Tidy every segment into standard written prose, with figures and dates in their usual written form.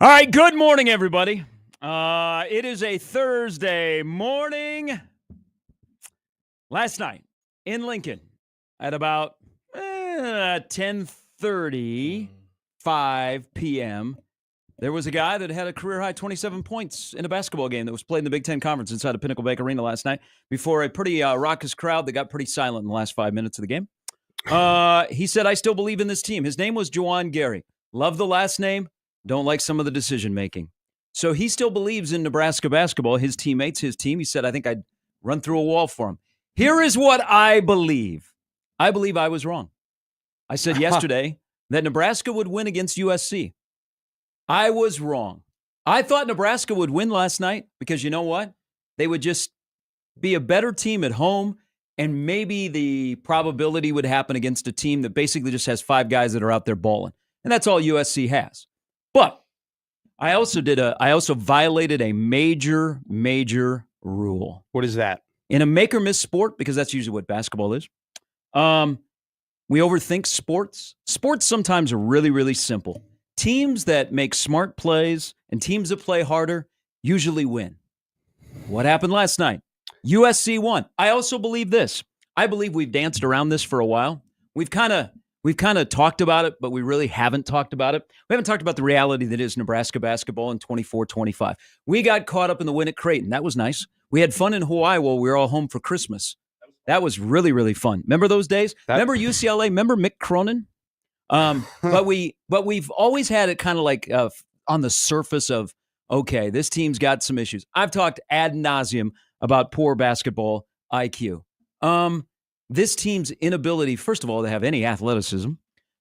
All right, good morning, everybody. It is a Thursday morning. Last night in Lincoln at about 10:35 p.m., there was a guy that had a career-high 27 points in a basketball game that was played in the Big Ten Conference inside of Pinnacle Bank Arena last night before a pretty raucous crowd that got pretty silent in the last 5 minutes of the game. He said, I still believe in this team. His name was Juwan Gary. Love the last name. Don't like some of the decision-making. So he still believes in Nebraska basketball, his teammates, his team. He said, I think I'd run through a wall for him. Here is what I believe. I believe I was wrong. I said yesterday that Nebraska would win against USC. I was wrong. I thought Nebraska would win last night because you know what? They would just be a better team at home, and maybe the probability would happen against a team that basically just has 5 guys that are out there balling. And that's all USC has. But I also violated a major rule. What is that? In a make or miss sport, because that's usually what basketball is, we overthink sports. Sports sometimes are really, really simple. Teams that make smart plays and teams that play harder usually win. What happened last night? USC won. I also believe this. I believe we've danced around this for a while. We've kind of talked about it, but we really haven't talked about it. We haven't talked about the reality that is Nebraska basketball in 24-25. We got caught up in the win at Creighton. That was nice. We had fun in Hawaii while we were all home for Christmas. That was really, really fun. Remember those days? Remember UCLA? Remember Mick Cronin? But we've always had it kind of like on the surface of, okay, this team's got some issues. I've talked ad nauseum about poor basketball IQ. This team's inability, first of all, to have any athleticism,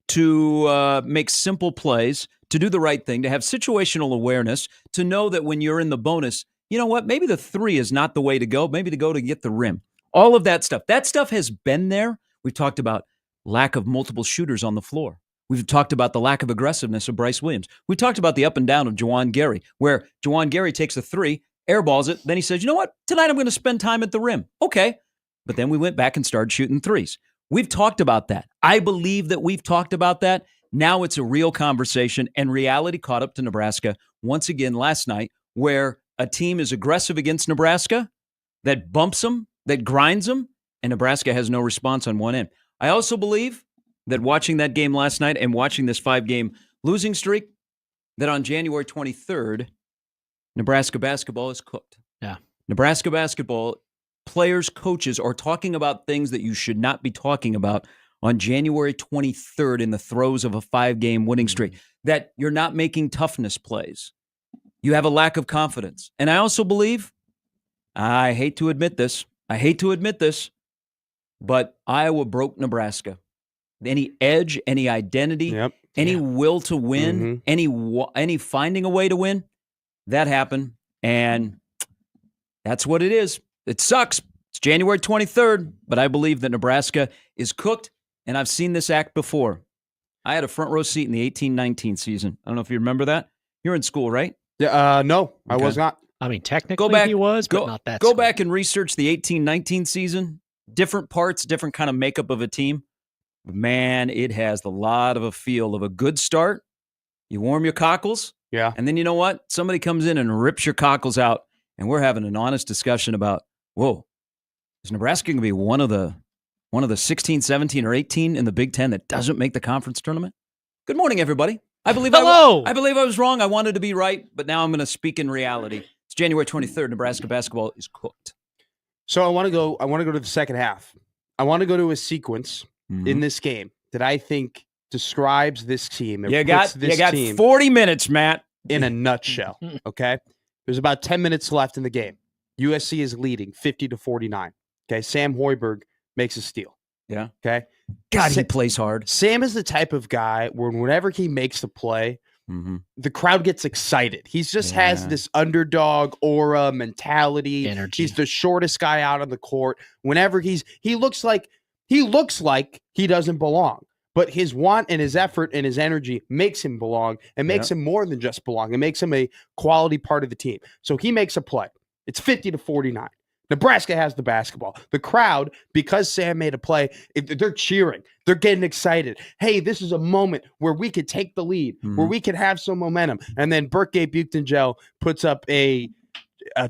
to make simple plays, to do the right thing, to have situational awareness, to know that when you're in the bonus, you know what, maybe the 3 is not the way to go, maybe to go to get the rim. All of that stuff. That stuff has been there. We've talked about lack of multiple shooters on the floor. We've talked about the lack of aggressiveness of Bryce Williams. We talked about the up and down of Juwan Gary, where Juwan Gary takes a 3, airballs it, then he says, you know what, tonight I'm going to spend time at the rim. Okay. But then we went back and started shooting 3s. We've talked about that. I believe that we've talked about that. Now it's a real conversation, and reality caught up to Nebraska once again last night, where a team is aggressive against Nebraska, that bumps them, that grinds them, and Nebraska has no response on one end. I also believe that watching that game last night and watching this 5-game losing streak, that on January 23rd, Nebraska basketball is cooked. Yeah. Nebraska basketball players, coaches are talking about things that you should not be talking about on January 23rd in the throes of a 5-game winning streak, that you're not making toughness plays. You have a lack of confidence. And I also believe, I hate to admit this, but Iowa broke Nebraska. Any edge, any identity, any will to win, any finding a way to win, that happened. And that's what it is. It sucks. It's January 23rd, but I believe that Nebraska is cooked, and I've seen this act before. I had a front row seat in the 18-19 season. I don't know if you remember that. You're in school, right? Yeah. No, I was not. I mean, technically he was, but not that. Go back and research the 18-19 season. Different parts, different kind of makeup of a team. But man, it has a lot of a feel of a good start. You warm your cockles. Yeah. And then you know what? Somebody comes in and rips your cockles out, and we're having an honest discussion about, whoa, is Nebraska going to be one of the 16, 17, or 18 in the Big Ten that doesn't make the conference tournament? Good morning, everybody. I believe I believe I was wrong. I wanted to be right, but now I'm going to speak in reality. It's January 23rd. Nebraska basketball is cooked. So I want to go to the second half. I want to go to a sequence in this game that I think describes this team. You got 40 minutes, Matt. In a nutshell, okay? There's about 10 minutes left in the game. USC is leading 50-49. Okay, Sam Hoiberg makes a steal. Yeah. Okay. God, he plays hard. Sam is the type of guy where whenever he makes a play, the crowd gets excited. He just has this underdog aura, mentality. Energy. He's the shortest guy out on the court. Whenever he looks like he doesn't belong. But his want and his effort and his energy makes him belong and makes him more than just belong. It makes him a quality part of the team. So he makes a play. It's 50-49. Nebraska has the basketball. The crowd, because Sam made a play, they're cheering. They're getting excited. Hey, this is a moment where we could take the lead, where we could have some momentum. And then Burke Buchtengel puts up a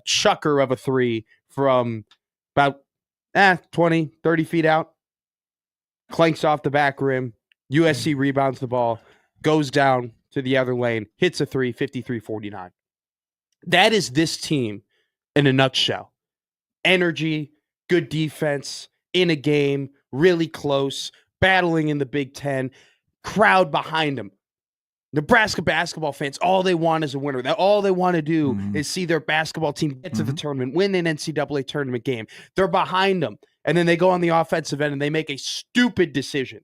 chucker of a three from about 20, 30 feet out, clanks off the back rim. USC rebounds the ball, goes down to the other lane, hits a three, 53-49. That is this team in a nutshell. Energy, good defense, in a game, really close, battling in the Big Ten, crowd behind them. Nebraska basketball fans, all they want is a winner. All they want to do is see their basketball team get to the tournament, win an NCAA tournament game. They're behind them. And then they go on the offensive end and they make a stupid decision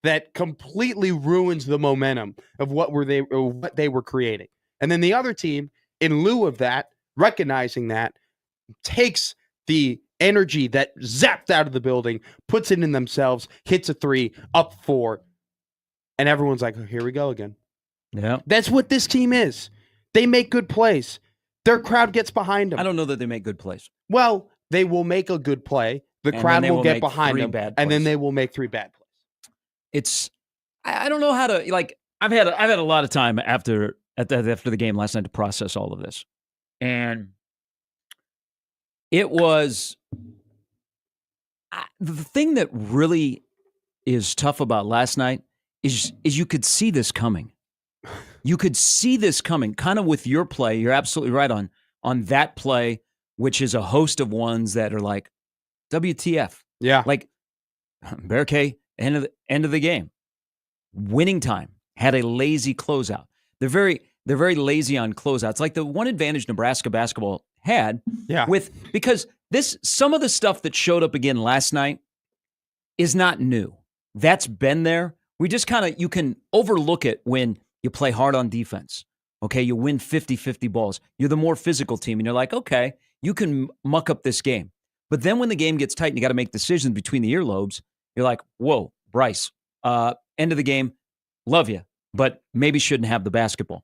that completely ruins the momentum of what they were creating. And then the other team, in lieu of that, recognizing that, takes the energy that zapped out of the building, puts it in themselves, hits a three, up 4, and everyone's like, oh, here we go again. Yeah. That's what this team is. They make good plays. Their crowd gets behind them. I don't know that they make good plays. Well, they will make a good play. The crowd will get behind them, and then they will make 3 bad plays. I don't know how to, like, I've had a lot of time after the game last night to process all of this. And it was the thing that really is tough about last night is you could see this coming. You could see this coming kind of with your play. You're absolutely right on that play, which is a host of ones that are like, WTF. Yeah. Like, Berke, end of the game. Winning time. Had a lazy closeout. They're very lazy on closeouts. Like the one advantage Nebraska basketball had because some of the stuff that showed up again last night is not new. That's been there. We just you can overlook it when you play hard on defense. Okay, you win 50-50 balls. You're the more physical team, and you're like, okay, you can muck up this game. But then when the game gets tight and you got to make decisions between the earlobes, you're like, whoa, Bryce, end of the game, love you, but maybe shouldn't have the basketball.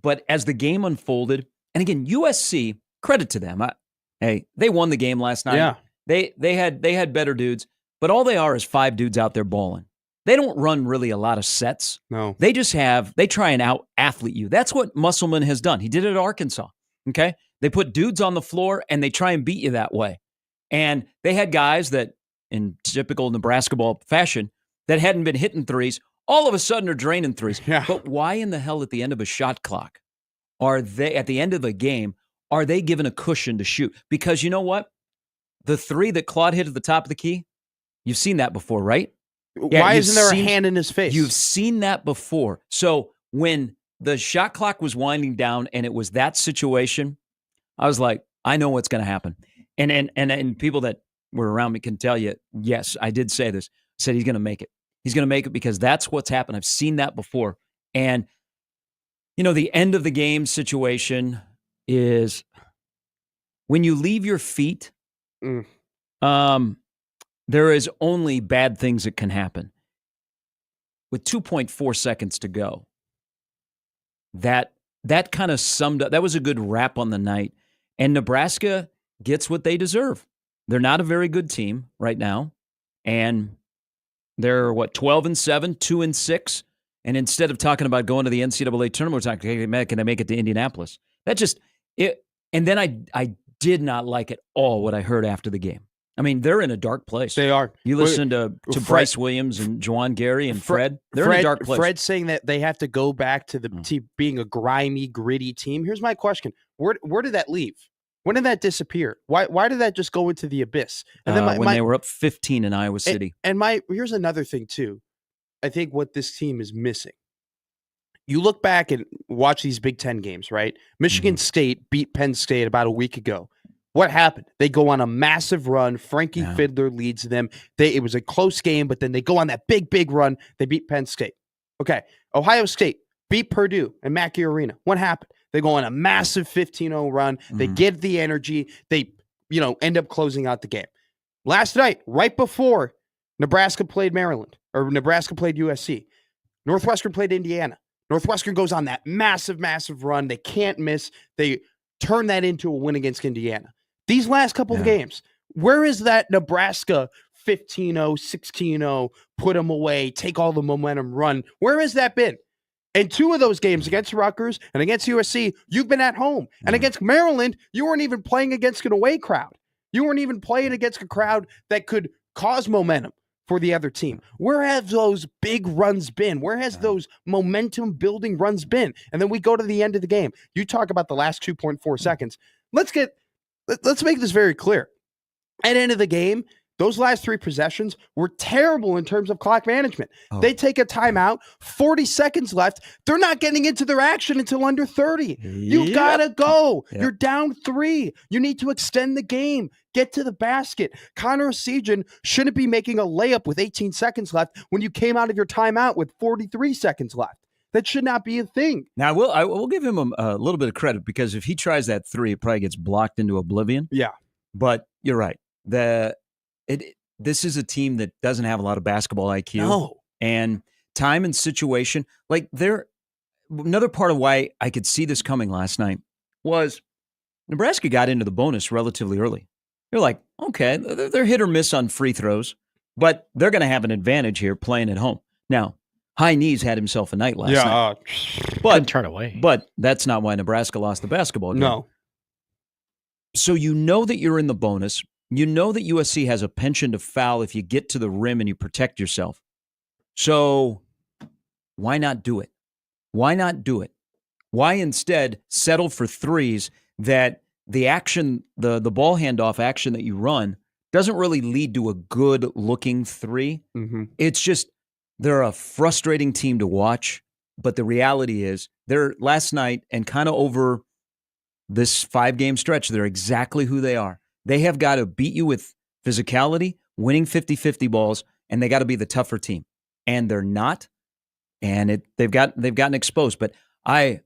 But as the game unfolded, and again, USC, credit to them. Hey, they won the game last night. Yeah. They had better dudes, but all they are is 5 dudes out there balling. They don't run really a lot of sets. No. They try and out-athlete you. That's what Musselman has done. He did it at Arkansas, okay? They put dudes on the floor, and they try and beat you that way. And they had guys that, in typical Nebraska ball fashion, that hadn't been hitting threes, all of a sudden are draining threes. Yeah. But why in the hell at the end of a shot clock at the end of a game, are they given a cushion to shoot? Because you know what? The 3 that Claude hit at the top of the key, you've seen that before, right? Yeah, why isn't there a hand in his face? You've seen that before. So when the shot clock was winding down and it was that situation, I was like, I know what's going to happen. And people that were around me can tell you, yes, I did say this. I said he's going to make it. He's going to make it because that's what's happened. I've seen that before. And, the end of the game situation is when you leave your feet, there is only bad things that can happen. With 2.4 seconds to go, that kind of summed up. That was a good wrap on the night. And Nebraska gets what they deserve. They're not a very good team right now. And they're 12-7, 2-6. And instead of talking about going to the NCAA tournament, we're talking, hey, can I make it to Indianapolis? That just it. And then I did not like at all what I heard after the game. I mean, they're in a dark place. They are. You listen to Bryce Williams and Juwan Gary and Fred. They're in a dark place. Fred's saying that they have to go back to the team being a grimy, gritty team. Here's my question: Where did that leave? When did that disappear? Why did that just go into the abyss? And then when they were up 15 in Iowa City. And here's another thing too. I think what this team is missing. You look back and watch these Big Ten games, right? Michigan State beat Penn State about a week ago. What happened? They go on a massive run. Frankie Fiddler leads them. It was a close game, but then they go on that big run. They beat Penn State. Okay. Ohio State beat Purdue and Mackey Arena. What happened? They go on a massive 15-0 run. They get the energy. They, end up closing out the game. Last night, right before Nebraska played Maryland, or Nebraska played USC, Northwestern played Indiana. Northwestern goes on that massive run. They can't miss. They turn that into a win against Indiana. These last couple of games, where is that Nebraska 15-0, 16-0, put them away, take all the momentum, run? Where has that been? In 2 of those games against Rutgers and against USC, you've been at home. And against Maryland, you weren't even playing against an away crowd. You weren't even playing against a crowd that could cause momentum for the other team. Where have those big runs been? Where has those momentum building runs been? And then we go to the end of the game. You talk about the last 2.4 seconds. Let's make this very clear. At the end of the game, those last 3 possessions were terrible in terms of clock management. They take a timeout, 40 seconds left. They're not getting into their action until under 30. You gotta go. You're down 3. You need to extend the game. Get to the basket. Connor Sejan shouldn't be making a layup with 18 seconds left when you came out of your timeout with 43 seconds left. That should not be a thing. Now, I will give him a little bit of credit, because if he tries that 3, it probably gets blocked into oblivion. Yeah. But you're right. This is a team that doesn't have a lot of basketball IQ. No. And time and situation. Like, another part of why I could see this coming last night was Nebraska got into the bonus relatively early. You're like, okay, they're hit or miss on free throws, but they're going to have an advantage here playing at home. Now, High Knees had himself a night last night. But turn away. But that's not why Nebraska lost the basketball game. No. So you know that you're in the bonus. You know that USC has a penchant to foul if you get to the rim and you protect yourself. So why not do it? Why not do it? Why instead settle for threes that the action, the ball handoff action that you run doesn't really lead to a good-looking 3? Mm-hmm. It's just they're a frustrating team to watch, but the reality is they're last night and kind of over this 5-game stretch, they're exactly who they are. They have got to beat you with physicality, winning 50-50 balls, and they got to be the tougher team. And they're not, and they've gotten exposed. But why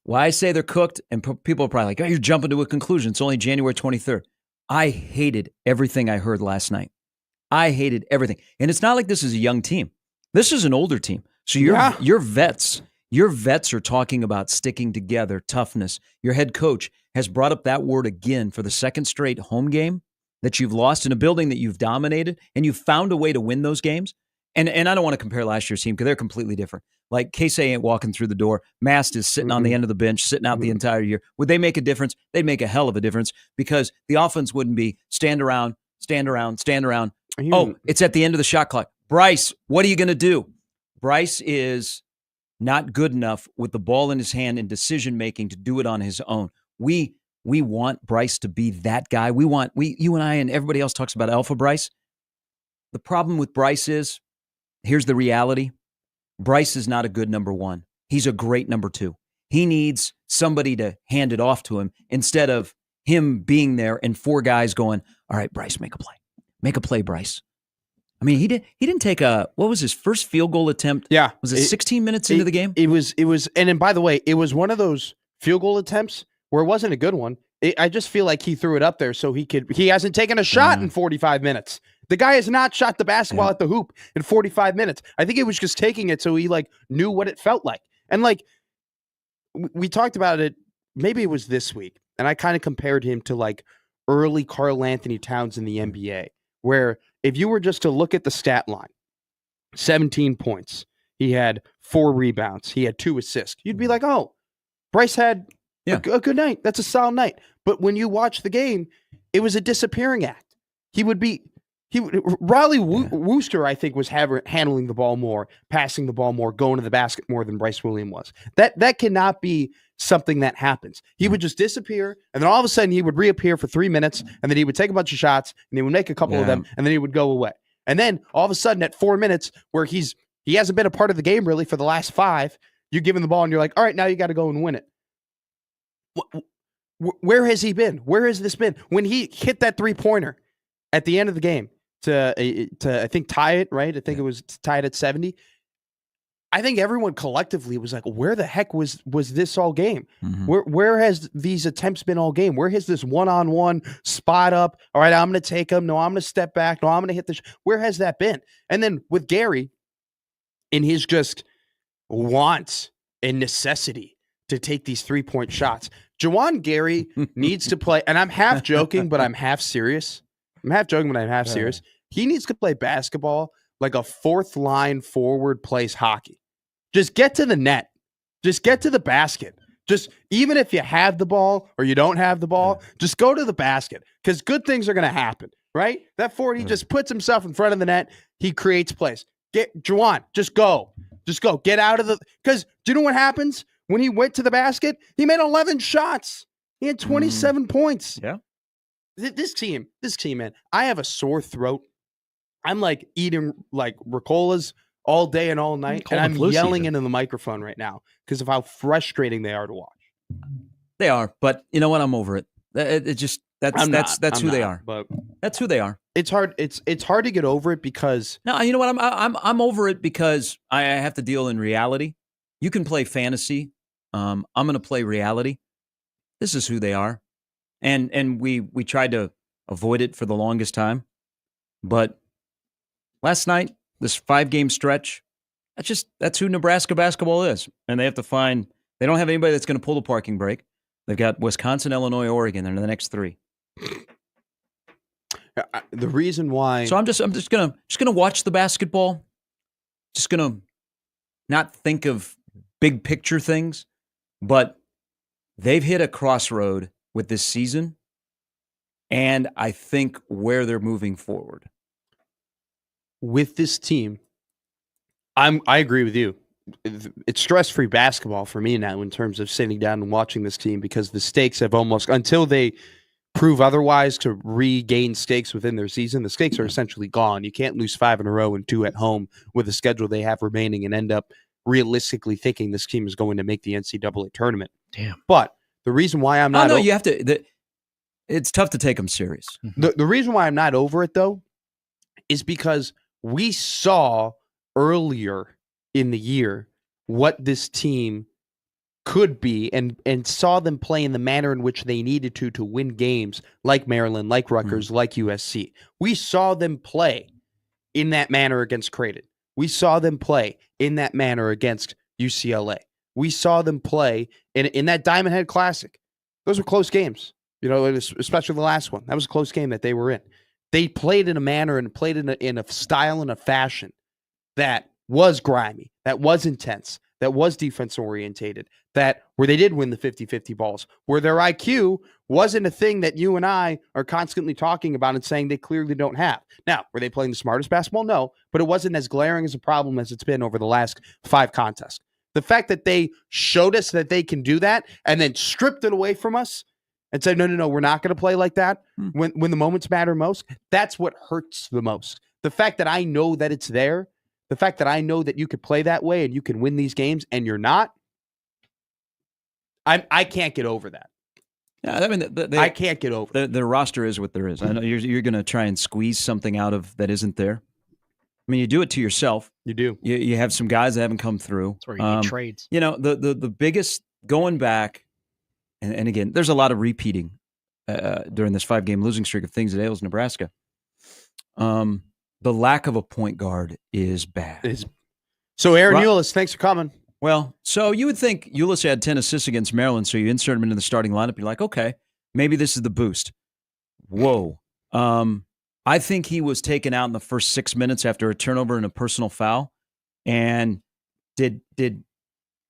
I say they're cooked, and people are probably like, oh, you're jumping to a conclusion. It's only January 23rd. I hated everything I heard last night. I hated everything. And it's not like this is a young team. This is an older team. So your vets are talking about sticking together, toughness. Your head coach has brought up that word again for the second straight home game that you've lost in a building that you've dominated, and you've found a way to win those games. And I don't want to compare last year's team because they're completely different. Like, Casey ain't walking through the door. Mast is sitting on the end of the bench, sitting out the entire year. Would they make a difference? They'd make a hell of a difference, because the offense wouldn't be stand around. Oh, it's at the end of the shot clock. Bryce, what are you going to do? Bryce is not good enough with the ball in his hand and decision-making to do it on his own. We want Bryce to be that guy. You and I and everybody else talks about Alpha Bryce. The problem with Bryce is, here's the reality. Bryce is not a good number 1. He's a great number 2. He needs somebody to hand it off to him instead of him being there and 4 guys going, all right, Bryce, make a play. Make a play, Bryce. I mean, he didn't take what was his first field goal attempt? Yeah. Was it 16 minutes into the game? It was, and then, by the way, it was one of those field goal attempts where it wasn't a good one. I just feel like he threw it up there so he hasn't taken a shot in 45 minutes. The guy has not shot the basketball at the hoop in 45 minutes. I think he was just taking it so he knew what it felt like. And we talked about it, maybe it was this week, and I kind of compared him to early Karl Anthony Towns in the NBA, where if you were just to look at the stat line, 17 points, he had 4 rebounds, he had 2 assists, you'd be like, oh, Bryce had a good night. That's a solid night. But when you watch the game, it was a disappearing act. Riley Wooster, I think, was handling the ball more, passing the ball more, going to the basket more than Bryce Williams was. That cannot be something that happens. He would just disappear, and then all of a sudden he would reappear for 3 minutes, and then he would take a bunch of shots, and he would make a couple of them, and then he would go away. And then all of a sudden at 4 minutes, where he hasn't been a part of the game really for the last 5, you give him the ball, and you're like, all right, now you got to go and win it. Where has he been? Where has this been? When he hit that 3-pointer at the end of the game to I think tie it, right? I think it was tied at 70. I think everyone collectively was like, where the heck was this all game? Mm-hmm. Where has these attempts been all game? Where has this one-on-one spot up? All right, I'm going to take him. No, I'm going to step back. No, I'm going to hit the where has that been? And then with Gary, in his just want and necessity to take these 3-point shots. Juwan Gary needs to play, and I'm half joking, but I'm half serious. I'm half joking, but I'm half serious. He needs to play basketball like a fourth line forward plays hockey. Just get to the net. Just get to the basket. Just even if you have the ball or you don't have the ball, just go to the basket because good things are going to happen, right? That forward, he just puts himself in front of the net. He creates plays. Juwan, just go. Just go. Get out of the – because do you know what happens? When he went to the basket, he made 11 shots. He had 27 points. Yeah. This team, man, I have a sore throat. I'm like eating like Riccolas all day and all night, and I'm yelling into the microphone right now because of how frustrating they are to watch. They are, but you know what? I'm over it. That's who they are. But that's who they are. It's hard. It's hard to get over it because no, you know what? I'm over it because I have to deal in reality. You can play fantasy. I'm going to play reality. This is who they are, and we tried to avoid it for the longest time, but last night, this 5-game stretch, that's who Nebraska basketball is, and they have to find. They don't have anybody that's going to pull the parking brake. They've got Wisconsin, Illinois, Oregon, and the next 3. The reason why, so I'm just gonna watch the basketball. Just gonna not think of big picture things, but they've hit a crossroad with this season, and I think where they're moving forward with this team, I agree with you. It's stress-free basketball for me now in terms of sitting down and watching this team because the stakes have almost, until they prove otherwise to regain stakes within their season, the stakes are essentially gone. You can't lose 5 in a row and 2 at home with the schedule they have remaining and end up realistically thinking this team is going to make the NCAA tournament. Damn. But the reason why I'm not... you have to... It's tough to take them serious. The reason why I'm not over it, though, is because we saw earlier in the year what this team could be and saw them play in the manner in which they needed to win games like Maryland, like Rutgers, like USC. We saw them play in that manner against Creighton. We saw them play in that manner against UCLA. We saw them play in that Diamond Head Classic. Those were close games, especially the last one. That was a close game that they were in. They played in a manner and played in a style and a fashion that was grimy, that was intense, that was defense-orientated, where they did win the 50-50 balls, where their IQ wasn't a thing that you and I are constantly talking about and saying they clearly don't have. Now, were they playing the smartest basketball? No, but it wasn't as glaring as a problem as it's been over the last 5 contests. The fact that they showed us that they can do that and then stripped it away from us and said, no, we're not going to play like that when the moments matter most, that's what hurts the most. The fact that I know that it's there, the fact that I know that you could play that way and you can win these games and you're not, I can't get over that. Yeah, I mean, I can't get over the roster is what there is. I know you're going to try and squeeze something out of that isn't there. I mean, you do it to yourself. You do. You have some guys that haven't come through. That's where you need trades. The biggest going back, and again, there's a lot of repeating during this 5-game losing streak of things that ails Nebraska. The lack of a point guard is bad. So Aaron Ulis, thanks for coming. Well, so you would think Ulis had 10 assists against Maryland, so you insert him into the starting lineup. You're like, okay, maybe this is the boost. Whoa. I think he was taken out in the first 6 minutes after a turnover and a personal foul. And did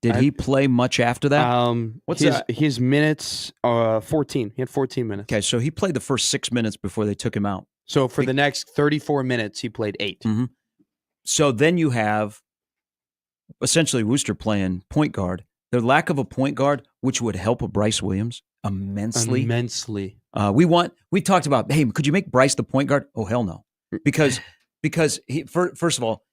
he play much after that? What's his minutes? 14. He had 14 minutes. Okay, so he played the first 6 minutes before they took him out. So for the next 34 minutes, he played 8. Mm-hmm. So then you have essentially Wooster playing point guard. The lack of a point guard, which would help a Bryce Williams immensely. We talked about, hey, could you make Bryce the point guard? Oh, hell no. Because he, first of all,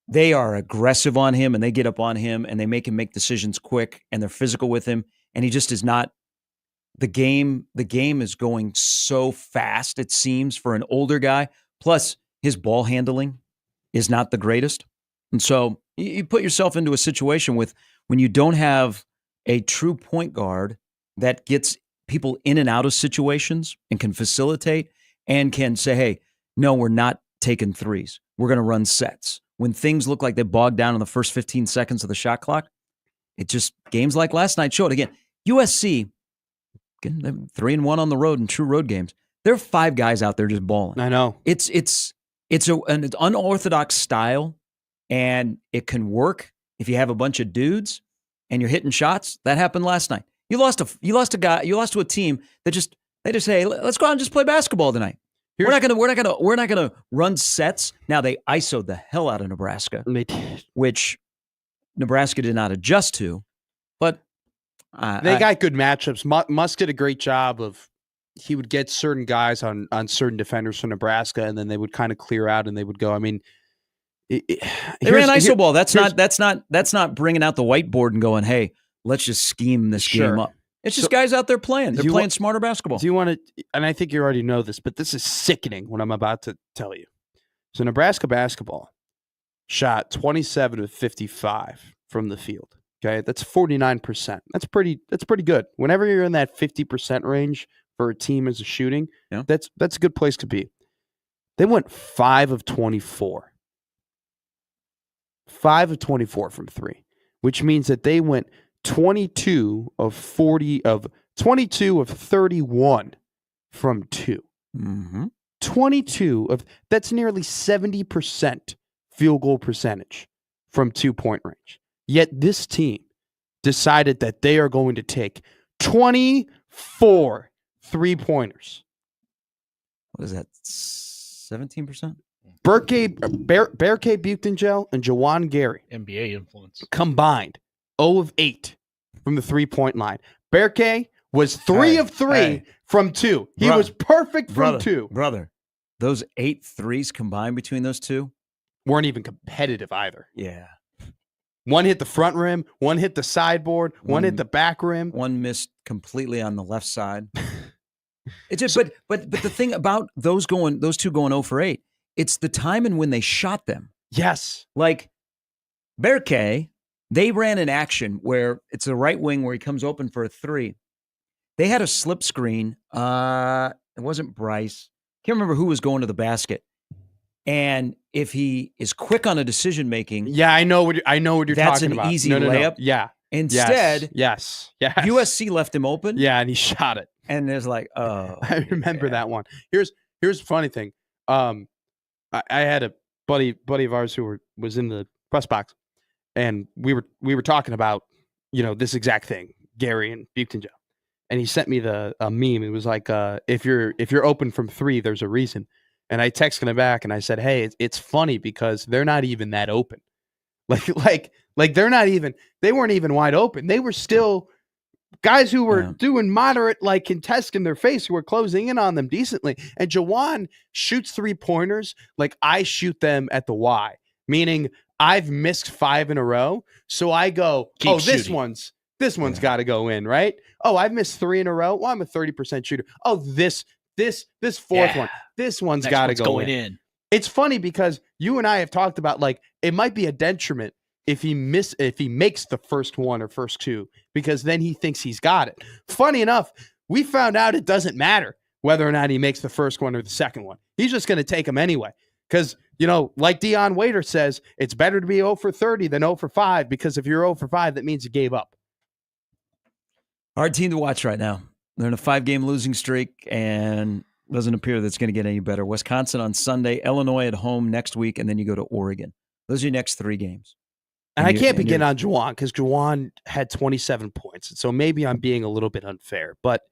they are aggressive on him and they get up on him and they make him make decisions quick and they're physical with him. And he just is not. The game is going so fast, it seems, for an older guy. Plus, his ball handling is not the greatest. And so you put yourself into a situation when you don't have a true point guard that gets people in and out of situations and can facilitate and can say, hey, no, we're not taking threes. We're going to run sets. When things look like they bogged down in the first 15 seconds of the shot clock, It just, games like last night showed. Again, USC, again, they're 3-1 on the road in true road games. There are 5 guys out there just balling. I know. It's an unorthodox style, and it can work if you have a bunch of dudes and you're hitting shots. That happened last night. You lost to a team that they just say, let's go out and just play basketball tonight. We're not gonna run sets. Now they ISO'd the hell out of Nebraska, which Nebraska did not adjust to, but they got good matchups. Musk did a great job of, he would get certain guys on certain defenders from Nebraska, and then they would kind of clear out and they would go. I mean, they ran ISO ball. That's not bringing out the whiteboard and going, hey, let's just scheme this game up. It's just guys out there playing. They're playing smarter basketball. Do you want to, and I think you already know this, but this is sickening what I'm about to tell you. So Nebraska basketball shot 27 of 55 from the field. Okay, that's 49%. That's pretty good. Whenever you're in that 50% range for a team as a shooting, that's a good place to be. They went 5 of 24. 5 of 24 from 3, which means that they went 22 of 31 from 2. Mm-hmm. 22 that's nearly 70% field goal percentage from 2-point range. Yet this team decided that they are going to take 24 3-pointers. What is that? 17%? Bearcay Buchtengel and Jawan Gary. NBA influence. Combined 0 of 8 from the 3-point line. Bearcay was 3 of 3 from 2. He was perfect from 2. Brother, those 8 threes combined between those two weren't even competitive either. Yeah. One hit the front rim, one hit the sideboard, one hit the back rim. One missed completely on the left side. It just, but the thing about those two going 0 for 8, it's the time and when they shot them. Yes. Like Bearcay, they ran an action where it's the right wing where he comes open for a 3. They had a slip screen. It wasn't Bryce. Can't remember who was going to the basket. And if he is quick on a decision making, yeah, I know what you're talking about. That's an easy layup. Yeah. Instead, yes. USC left him open. Yeah, and he shot it. And there's like, oh, I remember that one. Here's the funny thing. I had a buddy of ours who was in the press box, and we were talking about this exact thing, Gary and Buchtengel, and he sent me a meme. It was like, if you're open from 3, there's a reason. And I texted him back and I said, hey, it's funny because they're not even that open. Like they're not even, they weren't even wide open. They were still guys who were doing moderate, like contest in their face, who were closing in on them decently. And Jawan shoots 3-pointers like I shoot them at the Y, meaning I've missed 5 in a row. So I go, this one's got to go in, right? Oh, I've missed 3 in a row. Well, I'm a 30% shooter. Oh, this fourth one, this one's got to go in. It's funny because you and I have talked about, like, it might be a detriment if he makes the first one or first 2, because then he thinks he's got it. Funny enough, we found out it doesn't matter whether or not he makes the first one or the second one. He's just going to take them anyway. Because, like Dion Waiter says, it's better to be 0 for 30 than 0 for 5, because if you're 0 for 5, that means you gave up. Hard team to watch right now. They're in a 5-game losing streak, and doesn't appear that it's going to get any better. Wisconsin on Sunday, Illinois at home next week, and then you go to Oregon. Those are your next 3 games. And I can't begin on Jawan because Jawan had 27 points. So maybe I'm being a little bit unfair. But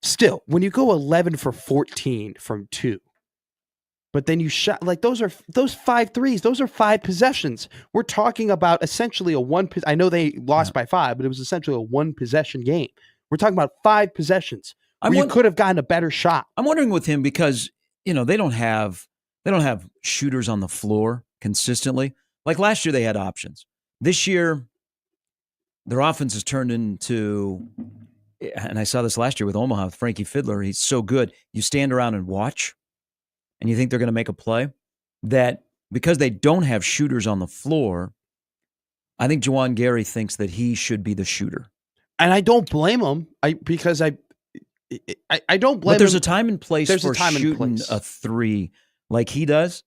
still, when you go 11 for 14 from 2, but then you shot, like, those 5 threes, those are 5 possessions. We're talking about essentially I know they lost by 5, but it was essentially a 1-possession game. We're talking about 5 possessions where you could have gotten a better shot. I'm wondering with him because, they don't have shooters on the floor consistently. Like last year they had options. This year their offense has turned into, and I saw this last year with Omaha with Frankie Fiddler. He's so good. You stand around and watch and you think they're going to make a play, that because they don't have shooters on the floor, I think Jawan Gary thinks that he should be the shooter. And I don't blame him because I don't blame him. But there's a time and place for shooting a 3 like he does.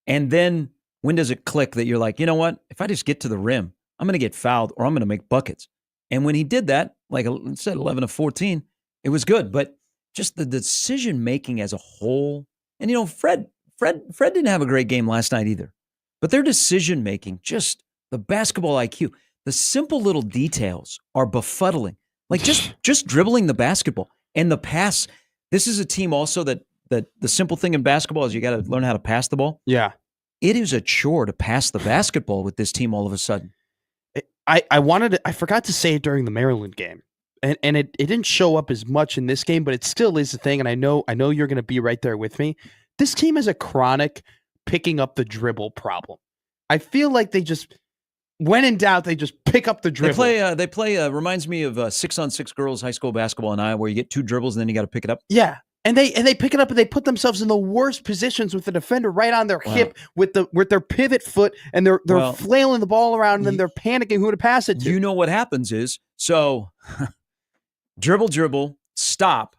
And then when does it click that you're like, you know what? If I just get to the rim, I'm going to get fouled or I'm going to make buckets. And when he did that, like I said, 11 of 14, it was good. But just the decision making as a whole, and Fred didn't have a great game last night either. But their decision making, just the basketball IQ, the simple little details are befuddling. Like just dribbling the basketball and the pass. This is a team also that the simple thing in basketball is you got to learn how to pass the ball. Yeah. It is a chore to pass the basketball with this team all of a sudden. I forgot to say it during the Maryland game. And it didn't show up as much in this game, but it still is a thing. And I know you're going to be right there with me. This team has a chronic picking up the dribble problem. I feel like they just, when in doubt, they just pick up the dribble. They play reminds me of 6-on-6 girls high school basketball in Iowa, where you get 2 dribbles and then you got to pick it up. Yeah. And they pick it up and they put themselves in the worst positions with the defender right on their hip with their pivot foot, and they're flailing the ball around, and then they're panicking who to pass it to. You know what happens is, so dribble, stop,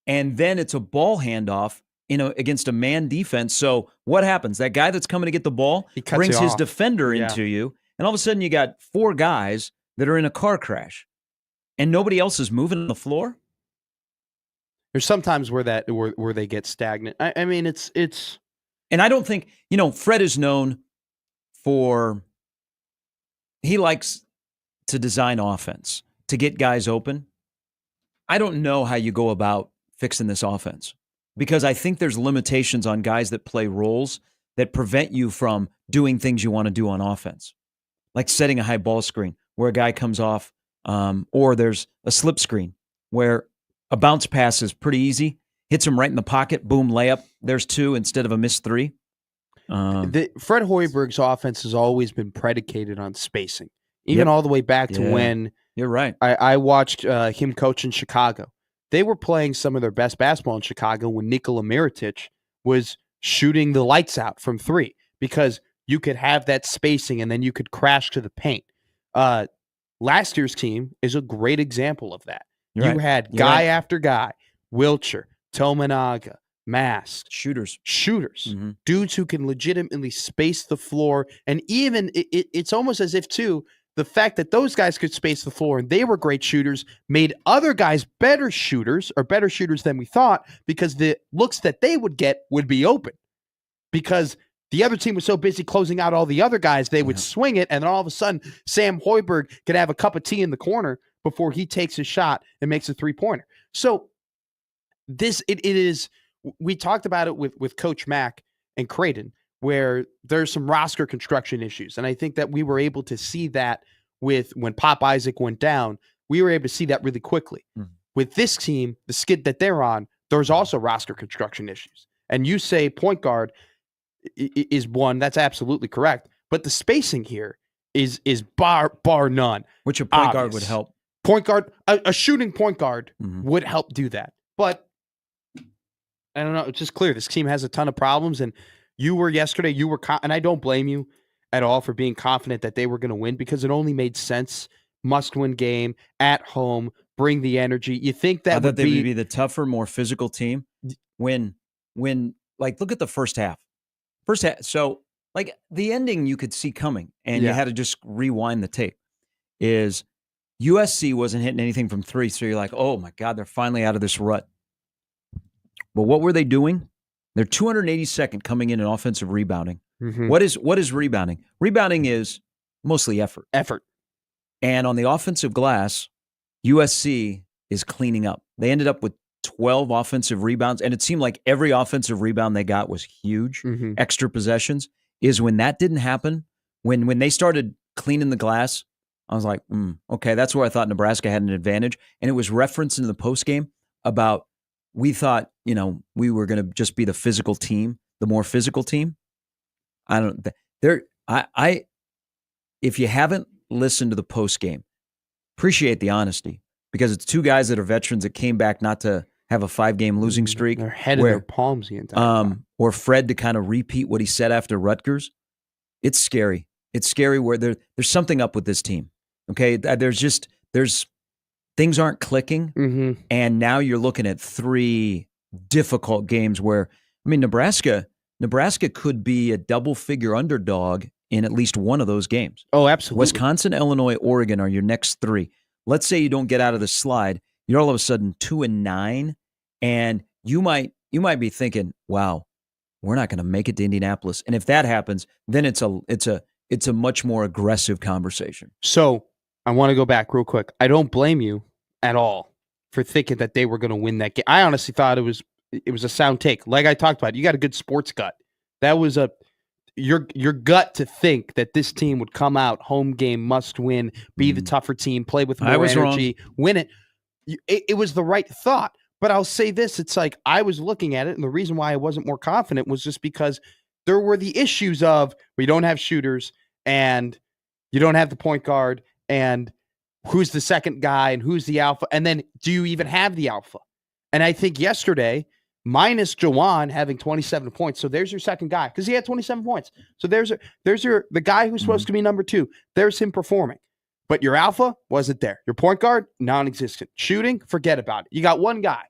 and then it's a ball handoff against a man defense. So what happens? That guy that's coming to get the ball brings his defender into you, and all of a sudden you got 4 guys that are in a car crash, and nobody else is moving on the floor. There's sometimes where they get stagnant. I mean, it's, and I don't think Fred is known for, he likes to design offense to get guys open. I don't know how you go about fixing this offense, because I think there's limitations on guys that play roles that prevent you from doing things you want to do on offense, like setting a high ball screen where a guy comes off, or there's a slip screen where a bounce pass is pretty easy. Hits him right in the pocket. Boom, layup. There's 2 instead of a missed 3. Fred Hoiberg's offense has always been predicated on spacing, even all the way back to when you're right. I watched him coach in Chicago. They were playing some of their best basketball in Chicago when Nikola Mirotic was shooting the lights out from 3, because you could have that spacing and then you could crash to the paint. Last year's team is a great example of that. You had guy after guy, Wilcher, Tominaga, Mask. Shooters. Mm-hmm. Dudes who can legitimately space the floor. And even it's almost as if, too, the fact that those guys could space the floor and they were great shooters made other guys better shooters than we thought, because the looks that they would get would be open. Because the other team was so busy closing out all the other guys, they would swing it, and then all of a sudden, Sam Hoiberg could have a cup of tea in the corner before he takes his shot and makes a 3-pointer. So it is, we talked about it with Coach Mack and Creighton, where there's some roster construction issues. And I think that we were able to see that when Pop Isaac went down, we were able to see that really quickly. Mm-hmm. With this team, the skid that they're on, there's also roster construction issues. And you say point guard is one, that's absolutely correct. But the spacing here is bar none. Which a point guard would help. Point guard, a shooting point guard would help do that. But I don't know. It's just clear this team has a ton of problems. And you were yesterday, and I don't blame you at all for being confident that they were going to win, because it only made sense. Must-win game at home, bring the energy. You think that would be the tougher, more physical team when like, look at the first half. So like the ending you could see coming, and you had to just rewind the tape. Is USC wasn't hitting anything from 3, so you're like, oh my God, they're finally out of this rut. But what were they doing? They're 282nd coming in offensive rebounding. Mm-hmm. What is rebounding? Rebounding is mostly effort. And on the offensive glass, USC is cleaning up. They ended up with 12 offensive rebounds, and it seemed like every offensive rebound they got was huge. Mm-hmm. Extra possessions. Is when that didn't happen, when they started cleaning the glass, I was like, okay, that's where I thought Nebraska had an advantage. And it was referenced in the postgame about, we thought, we were going to just be the physical team, the more physical team. If you haven't listened to the postgame, appreciate the honesty, because it's 2 guys that are veterans that came back not to have a 5-game losing streak. Their head in their palms the entire time. Or Fred to kind of repeat what he said after Rutgers. It's scary. It's scary where there's something up with this team. Okay, there's things aren't clicking, and now you're looking at 3 difficult games where, I mean, Nebraska could be a double-figure underdog in at least one of those games. Oh, absolutely. Wisconsin, Illinois, Oregon are your next three. Let's say you don't get out of the slide. You're all of a sudden 2-9, and you might be thinking, wow, we're not going to make it to Indianapolis. And if that happens, then it's a much more aggressive conversation. So I want to go back real quick. I don't blame you at all for thinking that they were going to win that game. I honestly thought it was a sound take. Like I talked about, you got a good sports gut. That was your gut to think that this team would come out, home game, must win, be the tougher team, play with more energy, win it. It was the right thought. But I'll say this, it's like I was looking at it, and the reason why I wasn't more confident was just because there were the issues of we don't have shooters, and you don't have the point guard, and who's the second guy, and who's the alpha, and then do you even have the alpha? And I think yesterday, minus Jawan having 27 points, so there's your second guy, because he had 27 points. So there's the guy who's supposed to be number 2. There's him performing. But your alpha wasn't there. Your point guard, non-existent. Shooting, forget about it. You got one guy.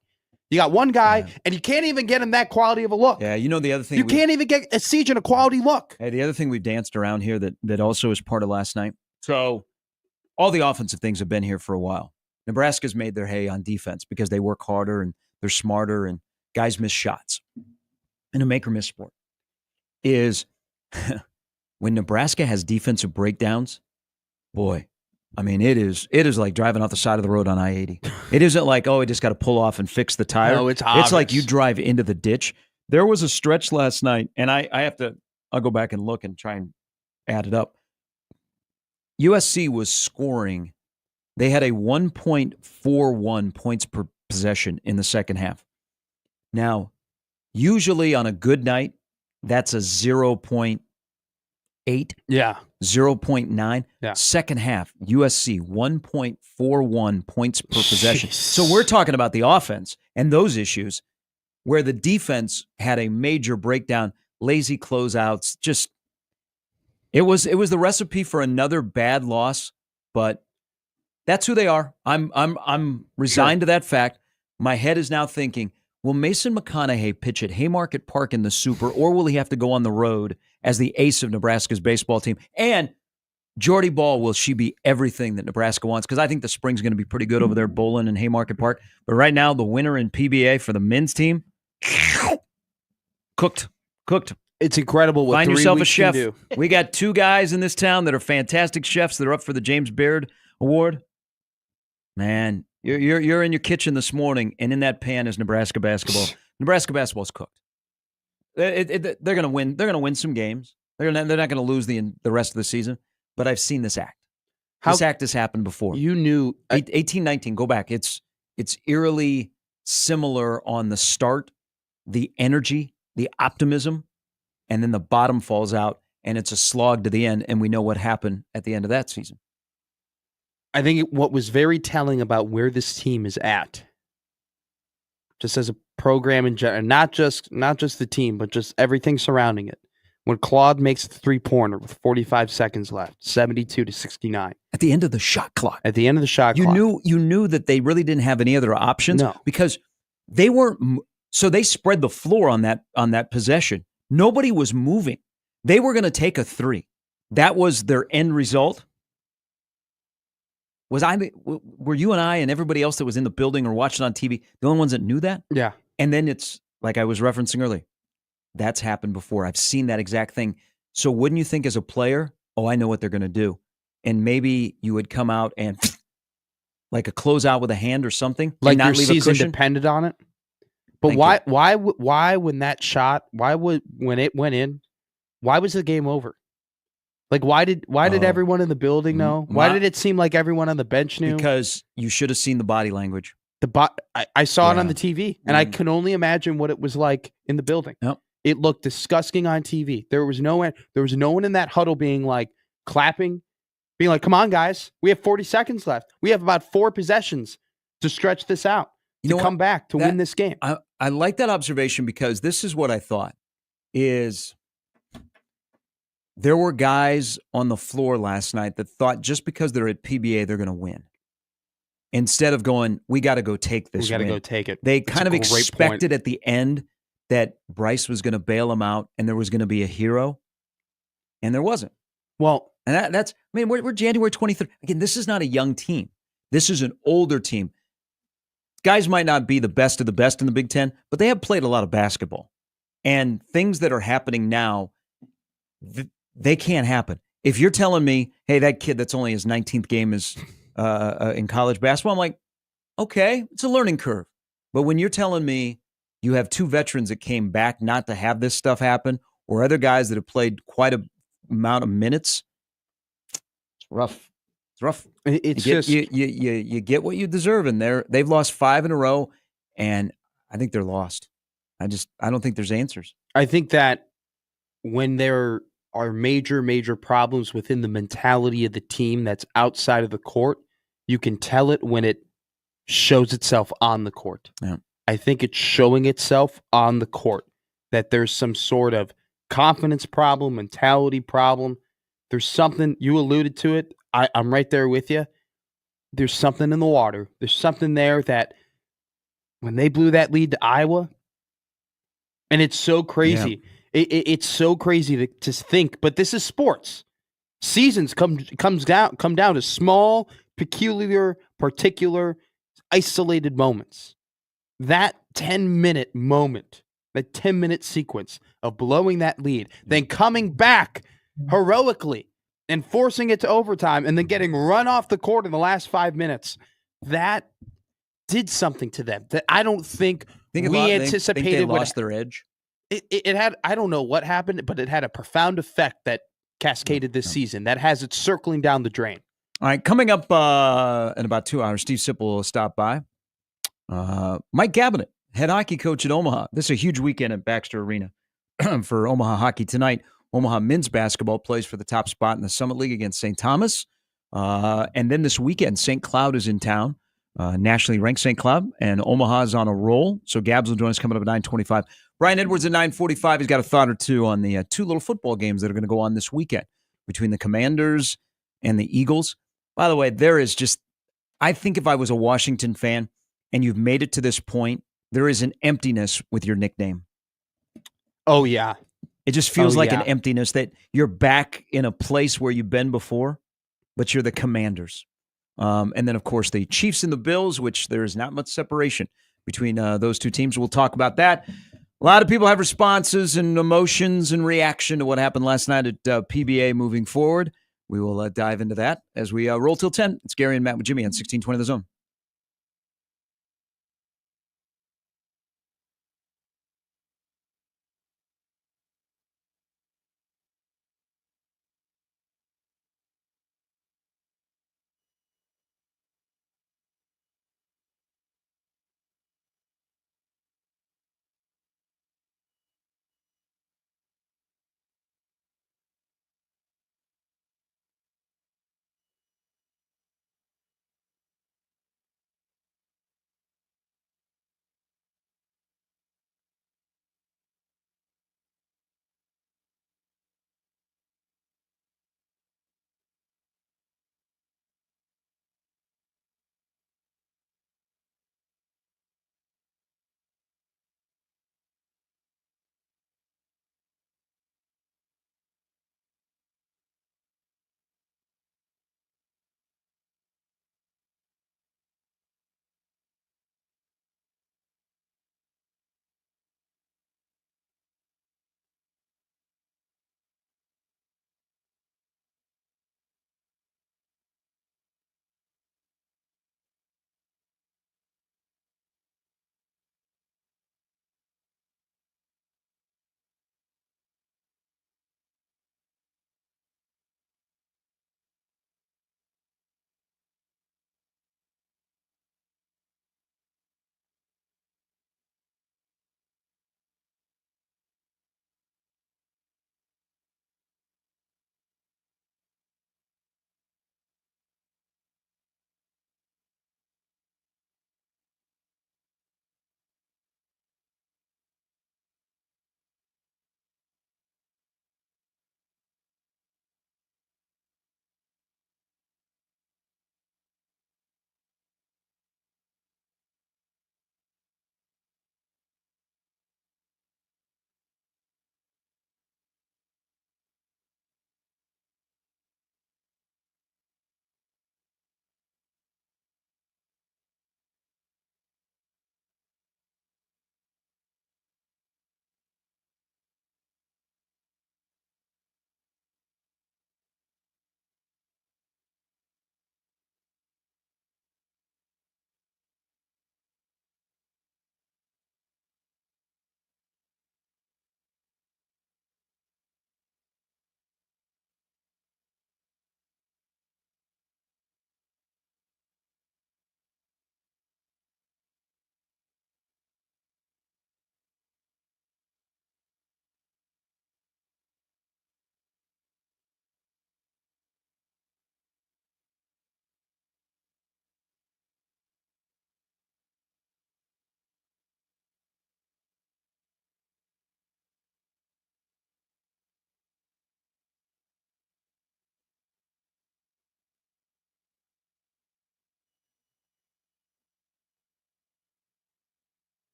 And you can't even get him that quality of a look. Yeah, the other thing. You can't even get a Siege in a quality look. Hey, the other thing we danced around here that also is part of last night. So all the offensive things have been here for a while. Nebraska's made their hay on defense because they work harder and they're smarter and guys miss shots. In a make or miss sport is when Nebraska has defensive breakdowns, boy, I mean, it is like driving off the side of the road on I-80. It isn't like, oh, I just got to pull off and fix the tire. No, it's obvious. It's like you drive into the ditch. There was a stretch last night, and I'll go back and look and try and add it up. USC was scoring. They had a 1.41 points per possession in the second half. Now, usually on a good night, that's a 0.8. Yeah. 0.9. Yeah. Second half, USC 1.41 points per possession. So we're talking about the offense and those issues where the defense had a major breakdown, lazy closeouts. Just it was the recipe for another bad loss, but that's who they are. I'm resigned to that fact. My head is now thinking, will Mason McConaughey pitch at Haymarket Park in the Super, or will he have to go on the road as the ace of Nebraska's baseball team? And Jordy Ball, will she be everything that Nebraska wants? Because I think the spring's going to be pretty good over there, Bowling and Haymarket Park. But right now, the winner in PBA for the men's team, cooked. It's incredible what Find 3 yourself a weeks chef. can do. We got 2 guys in this town that are fantastic chefs that are up for the James Beard Award. Man, you're in your kitchen this morning, and in that pan is Nebraska basketball. Nebraska basketball's cooked. They're going to win. They're going to win some games. They're not going to lose the rest of the season. But I've seen this act. This act has happened before. You knew 18-19. Go back. It's eerily similar on the start, the energy, the optimism, and then the bottom falls out, and it's a slog to the end. And we know what happened at the end of that season. I think what was very telling about where this team is at, just as a program in general, not just the team, but just everything surrounding it. When Claude makes the 3-pointer with 45 seconds left, 72-69. At the end of the shot clock. At the end of the shot clock. You knew that they really didn't have any other options. No. Because they weren't. So they spread the floor on that possession. Nobody was moving. They were going to take a 3. That was their end result. Were you and I and everybody else that was in the building or watching on TV the only ones that knew that? Yeah. And then it's like I was referencing earlier. That's happened before. I've seen that exact thing. So wouldn't you think as a player, oh, I know what they're going to do. And maybe you would come out and like a closeout with a hand or something. Like not your leave season a cushion. depended on it. But why when that shot, when it went in, why was the game over? Like, why did everyone in the building know? Why did it seem like everyone on the bench knew? Because you should have seen the body language. I saw it on the TV, and I can only imagine what it was like in the building. Yep. It looked disgusting on TV. There was no one in that huddle being like clapping, being like, "Come on, guys, we have 40 seconds left. We have about 4 possessions to stretch this out to come back to win this game." I like that observation because this is what I thought is. There were guys on the floor last night that thought just because they're at PBA, they're going to win. Instead of going, we got to go take this. We got to go take it. They kind of expected at the end that Bryce was going to bail them out and there was going to be a hero. And there wasn't. Well, and that's, I mean, we're January 23rd. Again, this is not a young team. This is an older team. Guys might not be the best of the best in the Big Ten, but they have played a lot of basketball. And things that are happening now, they can't happen. If you're telling me, hey, that kid that's only his 19th game is in college basketball, I'm like, okay, it's a learning curve. But when you're telling me you have two veterans that came back not to have this stuff happen, or other guys that have played quite a amount of minutes, it's rough. It's rough. You get what you deserve, and they've lost 5 in a row, and I think they're lost. I don't think there's answers. I think that when there are major problems within the mentality of the team that's outside of the court, you can tell it when it shows itself on the court. Yeah. I think it's showing itself on the court that there's some sort of confidence problem, mentality problem. There's something, you alluded to it. I'm right there with you. There's something in the water. There's something there that when they blew that lead to Iowa, and it's so crazy. Yeah. It's so crazy to think, but this is sports. Seasons come down to small, peculiar, particular, isolated moments. That 10-minute moment, that 10-minute sequence of blowing that lead, then coming back heroically and forcing it to overtime, and then getting run off the court in the last 5 minutes, that did something to them that I don't think we anticipated. Think they lost their edge? It had, I don't know what happened, but it had a profound effect that cascaded this season that has it circling down the drain. All right, coming up in about 2 hours, Steve Sipple will stop by. Mike Gabinet, head hockey coach at Omaha. This is a huge weekend at Baxter Arena for Omaha hockey tonight. Omaha men's basketball plays for the top spot in the Summit League against St. Thomas. And then this weekend, St. Cloud is in town, nationally ranked St. Cloud, and Omaha is on a roll. So Gabs will join us coming up at 9:25. Brian Edwards at 9:45. He's got a thought or two on the two little football games that are going to go on this weekend between the Commanders and the Eagles. By the way, there is just, I think if I was a Washington fan and you've made it to this point, there is an emptiness with your nickname. Oh, yeah. It just feels like an emptiness that you're back in a place where you've been before, but you're the Commanders. And then, of course, the Chiefs and the Bills, which there is not much separation between those two teams. We'll talk about that. A lot of people have responses and emotions and reaction to what happened last night at PBA moving forward. We will dive into that as we roll till 10. It's Gary and Matt with Jimmy on 1620 The Zone.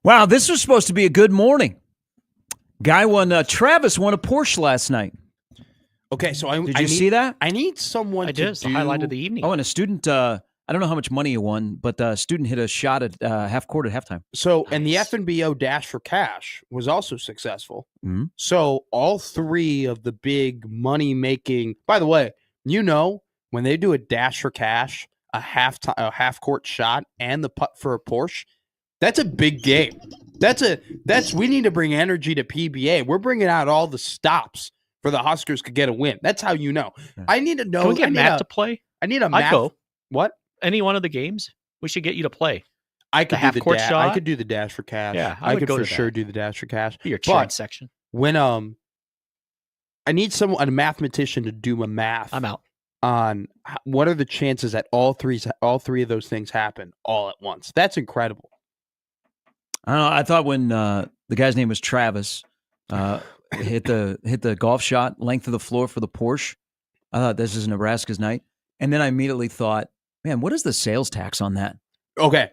Wow, this was supposed to be a good morning. Guy won. Travis won a Porsche last night. Okay, so did you see that? I need someone I to did. It's the highlight of the evening. Oh, and a student. I don't know how much money he won, but a student hit a shot at half court at halftime. So, and the F&BO Dash for Cash was also successful. Mm-hmm. So, all three of the big money making. By the way, when they do a Dash for Cash, a half court shot, and the putt for a Porsche, that's a big game. We need to bring energy to PBA. We're bringing out all the stops for the Huskers to get a win. That's how you know. I need to know. Can we get Matt to play? I need a Matt. I'd go. What? Any one of the games? We should get you to play. I could do the half-court shot. I could do the Dash for Cash. Yeah, I could go for to sure that. do the Dash for Cash. Be your cheering section. When I need a mathematician to do a math. I'm out. On what are the chances that all three of those things happen all at once? That's incredible. I don't know. I thought when the guy's name was Travis, hit the golf shot, length of the floor for the Porsche. I thought this is Nebraska's night, and then I immediately thought, man, what is the sales tax on that? Okay,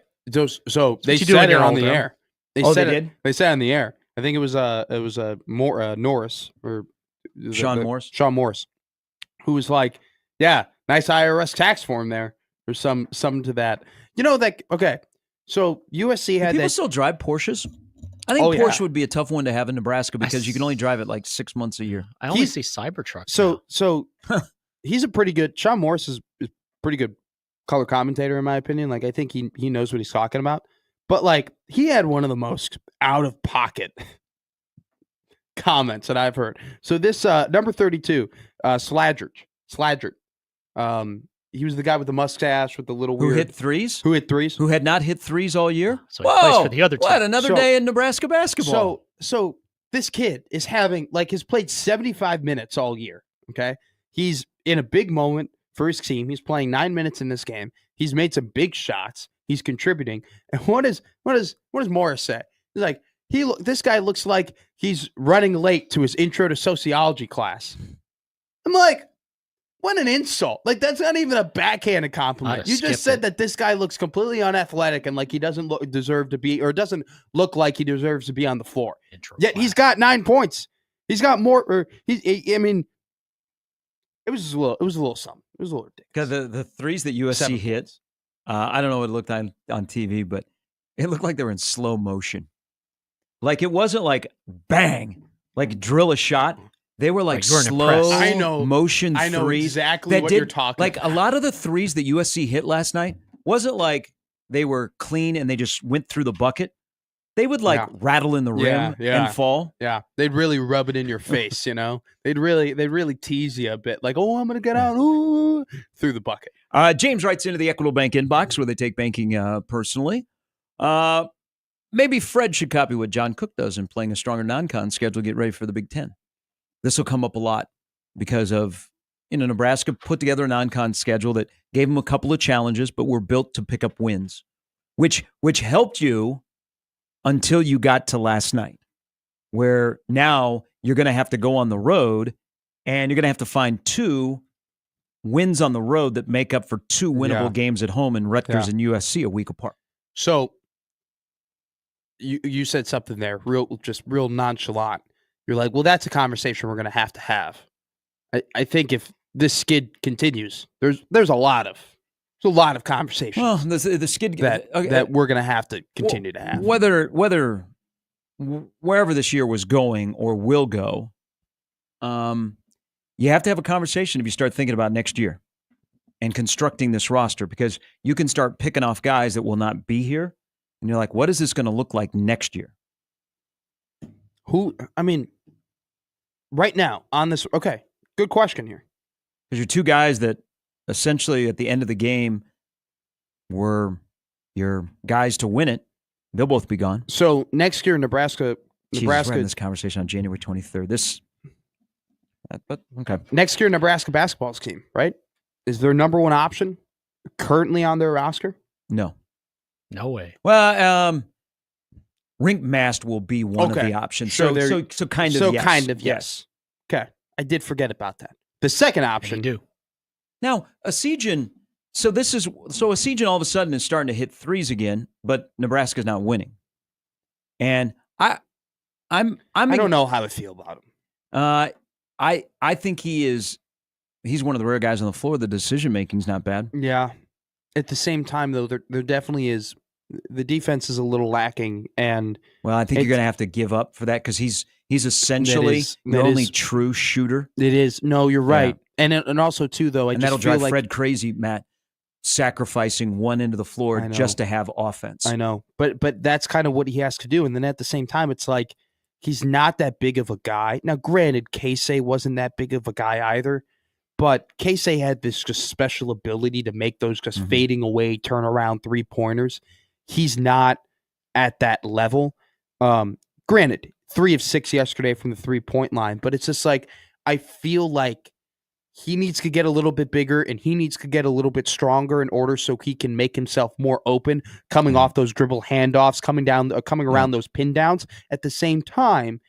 so they said it on the air. They said it on the air. I think it was Norris or Sean Morris, who was like, yeah, nice IRS tax form there. There's some to that. Okay. So USC had people still drive Porsches? I think Porsche would be a tough one to have in Nebraska because you can only drive it like 6 months a year. I only see Cybertrucks. So he's a pretty good. Sean Morris is pretty good color commentator in my opinion. Like I think he knows what he's talking about. But like he had one of the most out of pocket comments that I've heard. So this number 32, Sladgert. He was the guy with the mustache with the little weird. Who hit threes? Who had not hit threes all year? So he plays for the other team. What, another day in Nebraska basketball. So this kid is has played 75 minutes all year, okay? He's in a big moment for his team. He's playing 9 minutes in this game. He's made some big shots. He's contributing. And what does Morris say? He's like, this guy looks like he's running late to his intro to sociology class. I'm like, what an insult. Like, that's not even a backhanded compliment. You just said that this guy looks completely unathletic and like he doesn't deserve to be, or doesn't look like he deserves to be on the floor. Yet he's got 9 points. He's got more. I mean, it was a little something. It was a little ridiculous. Because the threes that USC hit, I don't know what it looked like on TV, but it looked like they were in slow motion. Like it wasn't like bang, like drill a shot. They were like slow motion threes. I know exactly what you're talking about. Like a about. lot of the threes that USC hit last night wasn't like they were clean and they just went through the bucket. They would rattle in the rim and fall. Yeah, they'd really rub it in your face, They'd really tease you a bit, like, oh, I'm gonna get out through the bucket. James writes into the Equitable Bank inbox where they take banking personally. Maybe Fred should copy what John Cook does in playing a stronger non-con schedule, get ready for the Big Ten. This will come up a lot because of, Nebraska put together a non-con schedule that gave them a couple of challenges, but were built to pick up wins, which helped you until you got to last night, where now you're going to have to go on the road and you're going to have to find 2 wins on the road that make up for 2 winnable games at home in Rutgers and USC a week apart. So you said something there, real nonchalant. You're like, well, that's a conversation we're going to have. I think if this skid continues, there's a lot of conversation. Well, the skid that we're going to have to continue to have. Whether wherever this year was going or will go, you have to have a conversation if you start thinking about next year and constructing this roster, because you can start picking off guys that will not be here, and you're like, what is this going to look like next year? Right now on this, okay, good question here. Because you're 2 guys that essentially at the end of the game were your guys to win it. They'll both be gone. So next year, Nebraska. We're having this conversation on January 23rd. But okay. Next year, Nebraska basketball's team, right? Is their number 1 option currently on their roster? No way. Well, Rink Mast will be one of the options. Sure, so kind of yes. Kind of yes. Okay, I did forget about that. The second option. You do. Now, Asijan. So Asijan all of a sudden is starting to hit threes again, but Nebraska's not winning. And I'm I don't know how I feel about him. I think he's one of the rare guys on the floor. The decision making's not bad. Yeah. At the same time, though, there definitely is. The defense is a little lacking, and Well, I think you're going to have to give up for that because he's essentially your only true shooter. It is. No, you're right. Yeah. And also, too, though, and that'll drive Fred crazy, Matt, sacrificing one end of the floor just to have offense. I know. But that's kind of what he has to do. And then at the same time, it's like he's not that big of a guy. Now, granted, Casey wasn't that big of a guy either. But Casey had this just special ability to make those just fading away, turnaround 3-pointers. He's not at that level. Granted, 3 of 6 yesterday from the 3-point line, but it's just like I feel like he needs to get a little bit bigger and he needs to get a little bit stronger in order so he can make himself more open, coming off those dribble handoffs, coming around those pin downs. At the same time,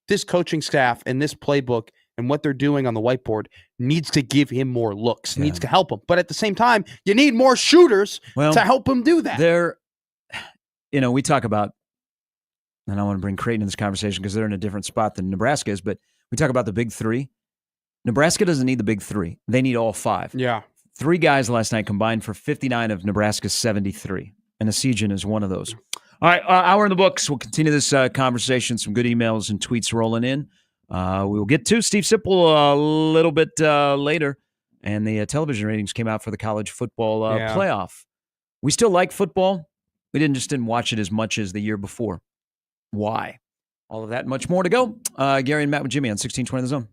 this coaching staff and this playbook and what they're doing on the whiteboard needs to give him more looks, needs to help him. But at the same time, you need more shooters to help him do that. We talk about, and I want to bring Creighton in this conversation because they're in a different spot than Nebraska is, but we talk about the big three. Nebraska doesn't need the big three. They need all 5. Yeah. 3 guys last night combined for 59 of Nebraska's 73, and Asijan is one of those. All right, hour in the books. We'll continue this conversation. Some good emails and tweets rolling in. We will get to Steve Sipple a little bit later, and the television ratings came out for the college football playoff. We still like football. We didn't watch it as much as the year before. Why? All of that and much more to go. Gary and Matt with Jimmy on 1620 The Zone.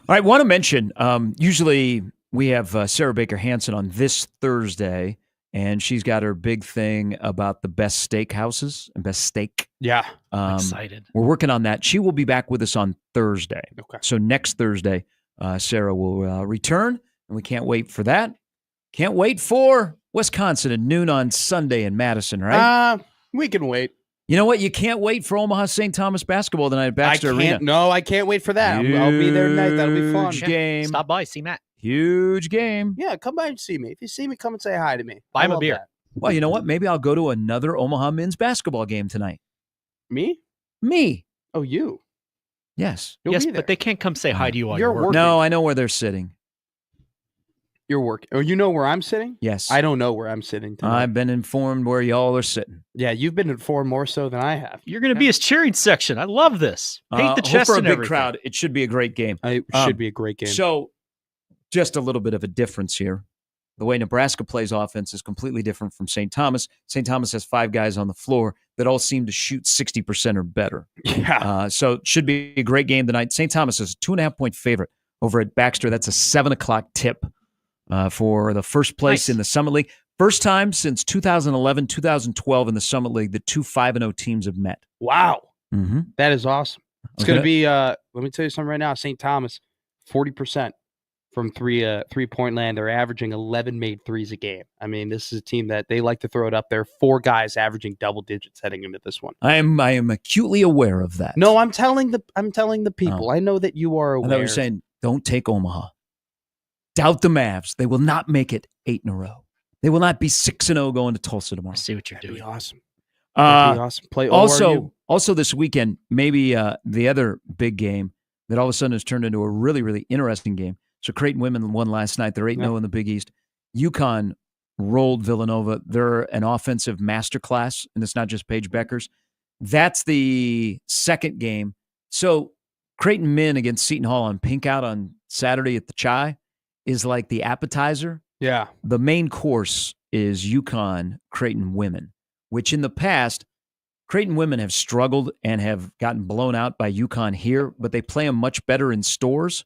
I want to mention, usually we have Sarah Baker Hansen on this Thursday, and she's got her big thing about the best steakhouses and best steak. Yeah. I'm excited. We're working on that. She will be back with us on Thursday. Okay. So next Thursday, Sarah will return, and we can't wait for that. Can't wait for Wisconsin at noon on Sunday in Madison, right? We can wait. You know what? You can't wait for Omaha St. Thomas basketball tonight at Baxter Arena. No, I can't wait for that. I'll be there tonight. That'll be fun. Huge game. Stop by, see Matt. Huge game. Yeah, come by and see me. If you see me, come and say hi to me. Buy him I a love beer. that. Well, you know what? Maybe I'll go to another Omaha men's basketball game tonight. Me? Me. Oh, you. Yes. You'll Yes, be there. but they can't come say hi to you while You're you're working. working. No, I know where they're sitting. You're working. Oh, you know where I'm sitting? Yes. I don't know where I'm sitting tonight. I've been informed where y'all are sitting. Yeah, you've been informed more so than I have. You're going to be his cheering section. I love this. Paint the Hope chest for a and big everything. crowd. It should be a great game. It should be a great game. So, just a little bit of a difference here. The way Nebraska plays offense is completely different from St. Thomas. St. Thomas has 5 guys on the floor that all seem to shoot 60% or better. Yeah. So it should be a great game tonight. St. Thomas is a 2.5-point favorite over at Baxter. That's a 7 o'clock tip for the first place in the Summit League. First time since 2011, 2012 in the Summit League that 2 5-0 teams have met. Wow. Mm-hmm. That is awesome. It's Okay. going to be, let me tell you something right now. St. Thomas, 40% from three-point land. They're averaging 11 made threes a game. I mean, this is a team that they like to throw it up there. 4 guys averaging double digits heading into this one. I am acutely aware of that. No, I'm telling the people. I know that you are I aware. thought you were saying, don't take Omaha. Doubt the Mavs. They will not make it 8 in a row. They will not be 6-0 going to Tulsa tomorrow. I see what you're That'd doing. be awesome. That'd be awesome. Play ORU. Also this weekend, maybe the other big game that all of a sudden has turned into a really, really interesting game. So Creighton women won last night. They're 8-0 in the Big East. UConn rolled Villanova. They're an offensive masterclass, and it's not just Paige Beckers. That's the second game. So Creighton men against Seton Hall on Pink Out on Saturday at the Chai is like the appetizer. Yeah. The main course is UConn Creighton women, which in the past, Creighton women have struggled and have gotten blown out by UConn here, but they play them much better in stores.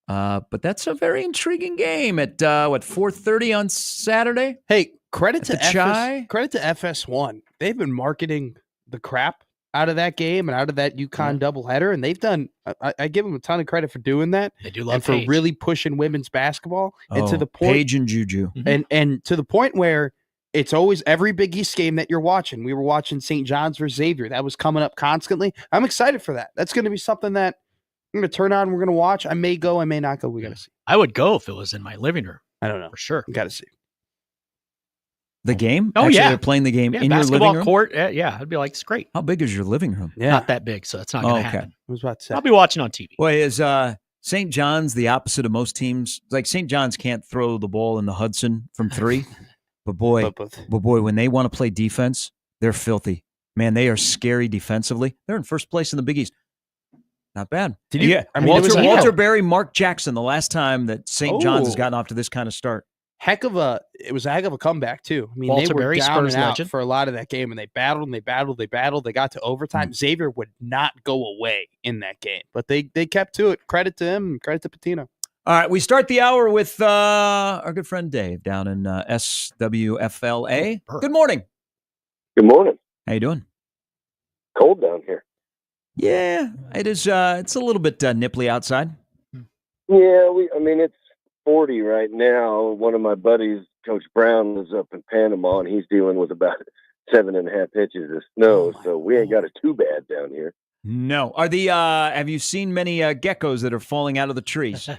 But that's a very intriguing game at 4:30 on Saturday. Hey, credit At the Chai? Credit to FS1. They've been marketing the crap out of that game and out of that UConn doubleheader, and they've done. I give them a ton of credit for doing that. They do love and for Paige. really pushing women's basketball, and to the point, Paige and Juju. and to the point where it's always every Big East game that you're watching. We were watching St. John's versus Xavier. That was coming up constantly. I'm excited for that. That's going to be something that I'm going to turn on and we're going to watch. I may go, I may not go. We got to see. I would go if it was in my living room, I don't know. for sure. We got to see. The game? Oh, Actually, yeah. They're playing the game Yeah, in your basketball living room? court. Yeah, I'd be like, it's great. How big is your living room? Yeah. Not that big, so it's not going to okay. happen. I was about to say. I'll be watching on TV. Well, is St. John's the opposite of most teams? Like St. John's can't throw the ball in the Hudson from 3, but boy, when they want to play defense, they're filthy. Man, they are scary defensively. They're in first place in the Big East. Not bad. Did you? Yeah, I mean, it was Walter Berry, Mark Jackson. The last time that St. John's has gotten off to this kind of start. It was a heck of a comeback too. I mean, Walter they were Berry, down Spurs and out legend. for a lot of that game, and they battled and they battled. They got to overtime. Xavier would not go away in that game, but they kept to it. Credit to him. Credit to Patino. All right, we start the hour with our good friend Dave down in SWFLA. Good morning. Good morning. How you doing? Cold down here. Yeah, it is. It's a little bit nipply outside. Yeah, it's 40 right now. One of my buddies, Coach Brown, lives up in Panama, and he's dealing with about 7.5 inches of snow. So we ain't got it too bad down here. No. Are the have you seen many geckos that are falling out of the trees?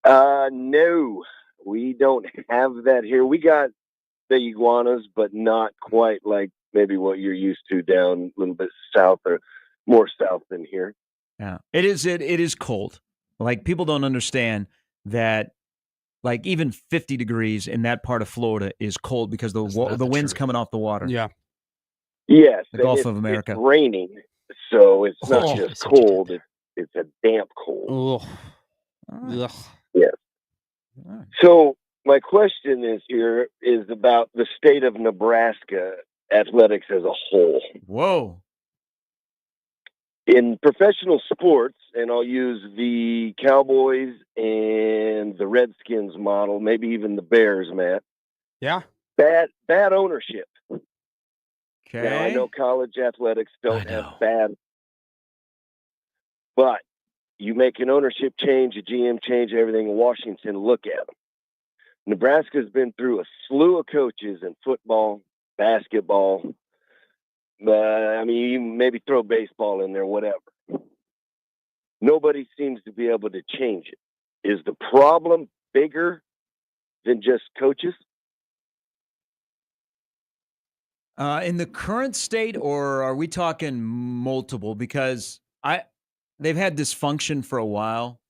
No, we don't have that here. We got the iguanas, but not quite like maybe what you're used to down a little bit south or more south than here. Yeah, it is cold. Like people don't understand that. Like even 50 degrees in that part of Florida is cold because the wind's coming off the water. Yeah. Yes, the Gulf of America. It's raining, so it's not just cold. It's a damp cold. Ugh. Yes. So my question is about the state of Nebraska athletics as a whole. Whoa. In professional sports, and I'll use the Cowboys and the Redskins model, maybe even the Bears, Matt. Yeah. Bad ownership. Okay. Now, I know college athletics don't I have know. bad, but you make an ownership change, a GM change, everything in Washington, look at them. Nebraska's been through a slew of coaches in football, basketball. I mean, you maybe throw baseball in there, whatever. Nobody seems to be able to change it. Is the problem bigger than just coaches? In the current state, or are we talking multiple? Because they've had dysfunction for a while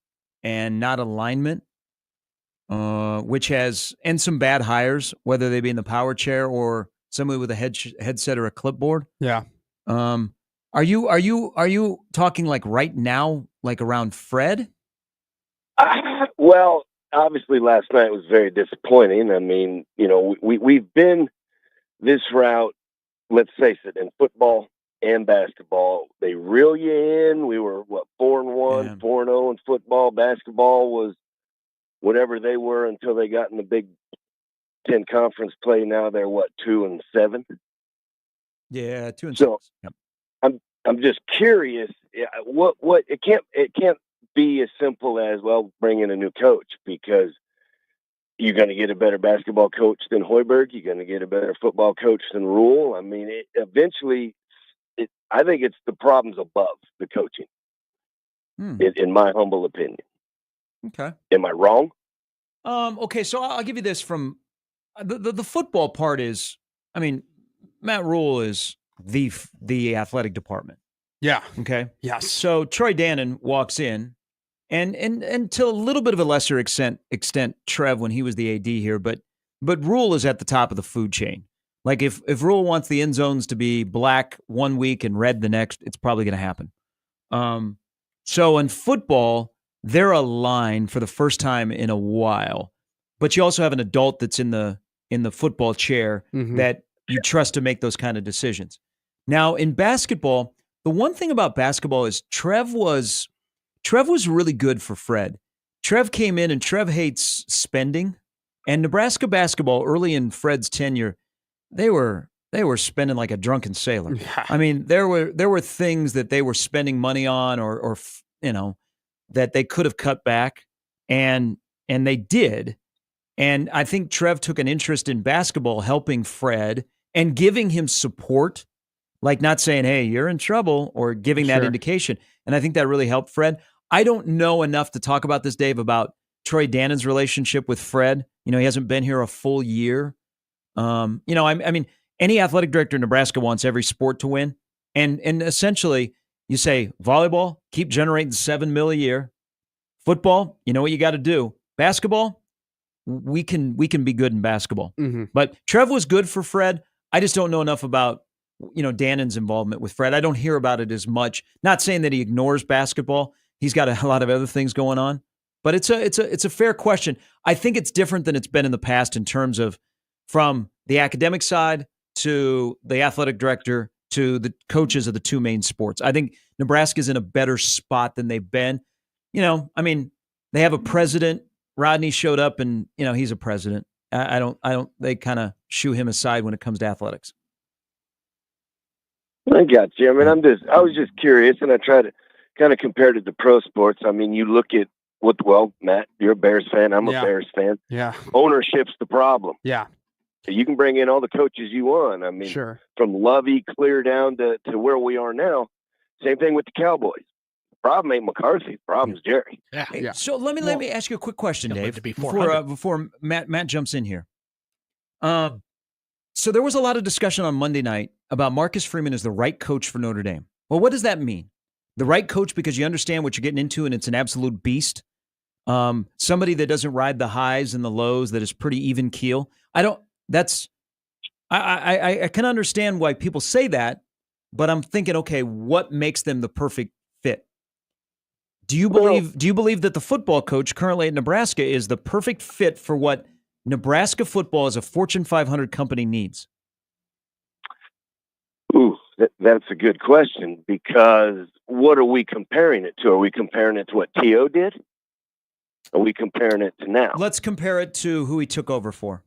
and not alignment, which has and some bad hires, whether they be in the power chair or somebody with a headset or a clipboard. Yeah. Are you talking like right now, like around Fred? Well, obviously last night was very disappointing. I mean, we've been this route, let's face it, in football and basketball. They reel you in. We were 4-1, 4-0 in football. Basketball was whatever they were until they got in the Big Ten conference play. Now they're 2-7. Yeah, 2-6. So yep. I'm just curious. What it can't be as simple as bring in a new coach, because you're going to get a better basketball coach than Hoiberg. You're going to get a better football coach than Rule. I mean, I think it's the problems above the coaching, in my humble opinion. Okay. Am I wrong? Okay, so I'll give you this from the football part is, I mean, Matt Rule is the athletic department. Yeah. Okay. Yes. So Troy Dannon walks in, and to a little bit of a lesser extent, Trev when he was the AD here, but Rule is at the top of the food chain. Like if Rule wants the end zones to be black one week and red the next, it's probably going to happen. So in football, they're aligned for the first time in a while, but you also have an adult that's in the football chair that you trust to make those kind of decisions. Now in basketball, the one thing about basketball is Trev was really good for Fred. Trev came in, and Trev hates spending. And Nebraska basketball early in Fred's tenure, they were spending like a drunken sailor. Yeah. I mean, there were things that they were spending money on, or that they could have cut back, and they did. And I think Trev took an interest in basketball, helping Fred and giving him support, like not saying, "Hey, you're in trouble," or giving that indication. And I think that really helped Fred. I don't know enough to talk about this, Dave, about Troy Dannon's relationship with Fred. He hasn't been here a full year. I mean, any athletic director in Nebraska wants every sport to win. And essentially, you say, volleyball, keep generating $7 million a year. Football, you know what you got to do. Basketball, we can be good in basketball. But Trev was good for Fred. I just don't know enough about Dannon's involvement with Fred. I don't hear about it as much. Not saying that he ignores basketball. He's got a lot of other things going on. But it's a fair question. I think it's different than it's been in the past in terms of from the academic side to the athletic director to the coaches of the two main sports. I think Nebraska's in a better spot than they've been. I mean, they have a president. Rodney showed up, and he's a president. I don't. They kind of shoo him aside when it comes to athletics. I got you. I mean, I was just curious, and I try to kind of compare it to pro sports. I mean, you look at Matt, you're a Bears fan. I'm a Bears fan. Yeah. Ownership's the problem. Yeah. So you can bring in all the coaches you want. I mean, from Lovey clear down to where we are now. Same thing with the Cowboys. The problem ain't McCarthy. The problem's Jerry. Yeah. Hey, so let me ask you a quick question, Dave, before Matt jumps in here. So there was a lot of discussion on Monday night about Marcus Freeman as the right coach for Notre Dame. Well, what does that mean? The right coach because you understand what you're getting into, and it's an absolute beast. Somebody that doesn't ride the highs and the lows, that is pretty even keel. I can understand why people say that, but I'm thinking, okay, what makes them the perfect fit? Do you believe that the football coach currently at Nebraska is the perfect fit for what Nebraska football as a Fortune 500 company needs? Ooh, That's a good question, because what are we comparing it to? Are we comparing it to what T.O. did? Are we comparing it to now? Let's compare it to who he took over for.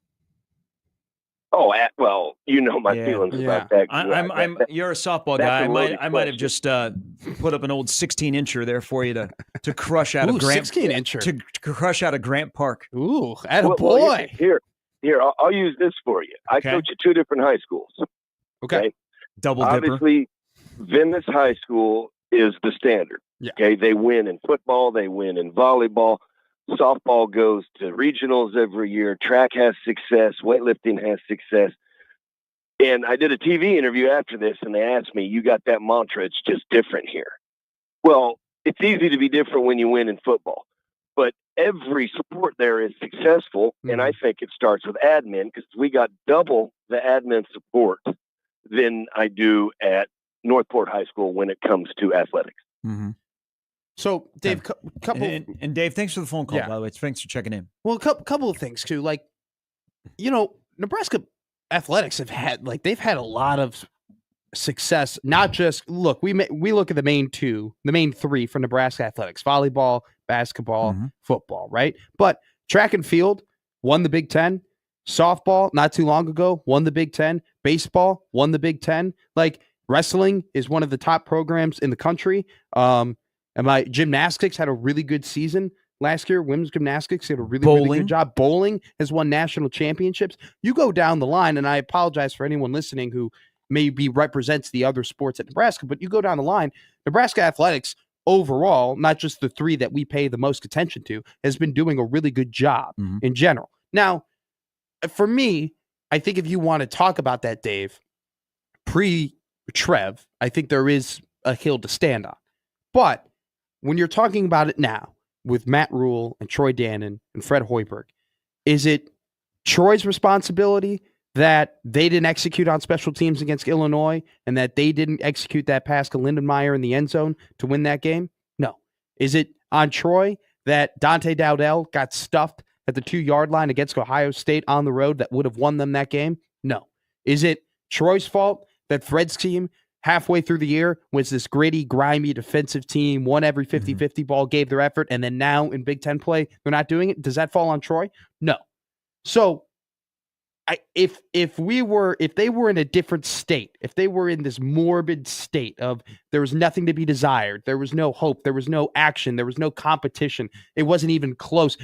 Oh, well, you know my Yeah. feelings Yeah. about that. You're a softball that's guy. a I loaded might have just put up an old 16-incher there for you to crush out Ooh, of Grant 16-incher. to crush out of Grant Park. Ooh, at a well, boy. Here, I'll use this for you. I Okay. coach at 2 different high schools. Okay. Double dipper. Obviously, Venice High School is the standard. Yeah. Okay, they win in football, they win in volleyball. Softball goes to regionals every year. Track has success. Weightlifting has success. And I did a TV interview after this, and they asked me, "You got that mantra? It's just different here." Well, it's easy to be different when you win in football, but every sport there is successful, and I think it starts with admin, because we got double the admin support than I do at Northport High School when it comes to athletics. Mm-hmm. So, Dave, couple and Dave, thanks for the phone call, Yeah. by the way. Thanks for checking in. well, couple of things too. Like, Nebraska athletics they've had a lot of success. Not just we look at the main three for Nebraska athletics: volleyball, basketball, football, right? But track and field won the Big Ten. Softball, not too long ago, won the Big Ten. Baseball won the Big Ten. Like, wrestling is one of the top programs in the country. And my gymnastics had a really good season last year. Women's gymnastics did a really good job. Bowling has won national championships. You go down the line, and I apologize for anyone listening who maybe represents the other sports at Nebraska, but you go down the line, Nebraska athletics overall, not just the three that we pay the most attention to, has been doing a really good job in general. Now, for me, I think if you want to talk about that, Dave, pre-Trev, I think there is a hill to stand on. But when you're talking about it now with Matt Rule and Troy Dannon and Fred Hoiberg, is it Troy's responsibility that they didn't execute on special teams against Illinois and that they didn't execute that pass to Lindenmeyer in the end zone to win that game? No. Is it on Troy that Dante Dowdell got stuffed at the 2-yard line against Ohio State on the road that would have won them that game? No. Is it Troy's fault that Fred's team halfway through the year was this gritty, grimy defensive team, won every 50-50 ball, gave their effort, and then now in Big Ten play, they're not doing it? Does that fall on Troy? No. So if they were in a different state, if they were in this morbid state of there was nothing to be desired, there was no hope, there was no action, there was no competition, it wasn't even close,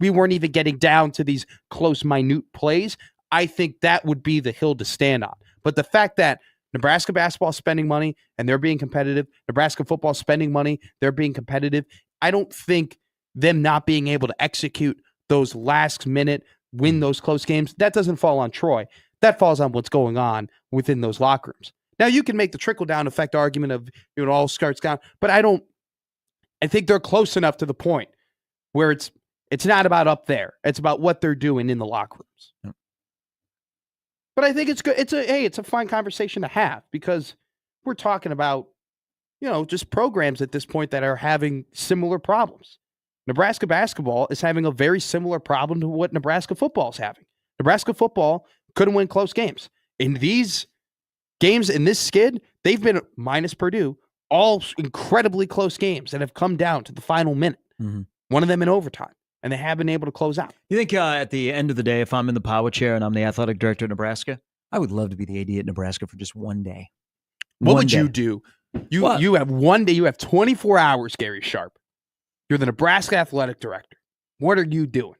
we weren't even getting down to these close, minute plays, I think that would be the hill to stand on. But the fact that Nebraska basketball spending money and they're being competitive, Nebraska football spending money, they're being competitive, I don't think them not being able to execute those last minute, win those close games, that doesn't fall on Troy. That falls on what's going on within those locker rooms. Now, you can make the trickle-down effect argument of it all starts down, but I think they're close enough to the point where it's not about up there. It's about what they're doing in the locker rooms. Yep. But I think it's good. It's a fine conversation to have, because we're talking about, just programs at this point that are having similar problems. Nebraska basketball is having a very similar problem to what Nebraska football is having. Nebraska football couldn't win close games. In these games, in this skid, they've been, minus Purdue, all incredibly close games that have come down to the final minute. One of them in overtime, and they have been able to close out. You think at the end of the day, if I'm in the power chair and I'm the athletic director of Nebraska, I would love to be the AD at Nebraska for just one day. What would you do? You have one day. You have 24 hours, Gary Sharp. You're the Nebraska athletic director. What are you doing?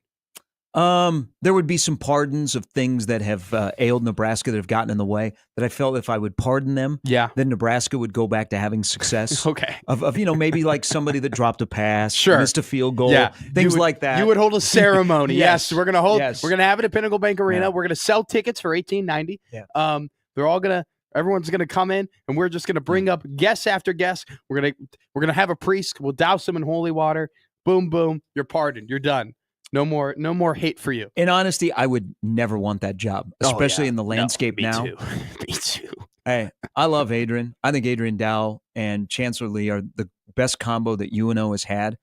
There would be some pardons of things that have ailed Nebraska that have gotten in the way, that I felt if I would pardon them, then Nebraska would go back to having success. Okay. Of maybe like somebody that dropped a pass, missed a field goal, things like that. You would hold a ceremony. yes. We're gonna hold. Yes. We're gonna have it at Pinnacle Bank Arena. We're gonna sell tickets for $18.90. Yeah. Everyone's gonna come in, and we're just gonna bring up guest after guest. We're gonna have a priest. We'll douse them in holy water. Boom, boom. You're pardoned. You're done. No more hate for you. In honesty, I would never want that job, especially in the landscape now. Me too. Hey, I love Adrian. I think Adrian Dow and Chancellor Lee are the best combo that UNO has had.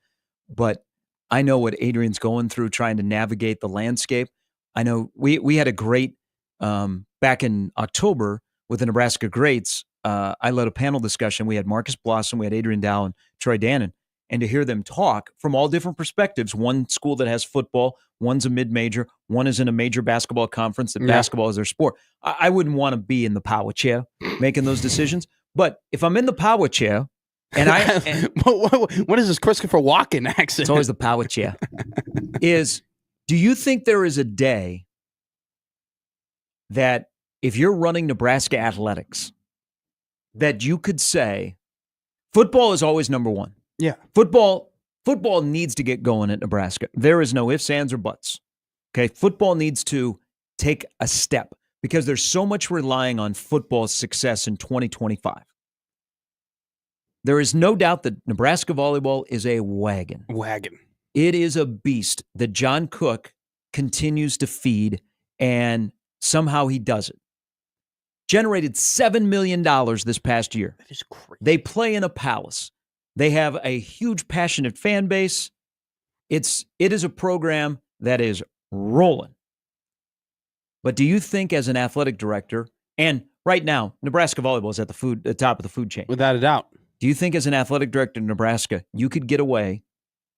But I know what Adrian's going through trying to navigate the landscape. I know we had a great back in October with the Nebraska Greats. I led a panel discussion. We had Marcus Blossom, we had Adrian Dow, and Troy Dannon. And to hear them talk from all different perspectives, one school that has football, one's a mid-major, one is in a major basketball conference that basketball is their sport. I wouldn't want to be in the power chair making those decisions. But if I'm in the power chair, and what is this Christopher Walken accent? It's always the power chair. Do you think there is a day that if you're running Nebraska athletics, that you could say football is always number one? Yeah. Football needs to get going at Nebraska. There is no ifs, ands, or buts. Okay. Football needs to take a step because there's so much relying on football's success in 2025. There is no doubt that Nebraska volleyball is a wagon. It is a beast that John Cook continues to feed, and somehow he does it. Generated $7 million this past year. That is crazy. They play in a palace. They have a huge, passionate fan base. It is a program that is rolling. But do you think as an athletic director, and right now, Nebraska volleyball is at the top of the food chain. Without a doubt. Do you think as an athletic director in Nebraska, you could get away,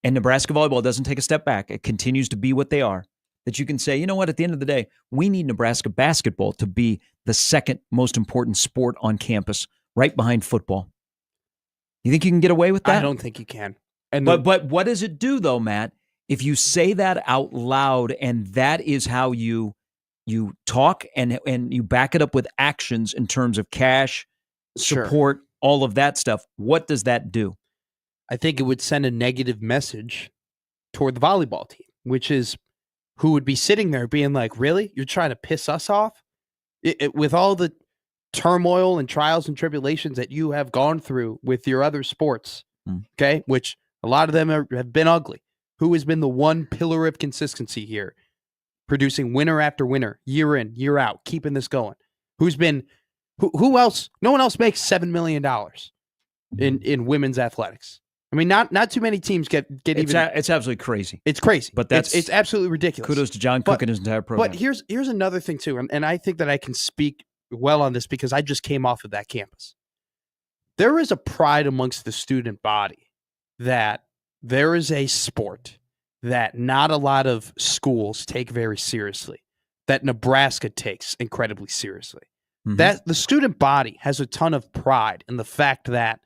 and Nebraska volleyball doesn't take a step back, it continues to be what they are, that you can say, you know what, at the end of the day, we need Nebraska basketball to be the second most important sport on campus, right behind football? You think you can get away with that? I don't think you can. But what does it do, though, Matt, if you say that out loud and that is how you talk and you back it up with actions in terms of cash, support, all of that stuff, what does that do? I think it would send a negative message toward the volleyball team, which is who would be sitting there being like, really? You're trying to piss us off? With all the turmoil and trials and tribulations that you have gone through with your other sports, okay, which a lot of them have been ugly. Who has been the one pillar of consistency here, producing winner after winner, year in, year out, keeping this going? Who else? No one else makes $7 million in women's athletics. I mean, not too many teams get even. It's absolutely crazy. It's crazy, but it's absolutely ridiculous. Kudos to John Cook and his entire program. But here's another thing too, and I think that I can speak well on this because I just came off of that campus. There is a pride amongst the student body that there is a sport that not a lot of schools take very seriously, that Nebraska takes incredibly seriously. Mm-hmm. That the student body has a ton of pride in the fact that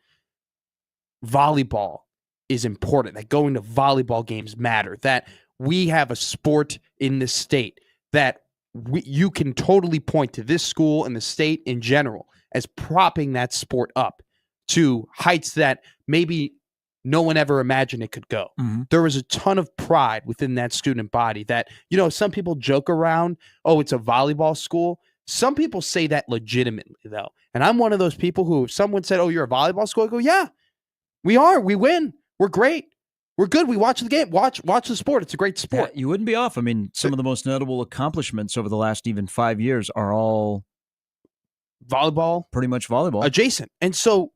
volleyball is important, that going to volleyball games matter, that we have a sport in this state that you can totally point to this school and the state in general as propping that sport up to heights that maybe no one ever imagined it could go. Mm-hmm. There was a ton of pride within that student body that, some people joke around, oh, it's a volleyball school. Some people say that legitimately, though. And I'm one of those people who, if someone said, oh, you're a volleyball school, I go, yeah, we are. We win. We're great. We're good. We watch the game. Watch the sport. It's a great sport. Yeah, you wouldn't be off. I mean, some of the most notable accomplishments over the last even 5 years are all volleyball. Pretty much volleyball. Adjacent. And so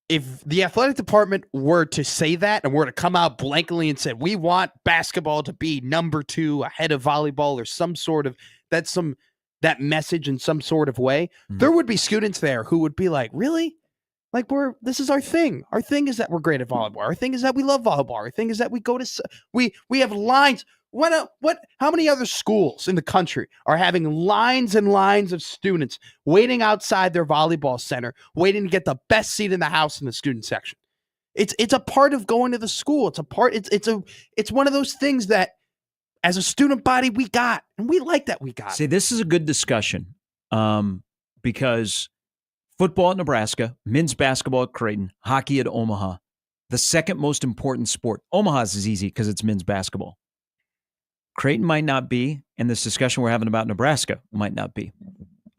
if the athletic department were to say that and were to come out blankly and say, we want basketball to be number 2 ahead of volleyball or some sort of that message in some sort of way, there would be students there who would be like, really? Like this is our thing. Our thing is that we're great at volleyball. Our thing is that we love volleyball. Our thing is that we go to, we have lines. How many other schools in the country are having lines and lines of students waiting outside their volleyball center, waiting to get the best seat in the house in the student section? It's a part of going to the school. It's one of those things that as a student body we got, and we like that we got. See, this is a good discussion because football at Nebraska, men's basketball at Creighton, hockey at Omaha, the second most important sport. Omaha's is easy because it's men's basketball. Creighton might not be, and this discussion we're having about Nebraska might not be.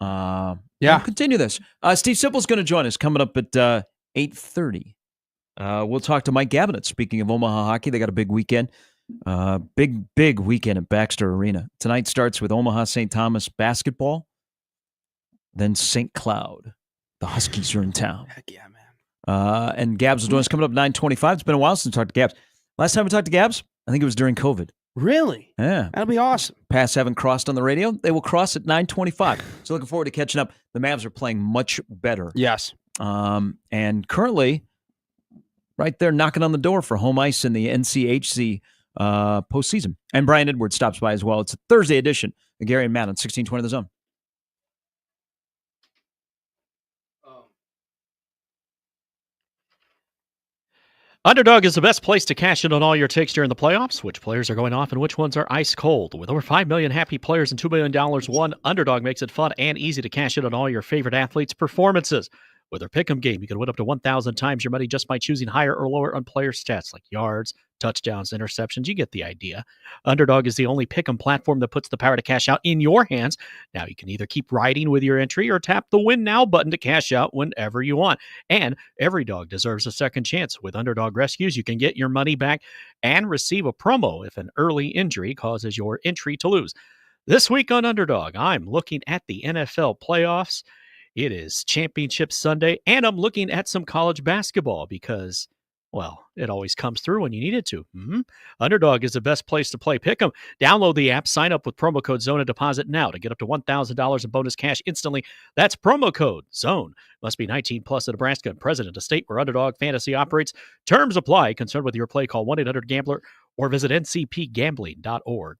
We'll continue this. Steve Sipple's going to join us coming up at 8:30. We'll talk to Mike Gabinet. Speaking of Omaha hockey, they got a big weekend. Big weekend at Baxter Arena. Tonight starts with Omaha St. Thomas basketball, then St. Cloud. The Huskies are in town. Heck yeah, man. And Gabs will join us coming up 9:25. It's been a while since we talked to Gabs. Last time we talked to Gabs, I think it was during COVID. Really? Yeah. That'll be awesome. Paths haven't crossed on the radio. They will cross at 9:25. So looking forward to catching up. The Mavs are playing much better. Yes. And currently, right there knocking on the door for home ice in the NCHC postseason. And Brian Edwards stops by as well. It's a Thursday edition of Gary and Matt on 1620 The Zone. Underdog is the best place to cash in on all your takes during the playoffs. Which players are going off and which ones are ice cold? With over 5 million happy players and $2 million won, Underdog makes it fun and easy to cash in on all your favorite athletes' performances. With their pick'em game, you can win up to 1,000 times your money just by choosing higher or lower on player stats like yards, touchdowns, interceptions. You get the idea. Underdog is the only pick'em platform that puts the power to cash out in your hands. Now you can either keep riding with your entry or tap the Win Now button to cash out whenever you want. And every dog deserves a second chance. With Underdog Rescues, you can get your money back and receive a promo if an early injury causes your entry to lose. This week on Underdog, I'm looking at the NFL playoffs. It is Championship Sunday, and I'm looking at some college basketball because, well, it always comes through when you need it to. Underdog is the best place to play Pick'em. Download the app, sign up with promo code ZONE, and deposit now to get up to $1,000 in bonus cash instantly. That's promo code ZONE. Must be 19 plus in Nebraska and present in a state where Underdog Fantasy operates. Terms apply. Concerned with your play, call 1-800-GAMBLER or visit ncpgambling.org.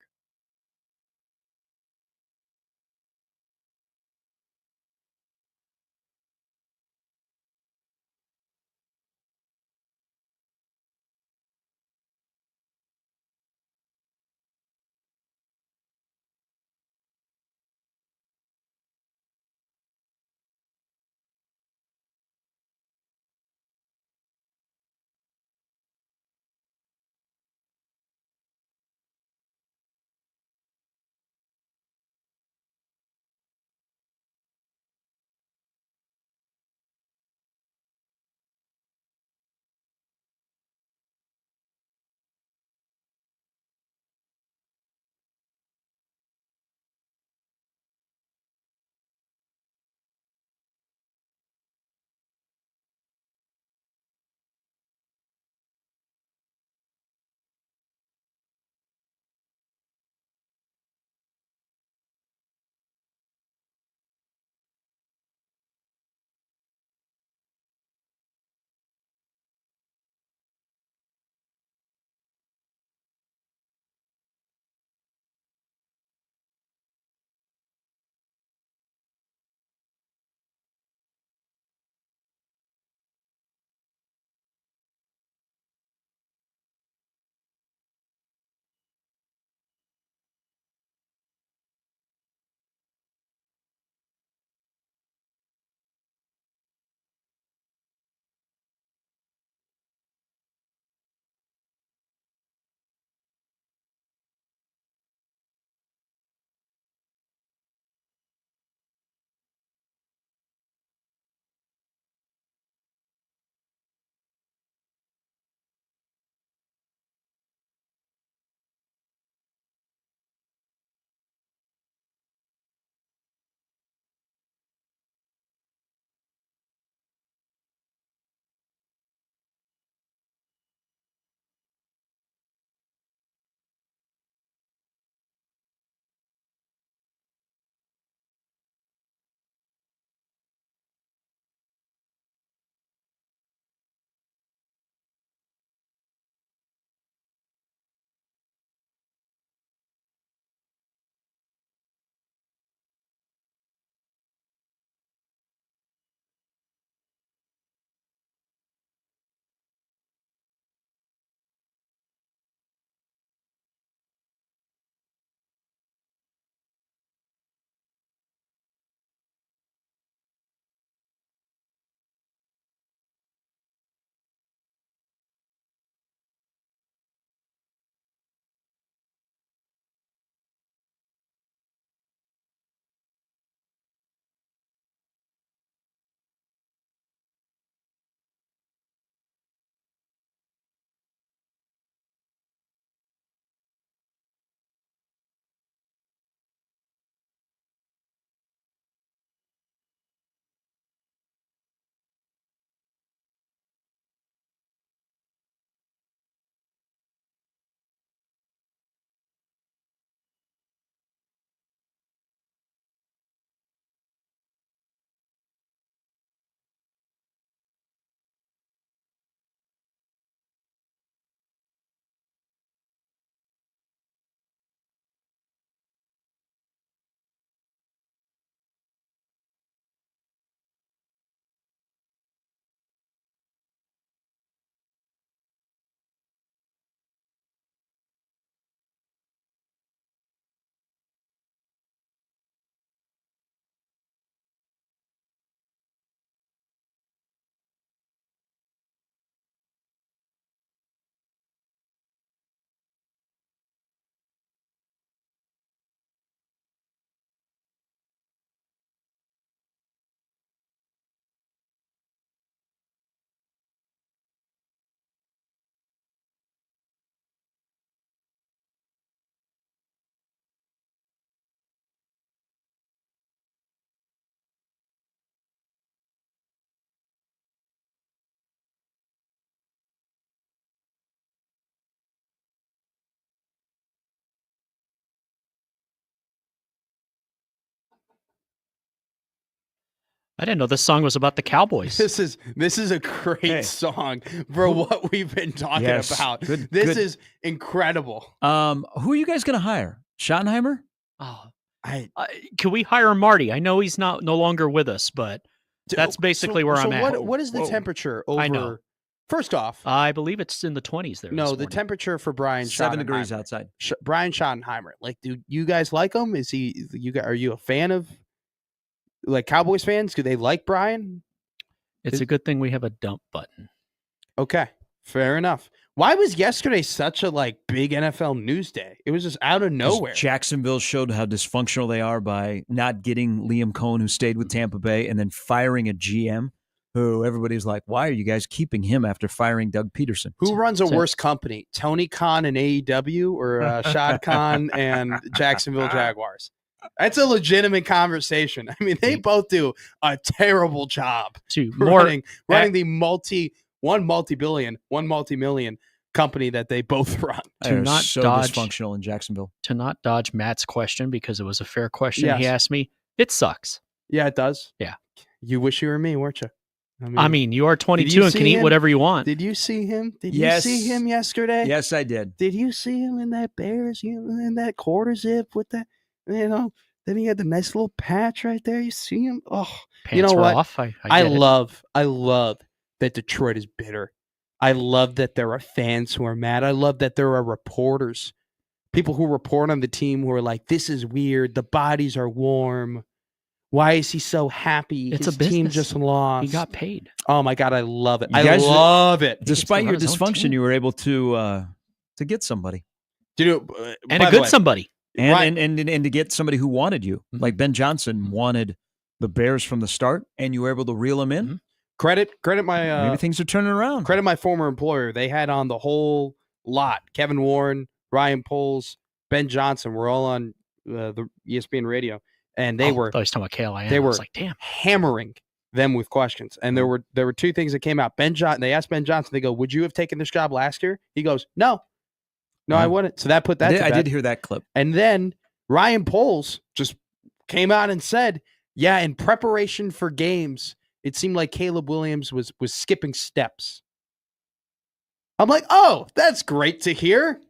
I didn't know this song was about the Cowboys. This is a great song for what we've been talking about. This is incredible. Who are you guys going to hire? Schottenheimer? Oh, can we hire Marty? I know he's no longer with us, but that's basically where I'm at. What is the temperature over? I know. First off, I believe it's in the 20s there. No, the temperature for Brian 7 degrees Schottenheimer. outside. Brian Schottenheimer. Like, dude, you guys like him? Are you a fan of like Cowboys fans? Do they like Brian? It's a good thing we have a dump button. Okay, fair enough. Why was yesterday such a big NFL news day? It was just out of nowhere. Jacksonville showed how dysfunctional they are by not getting Liam Cohen, who stayed with Tampa Bay, and then firing a GM who everybody's like, why are you guys keeping him after firing Doug Peterson? Who runs a worse company, Tony Khan and AEW or Shad Khan and Jacksonville Jaguars? That's a legitimate conversation. I mean, they both do a terrible job running the one multi-million company that they both run. They're not so dysfunctional in Jacksonville. To not dodge Matt's question, because it was a fair question he asked me, it sucks. Yeah, it does. Yeah. You wish you were me, weren't you? I mean, you are 22 and can eat whatever you want. Did you see him? Did you see him yesterday? Yes, I did. Did you see him in that Bears, in that quarter zip with that, then he had the nice little patch right there. You see him? Oh, Pants you know were what? Off. I love that Detroit is bitter. I love that there are fans who are mad. I love that there are reporters, people who report on the team who are like, this is weird. The bodies are warm. Why is he so happy? It's His a business. team just lost. He got paid. Oh my God, I love it. I love it. Despite your dysfunction, you were able to get somebody. And a good somebody. And to get somebody who wanted you. Like Ben Johnson wanted the Bears from the start, and you were able to reel him in. Credit my maybe things are turning around. Credit my former employer. They had on the whole lot. Kevin Warren, Ryan Poles, Ben Johnson were all on the ESPN radio, and they were. I was talking about KLIN. They were like, damn, hammering them with questions. And there were two things that came out. They asked Ben Johnson. They go, "Would you have taken this job last year?" He goes, "No, I wouldn't." So that put that. I did hear that clip. And then Ryan Poles just came out and said, "Yeah, in preparation for games, it seemed like Caleb Williams was skipping steps." I'm like, "Oh, that's great to hear."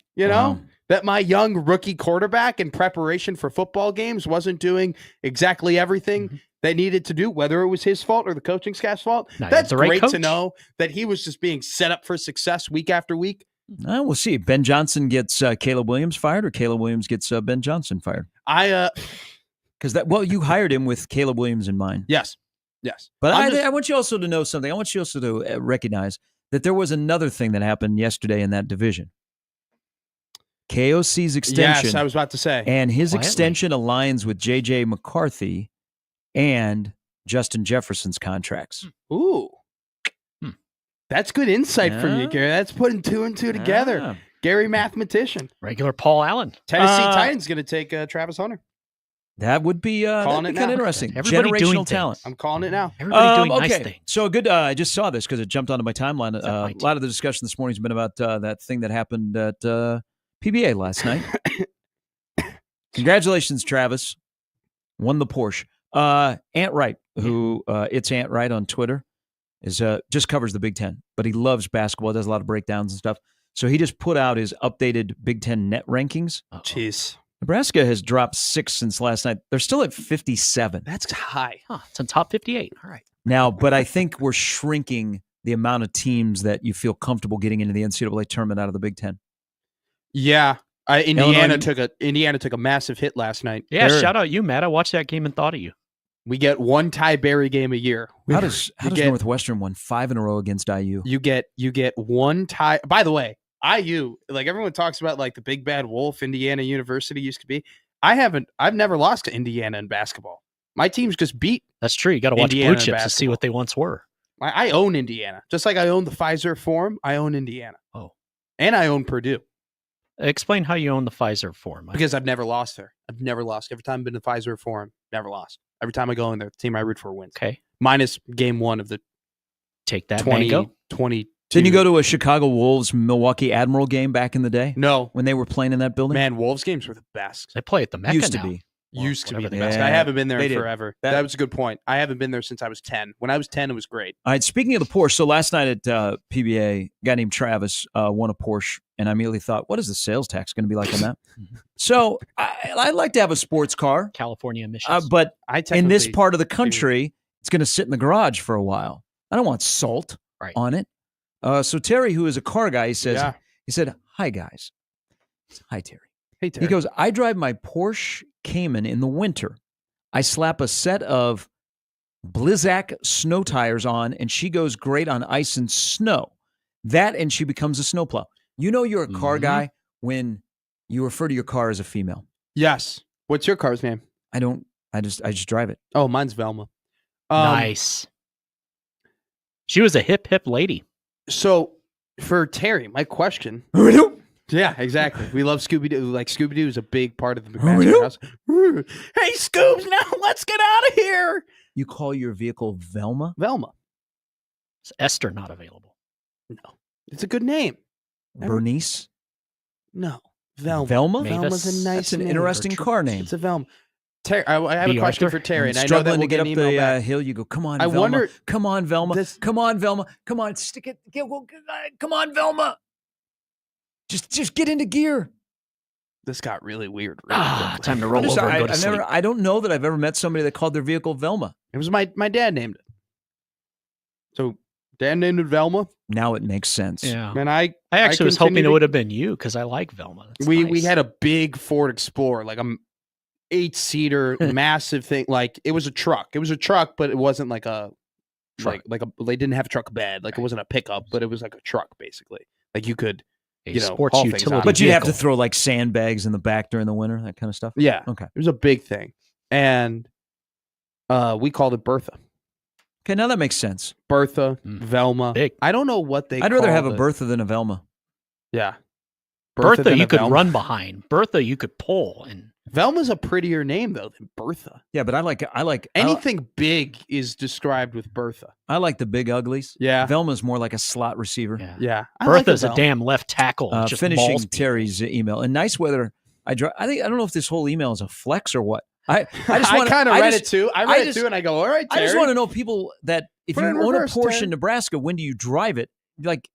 That my young rookie quarterback in preparation for football games wasn't doing exactly everything they needed to do, whether it was his fault or the coaching staff's fault. That's great to know that he was just being set up for success week after week. We'll see. Ben Johnson gets Caleb Williams fired, or Caleb Williams gets Ben Johnson fired. Because you hired him with Caleb Williams in mind. Yes. But I want you also to know something. I want you also to recognize that there was another thing that happened yesterday in that division. KOC's extension. Yes, I was about to say. And his extension aligns with J.J. McCarthy and Justin Jefferson's contracts. Ooh. That's good insight from you, Gary. That's putting 2 and 2 together. Gary mathematician. Regular Paul Allen. Tennessee Titans going to take Travis Hunter. That would be kind of interesting. Everybody generational talent. I'm calling it now. Everybody doing nice things. So good. I just saw this because it jumped onto my timeline. A lot of the discussion this morning has been about that thing that happened at PBA last night. Congratulations, Travis. Won the Porsche. Ant Wright, who it's Ant Wright on Twitter, is just covers the Big Ten, but he loves basketball, does a lot of breakdowns and stuff. So he just put out his updated Big Ten net rankings. Jeez. Nebraska has dropped 6 since last night. They're still at 57. That's high. It's in top 58. All right. Now, but I think we're shrinking the amount of teams that you feel comfortable getting into the NCAA tournament out of the Big Ten. Yeah. Indiana took a massive hit last night. Yeah, shout out you, Matt. I watched that game and thought of you. We get one Ty Berry game a year. How does Northwestern win 5 in a row against IU? You get one tie. By the way, IU, like everyone talks about, like the big bad wolf Indiana University used to be. I've never lost to Indiana in basketball. My team's just beat. That's true. You got to watch Indiana Blue Chips to see what they once were. I own Indiana, just like I own the Pfizer Forum. I own Indiana. Oh, and I own Purdue. Explain how you own the Pfizer Forum. Because I've never lost there. I've never lost. Every time I've been to the Pfizer Forum, never lost. Every time I go in there, the team I root for wins. Okay. Minus game 1 of the Take that 20. Didn't you go to a Chicago Wolves Milwaukee Admiral game back in the day? No. When they were playing in that building? Man, Wolves games were the best. They play at the Mecca Used to now. be. Used to be whatever the they best. Yeah, I haven't been there they in did. forever. That- That was a good point. I haven't been there since I was 10. When I was 10, it was great. All right, speaking of the Porsche, so last night at PBA, a guy named Travis won a Porsche, and I immediately thought, what is the sales tax going to be like on that? So I'd like to have a sports car, California emissions. but I in this technically- part of the country, it's going to sit in the garage for a while. I don't want salt Right. on it. So Terry, who is a car guy, he said, hi, guys. Hi, Terry. Hey, Terry. He goes, I drive my Porsche Cayman in the winter. I slap a set of Blizzak snow tires on, and she goes great on ice and snow. That, and she becomes a snowplow. You know you're a car guy when you refer to your car as a female. Yes. What's your car's name? I just drive it. Oh, mine's Velma. Nice. She was a hip lady. So for Terry, my question. Yeah, exactly. We love Scooby-Doo. Like, Scooby-Doo is a big part of the McMaster house. Hey, Scoobs, now let's get out of here. You call your vehicle Velma? Velma. Is Esther not available? No. It's a good name. Bernice? No. Velma. Velma? Velma's a nice That's an name. interesting car name. It's a Velma. Terry, I have B. a question Arthur? for Terry, and I know that struggling we'll to get up an email the back. hill. You go, come on, I Velma. wonder- Come on, Velma. This- Come on, Velma. Come on, stick it. Come on, Velma. Just get into gear. This got really weird. Really quickly. Time to roll over and go to sleep. I don't know that I've ever met somebody that called their vehicle Velma. It was my dad named it. So dad named it Velma, Now it makes sense. Yeah. and I actually was hoping continue it to- would have been you because I like Velma. It's we nice. had a big Ford Explorer, like a 8-seater, massive thing. Like it was a truck. It was a truck, but it wasn't like a Truck. they didn't have a truck bed. Like it wasn't a pickup, but it was like a truck basically. Like you could, a you know, sports haul things utility out. But you'd have to vehicle. throw like sandbags in the back during the winter, that kind of stuff. yeah. Okay. It was a big thing, and we called it Bertha. Okay, now that makes sense. Bertha, Mm. Velma. Big. I don't know what they. I'd rather call have a the- Bertha than a Velma. Yeah. Bertha, than you a could Velma. run behind. Bertha, you could pull. And Velma's a prettier name though than Bertha. Yeah, but I like Anything big is described with Bertha. I like the big uglies. Yeah. Velma's more like a slot receiver. yeah. Yeah. I like Bertha's it, a Velma. damn left tackle. Just Finishing mauls people. Terry's email. In nice weather, I don't know if this whole email is a flex or what. I just I wanna- kind of I read just- it too. I I read just- it too, and I go, "All right, I Terry." just want to know people that if Put you it in own reverse, a Porsche Terry. in Nebraska, when do you drive it? Like,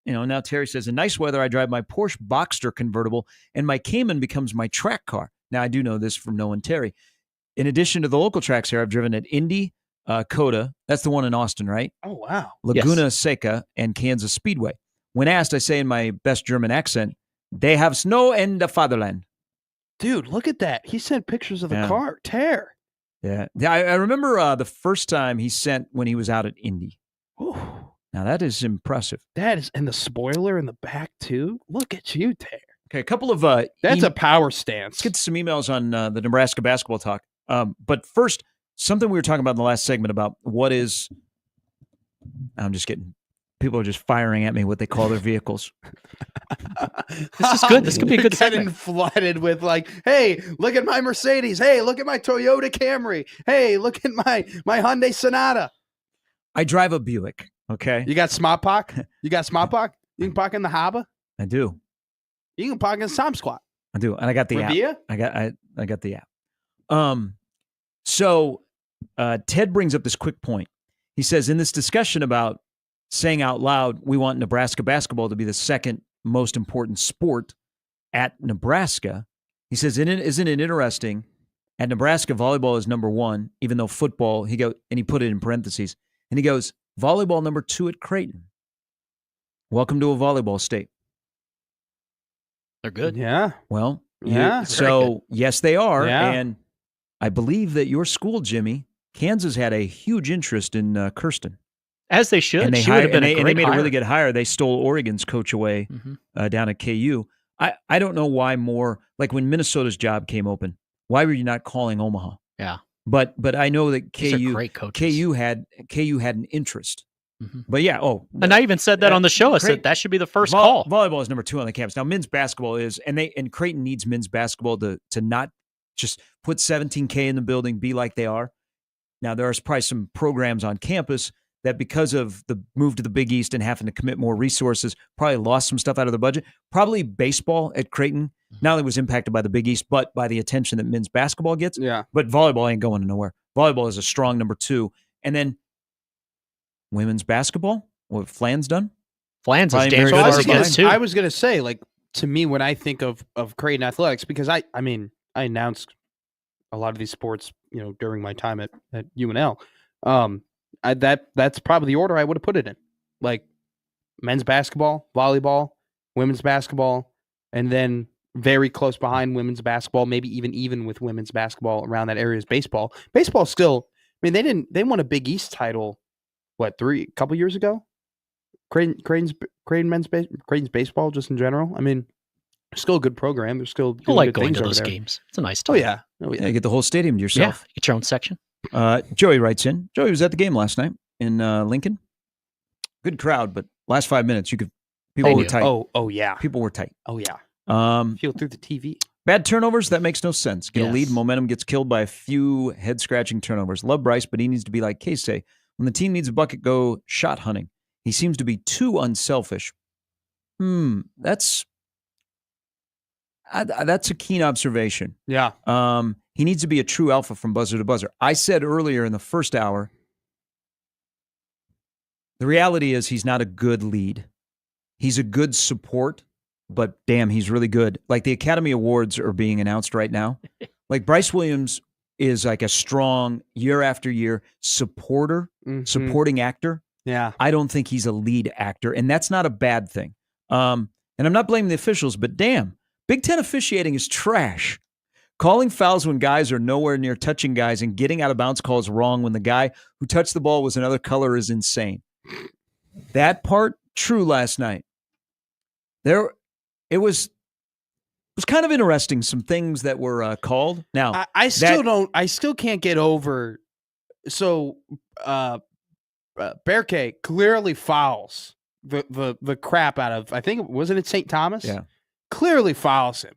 now Terry says, in nice weather, I drive my Porsche Boxster convertible, and my Cayman becomes my track car. Now, I do know this from knowing Terry. In addition to the local tracks here, I've driven at Indy, Coda. That's the one in Austin, right? Oh wow! Laguna Seca and Kansas Speedway. When asked, I say in my best German accent, they have snow in the fatherland. Dude, look at that. He sent pictures of the Yeah. car. Tear. Yeah. I remember the first time he sent when he was out at Indy. Ooh, Now, that is impressive. that is, and the spoiler in the back too. Look at you, Tear. Okay, a couple of That's a power stance. Let's get to some emails on the Nebraska basketball talk. But first, something we were talking about in the last segment about what is. I'm just getting. People are just firing at me what they call their vehicles. This is good. This could be a You're good getting segment. flooded with like, hey, look at my Mercedes. Hey, look at my Toyota Camry. Hey, look at my Hyundai Sonata. I drive a Buick. Okay, You got Smart Park? You got Smart Park? You can park in the harbor. I do. You can park in Tom Squat. I do, and I got the app. Revere? I got the app. So Ted brings up this quick point. He says in this discussion about saying out loud, we want Nebraska basketball to be the second most important sport at Nebraska. He says, isn't it interesting? At Nebraska, volleyball is number one, even though football, and he put it in parentheses, and he goes, volleyball number 2 at Creighton. Welcome to a volleyball state. They're good. Yeah. Well, Yeah. so yes, they are. Yeah. And I believe that your school, Jimmy, Kansas had a huge interest in Kirsten. As they should. And they She would hired, have been and a they great made a really hire. good hire. They stole Oregon's coach away Mhm. down at KU. I don't know why more, like when Minnesota's job came open, why were you not calling Omaha? Yeah. But I know that These are KU great coaches. KU had an interest. Mhm. But yeah, And I even said that on the show. I Creighton- said that should be the first call. Volleyball is number 2 on the campus. Now men's basketball is, and Creighton needs men's basketball to not just put 17K in the building, be like they are. Now there are probably some programs on campus that because of the move to the Big East and having to commit more resources, probably lost some stuff out of the budget. Probably baseball at Creighton not only was impacted by the Big East, but by the attention that men's basketball gets. Yeah. But volleyball ain't going nowhere. Volleyball is a strong number 2. And then women's basketball, what Flan's done? Flans is Probably damn very good far for behind. us, too. I was gonna say, like, to me, when I think of Creighton athletics, because I announced a lot of these sports, during my time at UNL. That's probably the order I would have put it in. Like men's basketball, volleyball, women's basketball, and then very close behind women's basketball, maybe even with women's basketball around that area is baseball. Baseball still, I mean, they won a Big East title, a couple years ago? Creighton's baseball, just in general. I mean, still a good program. There's still I like good going things to over those there. games. It's a nice Oh time. yeah. Yeah, you get the whole stadium to yourself. Yeah, get your own section. Joey writes in. Joey was at the game last night in Lincoln. Good crowd, but last 5 minutes people were tight. Oh yeah. People were tight. Oh yeah. Um, Feel through the TV. Bad turnovers, that makes no sense. Get a lead, Yes. momentum gets killed by a few head-scratching turnovers. Love Bryce, but he needs to be like Casey. When the team needs a bucket, go shot hunting. He seems to be too unselfish. That's a keen observation. Yeah. He needs to be a true alpha from buzzer to buzzer. I said earlier in the first hour, the reality is he's not a good lead. He's a good support, but damn, he's really good. Like the Academy Awards are being announced right now. Like Bryce Williams is like a strong year after year supporting actor. Yeah. I don't think he's a lead actor, and that's not a bad thing. And I'm not blaming the officials, but damn, Big Ten officiating is trash. Calling fouls when guys are nowhere near touching guys and getting out of bounds calls wrong when the guy who touched the ball was another color is insane. That part, true last night. It was kind of interesting, some things that were called. Now, I still can't get over. So, Berke clearly fouls the crap out of, I think, wasn't it St. Thomas? Yeah. Clearly fouls him.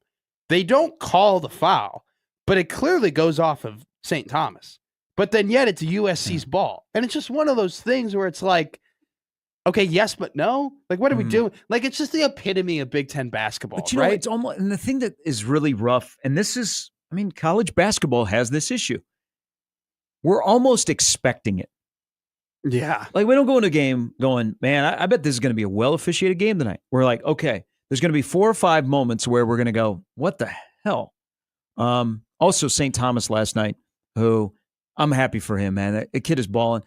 They don't call the foul, but it clearly goes off of St. Thomas. But then yet it's USC's ball. And it's just one of those things where it's like, okay, yes, but no. Like, what are we doing? Like, it's just the epitome of Big Ten basketball, but you know, right? it's almost, and the thing that is really rough, and this is, I mean, college basketball has this issue. We're almost expecting it. Yeah. Like, we don't go into a game going, man, I bet this is going to be a well-officiated game tonight. We're like, okay, there's going to be 4 or 5 moments where we're going to go, what the hell? Also, St. Thomas last night, who I'm happy for him, man. The kid is balling.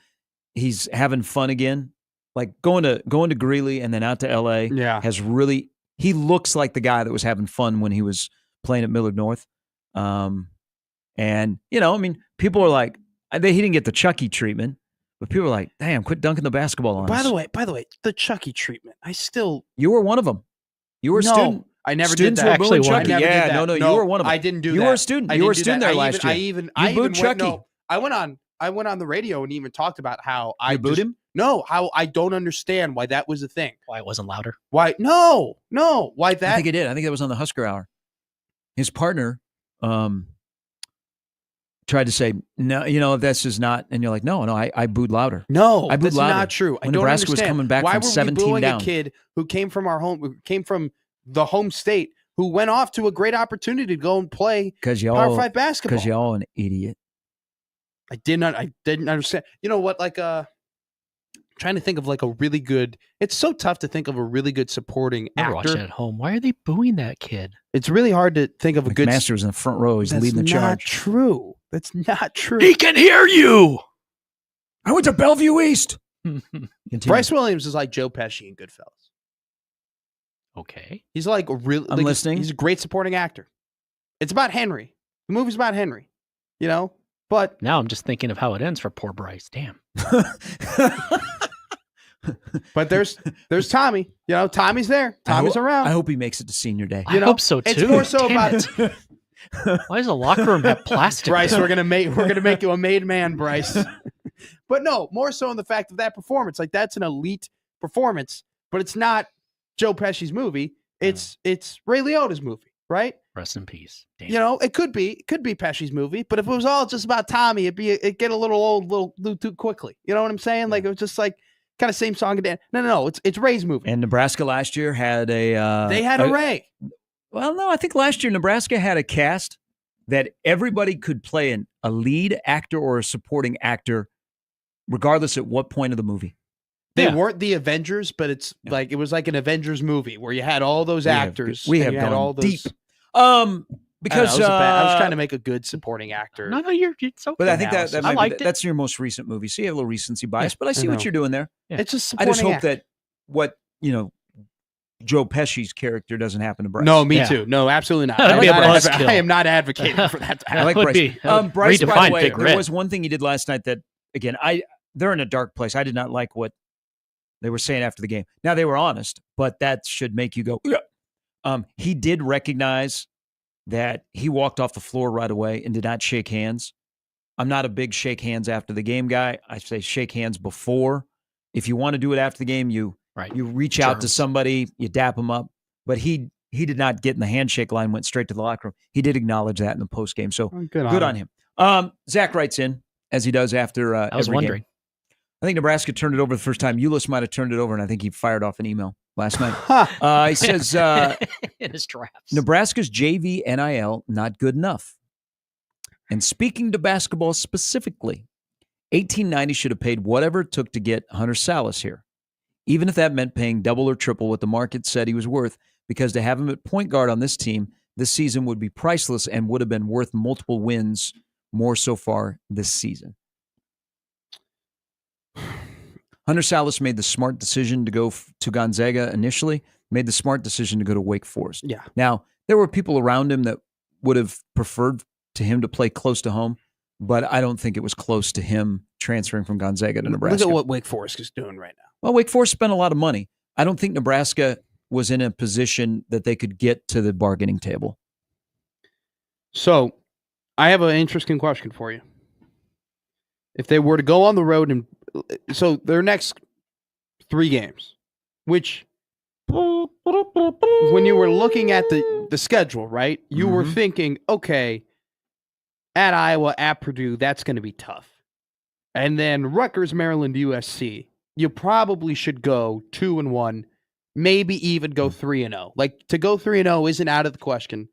He's having fun again. Like going to Greeley and then out to LA has really, he looks like the guy that was having fun when he was playing at Millard North. And, you know, I mean, people are like, he didn't get the Chucky treatment, but people are like, damn, quit dunking the basketball on us. By the way, the Chucky treatment, You were one of them. You were a student. I never Students did that. were booing Actually, Chucky. I never Yeah, did that. no, you were one of them. I didn't do that. You were a student. You were a student there last year. I booed Chucky. I went on the radio and even talked about how I booed him? No, how I don't understand why that was a thing. Why it wasn't louder? Why? No. Why that? I think it did. I think that was on the Husker Hour. His partner tried to say, no, you know, this is not, and you're like, no, I booed louder. No, I booed that's louder. not true. I When don't Nebraska was understand. coming back why from were 17 we booing down? a kid who came from the home state, who went off to a great opportunity to go and play Power 5 basketball? Because y'all an idiot. I didn't understand. You know what? Like, trying to think of like a really good. It's so tough to think of a really good supporting Never watching actor. at home. Why are they booing that kid? It's really hard to think of a good. McMaster was in the front row. He's leading the charge. True. That's not true. He can hear you. I went to Bellevue East. Bryce Williams is like Joe Pesci in Goodfellas. Okay. He's like a real. I'm listening. He's a great supporting actor. It's about Henry. The movie's about Henry. You know, but Now I'm just thinking of how it ends for poor Bryce. Damn. but there's Tommy. You know, Tommy's there. Tommy's around. I hope he makes it to senior day. I hope so too. It's more so Damn about it. Why does the locker room have plastic? Bryce. there? We're gonna make you a made man, Bryce. But no, more so in the fact of that performance. Like, that's an elite performance, but it's not Joe Pesci's movie. It's Ray Liotta's movie, right? Rest in peace. Damn. You know, it could be Pesci's movie, but if it was all just about Tommy, it'd get a little old, little too quickly. You know what I'm saying? Like it was just like kind of same song and dance. No, it's Ray's movie. And Nebraska last year had they had a Ray. Well, no, I think last year Nebraska had a cast that everybody could play a lead actor or a supporting actor, regardless at what point of the movie. They weren't the Avengers, but it's like it was like an Avengers movie where you had all those actors. We have gone all those, deep. Because I was trying to make a good supporting actor. No, you're so. But I think I liked it. That's your most recent movie, so you have a little recency bias. But I see what you're doing there. Yeah. It's just I just hope actor. that what Joe Pesci's character doesn't happen to Bryce. No, me too. No, absolutely not. That'd be a buzzkill. I am not advocating for that to happen. I like Bryce. Bryce, by redefine the way, Big there Red. was one thing he did last night that, again, they're in a dark place. I did not like what they were saying after the game. Now, they were honest, but that should make you go, yeah. He did recognize that he walked off the floor right away and did not shake hands. I'm not a big shake hands after the game guy. I say shake hands before. If you want to do it after the game, you reach out to somebody, you dap them up. But he did not get in the handshake line, went straight to the locker room. He did acknowledge that in the post game. So good on him. Zach writes in, as he does after I was wondering. Game. I think Nebraska turned it over the first time. Ulis might have turned it over, and I think he fired off an email last night. He says, in his drafts. Nebraska's JV NIL not good enough. And speaking to basketball specifically, 1890 should have paid whatever it took to get Hunter Salas here, even if that meant paying double or triple what the market said he was worth, because to have him at point guard on this team this season would be priceless and would have been worth multiple wins more so far this season. Hunter Salas made the smart decision to go to Gonzaga initially, made the smart decision to go to Wake Forest. Yeah. Now, there were people around him that would have preferred to him to play close to home, but I don't think it was close to him transferring from Gonzaga to Nebraska. Look at what Wake Forest is doing right now. Well, Wake Forest spent a lot of money. I don't think Nebraska was in a position that they could get to the bargaining table. So, I have an interesting question for you. If they were to go on the road and so their next 3 games, which when you were looking at the schedule, right, you were thinking, okay, at Iowa, at Purdue, that's going to be tough. And then Rutgers, Maryland, USC, you probably should go 2-1, maybe even go 3-0. Like to go 3-0 isn't out of the question.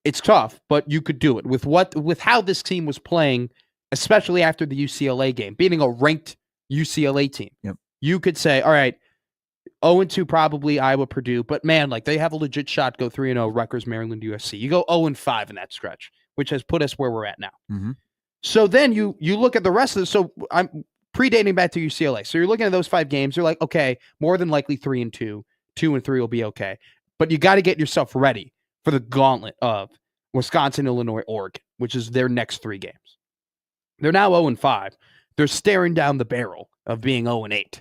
It's tough, but you could do it with how this team was playing, especially after the UCLA game, beating a ranked UCLA team. Yep. You could say, all right, 0-2 probably Iowa, Purdue, but man, like they have a legit shot to go 3-0 Rutgers, Maryland, USC. You go 0-5 in that stretch, which has put us where we're at now. So then you look at the rest of the, so I'm predating back to UCLA. So you're looking at those 5 games. You're like, okay, more than likely 3-2, 2-3 will be okay. But you got to get yourself ready for the gauntlet of Wisconsin, Illinois, Oregon, which is their next 3 games. They're now 0-5. They're staring down the barrel of being 0-8.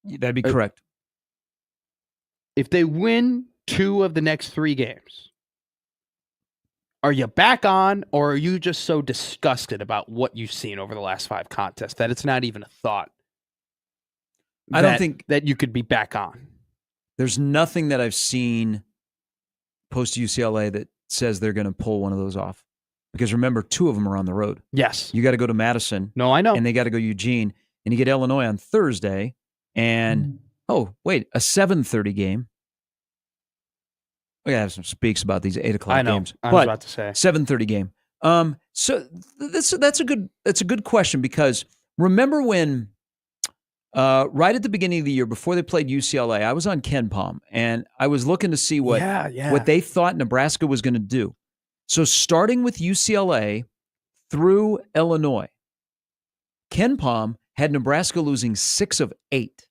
That'd be correct. If they win 2 of the next 3 games, are you back on, or are you just so disgusted about what you've seen over the last 5 contests that it's not even a thought? I don't think that you could be back on. There's nothing that I've seen post UCLA that says they're going to pull one of those off. Because remember, 2 of them are on the road. Yes. You got to go to Madison. No, I know. And they got to go Eugene. And you get Illinois on Thursday. And, a 7:30 game. We got to have some speaks about these 8 o'clock games. I was about to say. 7:30 game. So that's a good question, because remember when right at the beginning of the year before they played UCLA, I was on Ken Palm and I was looking to see what they thought Nebraska was going to do. So starting with UCLA through Illinois, Ken Palm had Nebraska losing 6 of 8,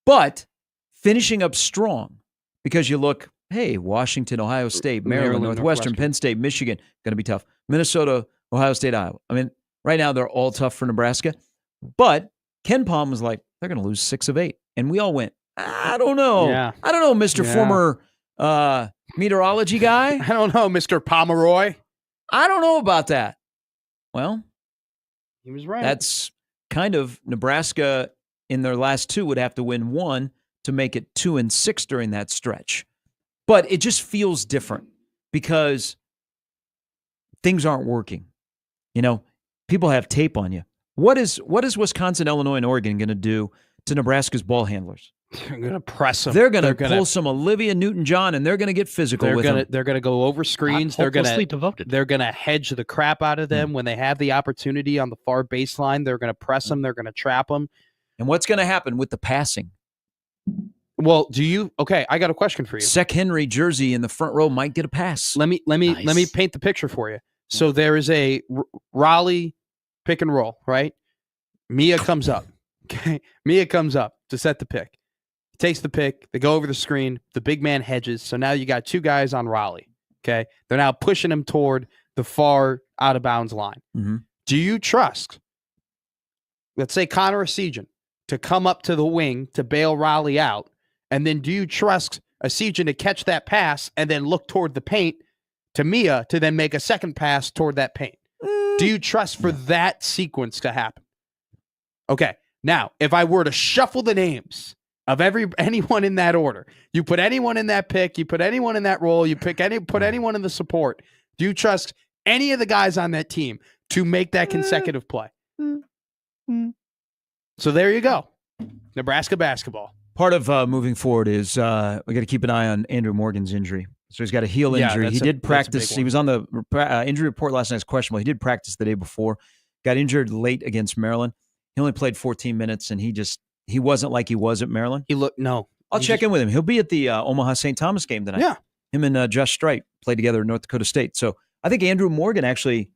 but finishing up strong, because you look, hey, Washington, Ohio State, Maryland, Northwestern, Penn State, Michigan, going to be tough. Minnesota, Ohio State, Iowa. I mean, right now they're all tough for Nebraska, but Ken Palm was like, they're going to lose 6 of 8. And we all went, I don't know. Yeah. I don't know, Mr. Former meteorology guy. I don't know, Mr. Pomeroy. I don't know about that. Well, he was right. That's kind of Nebraska in their last 2 would have to win 1 to make it 2-6 during that stretch. But it just feels different because things aren't working. People have tape on you. What is Wisconsin, Illinois, and Oregon going to do to Nebraska's ball handlers? They're going to press them. They're going to pull some Olivia Newton-John, and they're going to get physical with them. They're going to go over screens. They're going to hedge the crap out of them when they have the opportunity on the far baseline. They're going to press them. They're going to trap them. And what's going to happen with the passing? Well, I got a question for you. Sek Henry jersey in the front row might get a pass. Let me paint the picture for you. So there is a Raleigh pick and roll, right? Mia comes up. Okay. Mia comes up to set the pick. Takes the pick. They go over the screen. The big man hedges. So now you got two guys on Raleigh. Okay. They're now pushing him toward the far out of bounds line. Mm-hmm. Do you trust, let's say Connor Esijan, to come up to the wing to bail Raleigh out? And then do you trust Esijan to catch that pass and then look toward the paint to Mia to then make a second pass toward that paint? Do you trust for that sequence to happen? Okay. Now, if I were to shuffle the names of anyone in that order, you put anyone in that pick, you put anyone in that role, put anyone in the support, do you trust any of the guys on that team to make that consecutive play? So there you go. Nebraska basketball. Part of moving forward is we got to keep an eye on Andrew Morgan's injury. So he's got a heel injury. He did practice. He was on the injury report last night. It's questionable. He did practice the day before. Got injured late against Maryland. He only played 14 minutes, and he wasn't like he was at Maryland. I'll check in with him. He'll be at the Omaha St. Thomas game tonight. Yeah. Him and Josh Strite played together at North Dakota State. So I think Andrew Morgan actually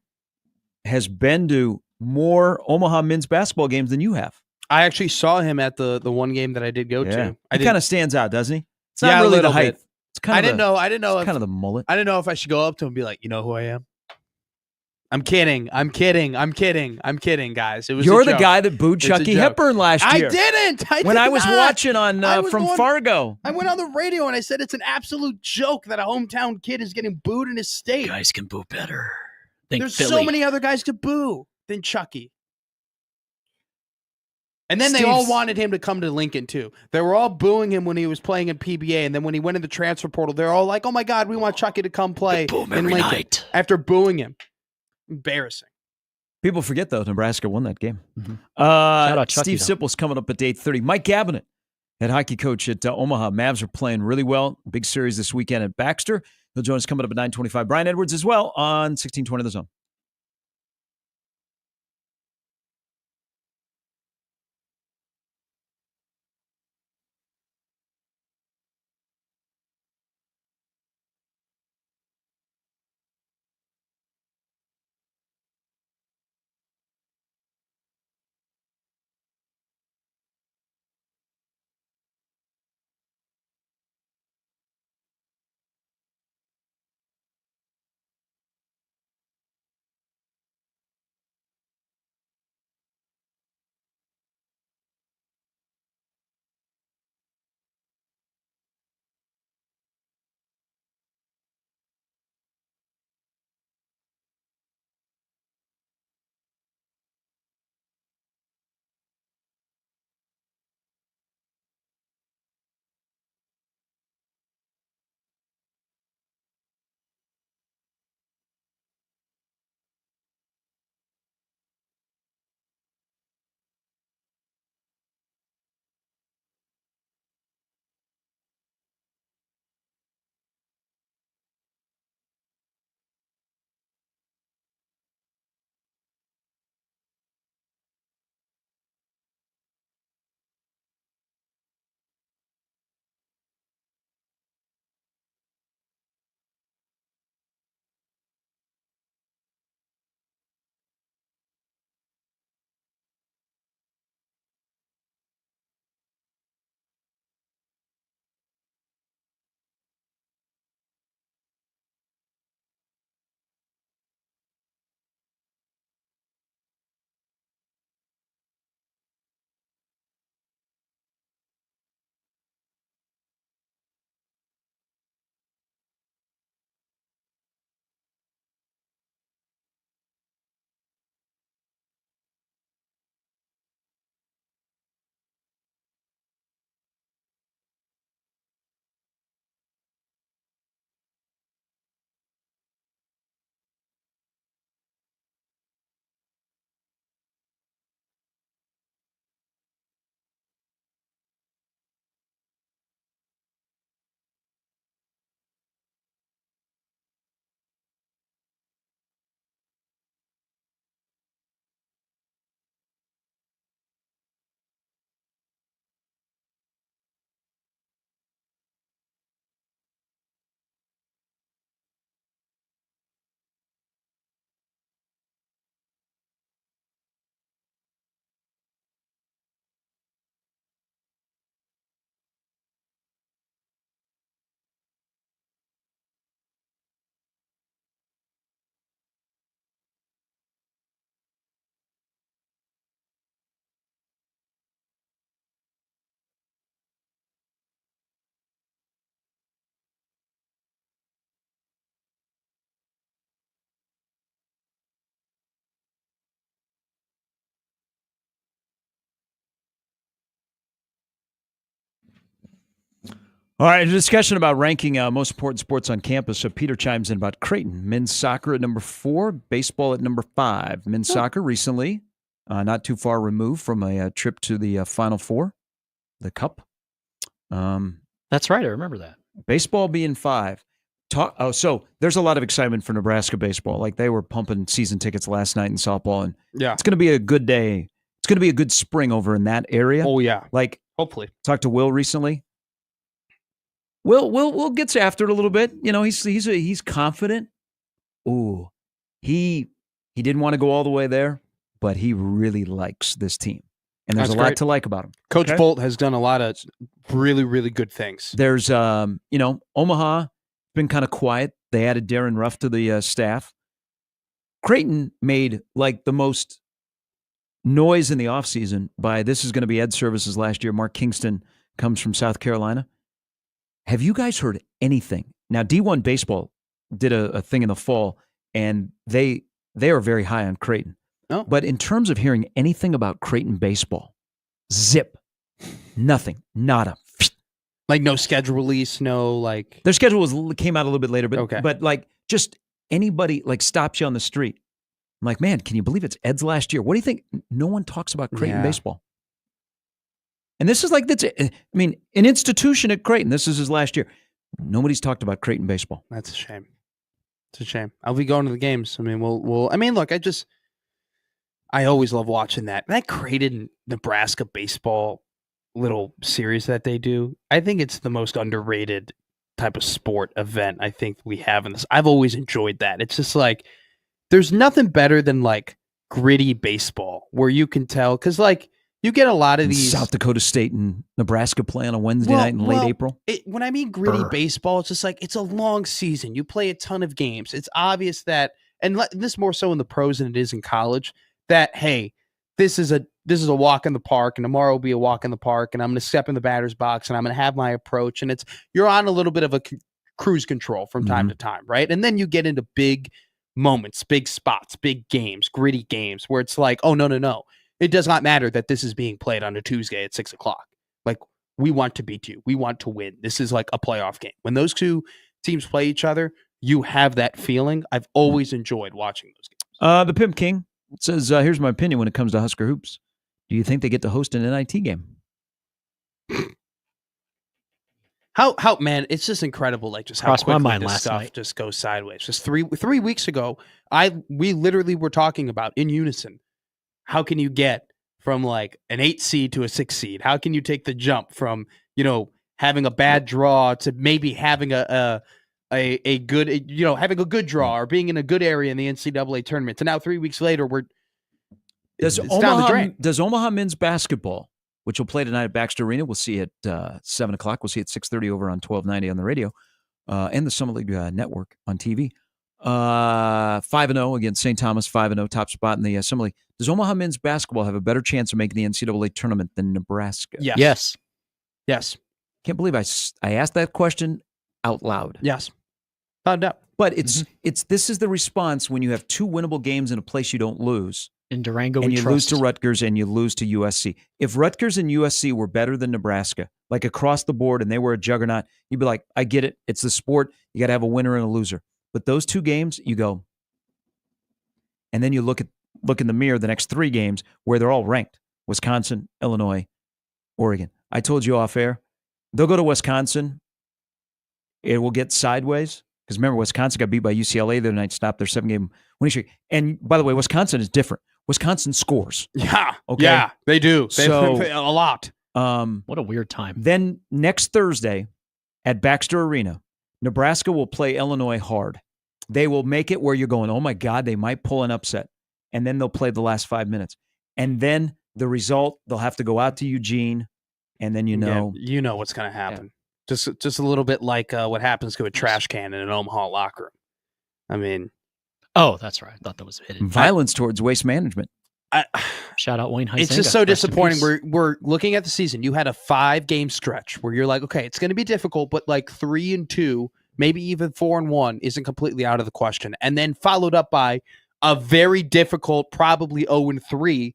has been to more Omaha men's basketball games than you have. I actually saw him at the one game that I did go to. He kind of stands out, doesn't he? It's not really the height. Bit. It's kind of I didn't know kind of the mullet. I didn't know if I should go up to him and be like, you know who I am? I'm kidding, guys. It was You're the guy that booed Chucky Hepburn last year. I didn't. When I was watching on from Fargo. I went on the radio and I said it's an absolute joke that a hometown kid is getting booed in his state. Guys can boo better. There's so many other guys to boo than Chucky. And then they all wanted him to come to Lincoln, too. They were all booing him when he was playing in PBA. And then when he went in the transfer portal, they're all like, oh, my God, we want Chucky to come play in Lincoln. Night. After booing him. Embarrassing. People forget, though, Nebraska won that game. Mm-hmm. Shout out Chucky, Steve Sipple's coming up at 8:30. Mike Gabinet, head hockey coach at Omaha. Mavs are playing really well. Big series this weekend at Baxter. He'll join us coming up at 9:25. Brian Edwards as well on 1620 The Zone. All right, a discussion about ranking most important sports on campus. So Peter chimes in about Creighton. Men's soccer at number 4, baseball at number 5. Men's soccer recently, not too far removed from a trip to the Final Four, the Cup. That's right. I remember that. Baseball being 5. So there's a lot of excitement for Nebraska baseball. Like they were pumping season tickets last night in softball, and it's going to be a good day. It's going to be a good spring over in that area. Oh yeah, like hopefully. Talked to Will recently. Will gets after it a little bit. You know, he's confident. Ooh, he didn't want to go all the way there, but he really likes this team, and there's a lot to like about him. Coach Bolt has done a lot of really, really good things. There's Omaha been kind of quiet. They added Darren Ruff to the staff. Creighton made like the most noise in the offseason by this is going to be Ed Services last year. Mark Kingston comes from South Carolina. Have you guys heard anything? Now, D1 Baseball did a thing in the fall, and they are very high on Creighton. Oh. But in terms of hearing anything about Creighton baseball, zip, nothing, nada. Like no schedule release, no like. Their schedule came out a little bit later, but okay. But like just anybody like stops you on the street. I'm like, man, can you believe it's Ed's last year? What do you think? No one talks about Creighton baseball. And this is like, I mean, an institution at Creighton. This is his last year. Nobody's talked about Creighton baseball. That's a shame. It's a shame. I'll be going to the games. I mean, look, I always love watching that. That Creighton Nebraska baseball little series that they do. I think it's the most underrated type of sport event I think we have in this. I've always enjoyed that. It's just like, there's nothing better than like gritty baseball where you can tell, because like, you get a lot of these South Dakota State and Nebraska play on a Wednesday night in late April. When I mean gritty baseball, it's just like it's a long season. You play a ton of games. It's obvious that, and this more so in the pros than it is in college, that hey, this is a walk in the park, and tomorrow will be a walk in the park, and I'm going to step in the batter's box, and I'm going to have my approach, and you're on a little bit of a cruise control from time to time, right? And then you get into big moments, big spots, big games, gritty games where it's like, oh no. It does not matter that this is being played on a Tuesday at 6:00. Like, we want to beat you. We want to win. This is like a playoff game. When those two teams play each other, you have that feeling. I've always enjoyed watching those games. The Pimp King says, here's my opinion when it comes to Husker Hoops. Do you think they get to host an NIT game? How man, it's just incredible. Like just how quickly this stuff just goes sideways. Just three weeks ago, we literally were talking about in unison. How can you get from like an 8 seed to a 6 seed? How can you take the jump from, having a bad draw to maybe having a good, having a good draw or being in a good area in the NCAA tournament? And now 3 weeks later, it's down the drain. Does Omaha men's basketball, which will play tonight at Baxter Arena, we'll see at 7 o'clock. We'll see at 6:30 over on 1290 on the radio and the Summit League Network on TV. 5-0 against St. Thomas, 5-0, top spot in the Assembly. Does Omaha men's basketball have a better chance of making the NCAA tournament than Nebraska? Yes. Can't believe I asked that question out loud. Yes. Found out. But this is the response when you have 2 winnable games in a place you don't lose. In Durango, and you lose to Rutgers and you lose to USC. If Rutgers and USC were better than Nebraska, like across the board, and they were a juggernaut, you'd be like, I get it. It's the sport. You got to have a winner and a loser. But those 2 games, you go, and then you look in the mirror the next 3 games where they're all ranked: Wisconsin, Illinois, Oregon. I told you off air, they'll go to Wisconsin. It will get sideways because remember, Wisconsin got beat by UCLA the other night, stopped their 7-game winning streak. And by the way, Wisconsin is different. Wisconsin scores. Yeah, okay, yeah, they do. So a lot. What a weird time. Then next Thursday at Baxter Arena, Nebraska will play Illinois hard. They will make it where you're going, oh my God, they might pull an upset. And then they'll play the last 5 minutes. And then the result, they'll have to go out to Eugene, and then you know what's going to happen. Yeah. Just a little bit like what happens to a trash can in an Omaha locker room. I mean. Oh, that's right. I thought that was hidden. Violence towards waste management. Shout out Wayne Huizenga. It's just so disappointing. We're looking at the season. You had a 5-game stretch where you're like, okay, it's going to be difficult, but like 3-2, maybe even 4-1 isn't completely out of the question. And then followed up by a very difficult, probably 0-3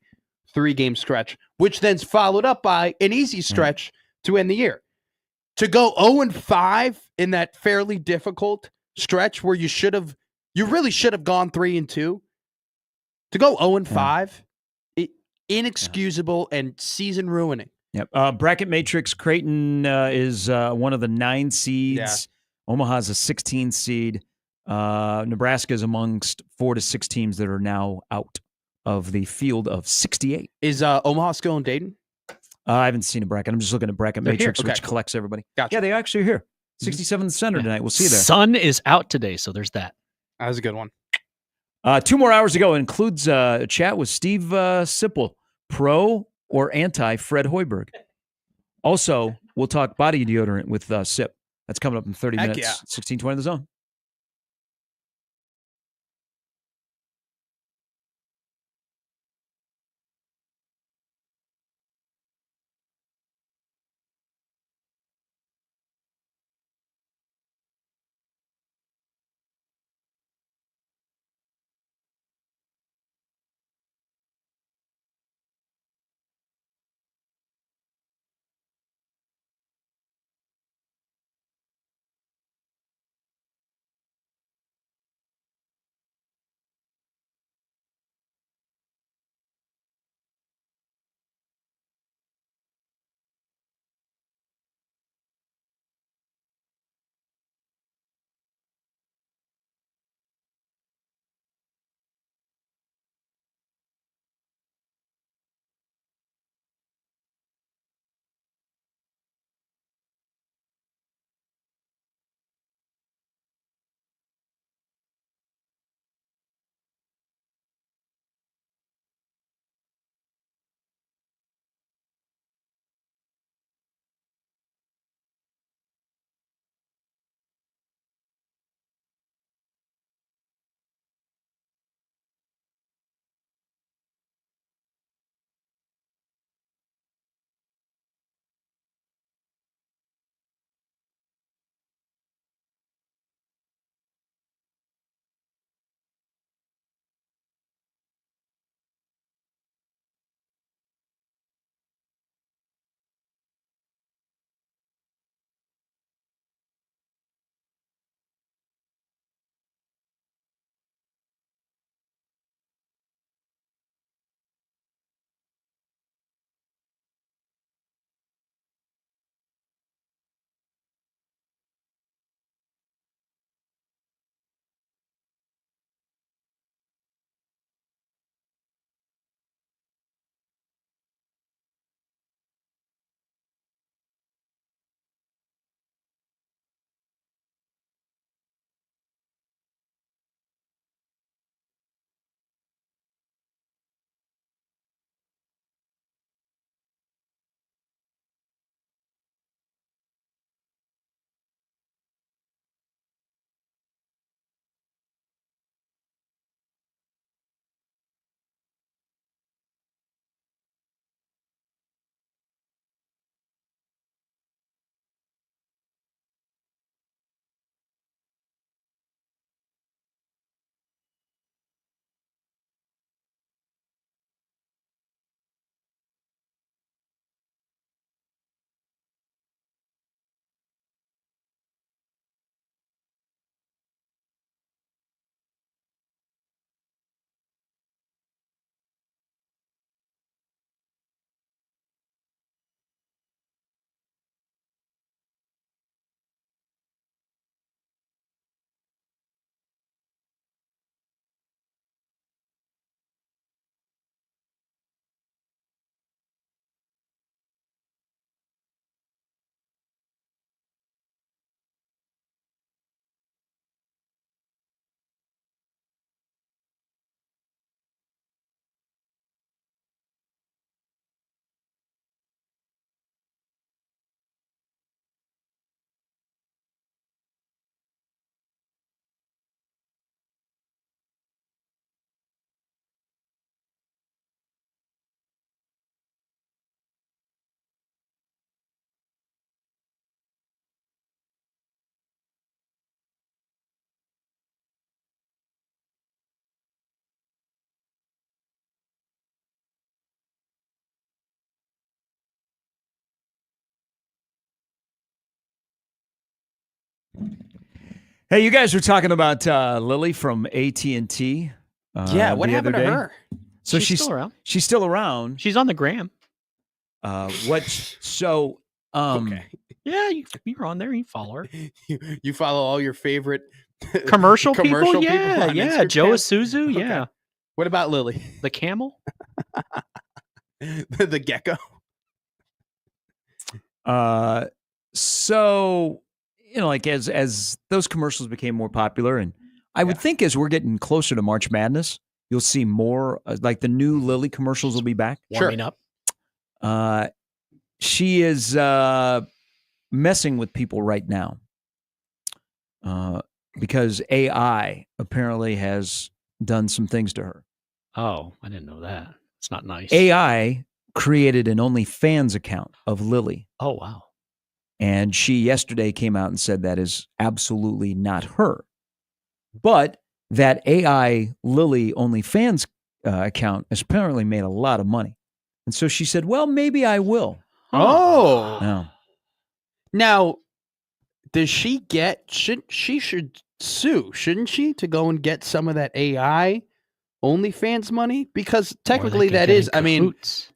3-game stretch, which then's followed up by an easy stretch to end the year. To go 0-5 in that fairly difficult stretch where you really should have gone 3-2. To go 0-5, inexcusable and season ruining. Yep. Bracket Matrix, Creighton is one of the 9 seeds. Omaha's a 16 seed. Nebraska is amongst 4 to 6 teams that are now out of the field of 68. Is Omaha still in Dayton? I haven't seen a bracket. I'm just looking at Bracket Matrix, here? Okay, which collects everybody. Gotcha. Yeah, they actually are here. 67th center tonight. We'll see you there. Sun is out today, so there's that. That was a good one. 2 more hours to go. It includes a chat with Steve Sipple, pro or anti Fred Hoiberg. Also, we'll talk body deodorant with Sip. That's coming up in 30 Heck minutes. yeah. 1620 The Zone. Hey, you guys were talking about Lily from AT&T. Yeah, what the happened other to day. her? So She's still around. She's still around. She's on the gram. So Okay. Yeah, you're on there. You follow her. You follow all your favorite Commercial people? people Yeah, on yeah. Instagram? Joe Isuzu, Okay. yeah. What about Lily? The camel? The gecko? So like as those commercials became more popular, and I would think as we're getting closer to March Madness, you'll see more like the new Lily commercials will be back. Warming up. She is messing with people right now because AI apparently has done some things to her. Oh, I didn't know that. It's not nice. AI created an OnlyFans account of Lily. Oh, wow. And she yesterday came out and said that is absolutely not her. But that AI Lily OnlyFans account has apparently made a lot of money. And so she said, well, maybe I will. Oh. No. Now, does she get, she should sue, shouldn't she, to go and get some of that AI OnlyFans money? Because technically that is, I mean,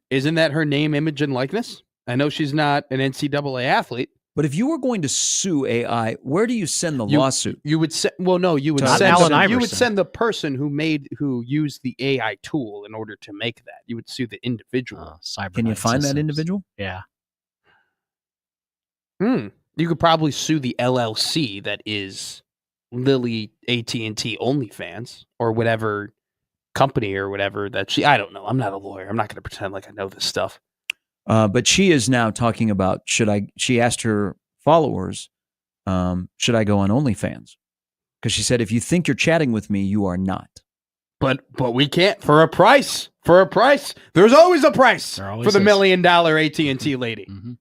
isn't that her name, image, and likeness? I know she's not an NCAA athlete. But if you were going to sue AI, where do you send the lawsuit? You would send, well, no, you would Not send, Allen you Iverson. would send the person who used the AI tool in order to make that. You would sue the individual. Can you find that individual? Yeah. You could probably sue the LLC that is Lily AT&T OnlyFans or whatever company or whatever that she. I don't know. I'm not a lawyer. I'm not going to pretend like I know this stuff. But she is now talking about she asked her followers, should I go on OnlyFans? Because she said, if you think you're chatting with me, you are not. But we can't for a price. For a price. There's always a price for the $1 million AT&T lady. Mm-hmm.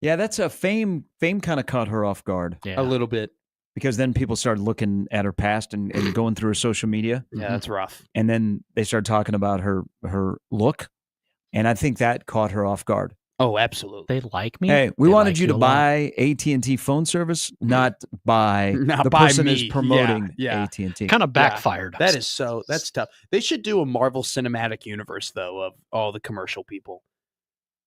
Yeah, that's a fame kind of caught her off guard. Yeah. A little bit. Because then people started looking at her past and going through her social media. Yeah, that's rough. And then they started talking about her look. And I think that caught her off guard. Oh, absolutely. They like me. Hey, we wanted like you to a lot. buy AT&T phone service, not by the by person me. who's promoting Yeah. AT&T. Kind of backfired. That is that's tough. They should do a Marvel Cinematic Universe though of all the commercial people.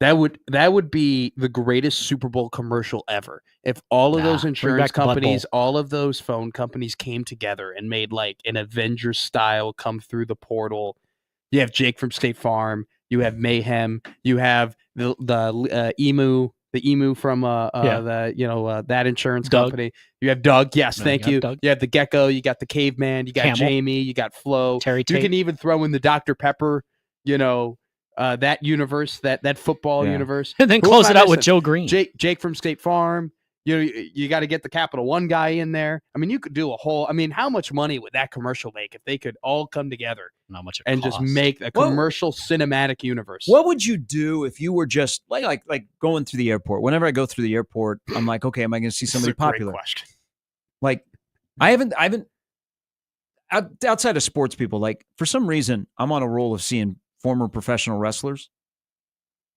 That would be the greatest Super Bowl commercial ever. If all of those insurance companies, all of those phone companies came together and made like an Avengers style come through the portal. You have Jake from State Farm. You have Mayhem. You have the emu from that insurance company. You have Doug. Yes, thank you. Doug. You have the Gecko. You got the Caveman. You got Camel. Jamie. You got Flo. Terry You Tate. can even throw in the Dr. Pepper. That universe, that football universe, and then Who close am it I out with missing? Joe Green. Jake from State Farm. You got to get the Capital One guy in there. I mean, you could do a whole. I mean, how much money would that commercial make if they could all come together Not much. and just make a commercial cinematic universe? What would you do if you were just like going through the airport? Whenever I go through the airport, I'm like, okay, am I going to see somebody popular? Great question. Like, I haven't outside of sports people. Like, for some reason, I'm on a roll of seeing former professional wrestlers.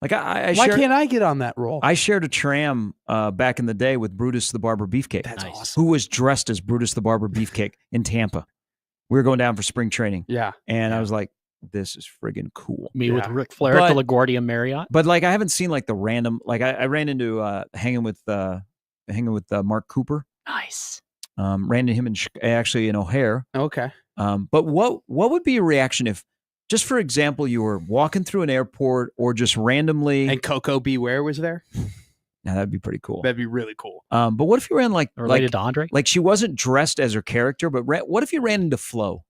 Like why can't I get on that roll? I shared a tram back in the day with Brutus the Barber Beefcake. That's awesome. Who was dressed as Brutus the Barber Beefcake in Tampa. We were going down for spring training. Yeah. And I was like, this is friggin' cool. Me with Ric Flair at the LaGuardia Marriott. But like, I haven't seen like the random, like I ran into hanging with Mark Cooper. Nice. Ran into him in O'Hare. Okay. But what would be a reaction if, just for example, you were walking through an airport or just randomly, and Coco Beware was there? Now that'd be pretty cool. That'd be really cool. But what if you ran related to Andre? Like she wasn't dressed as her character, but what if you ran into Flo?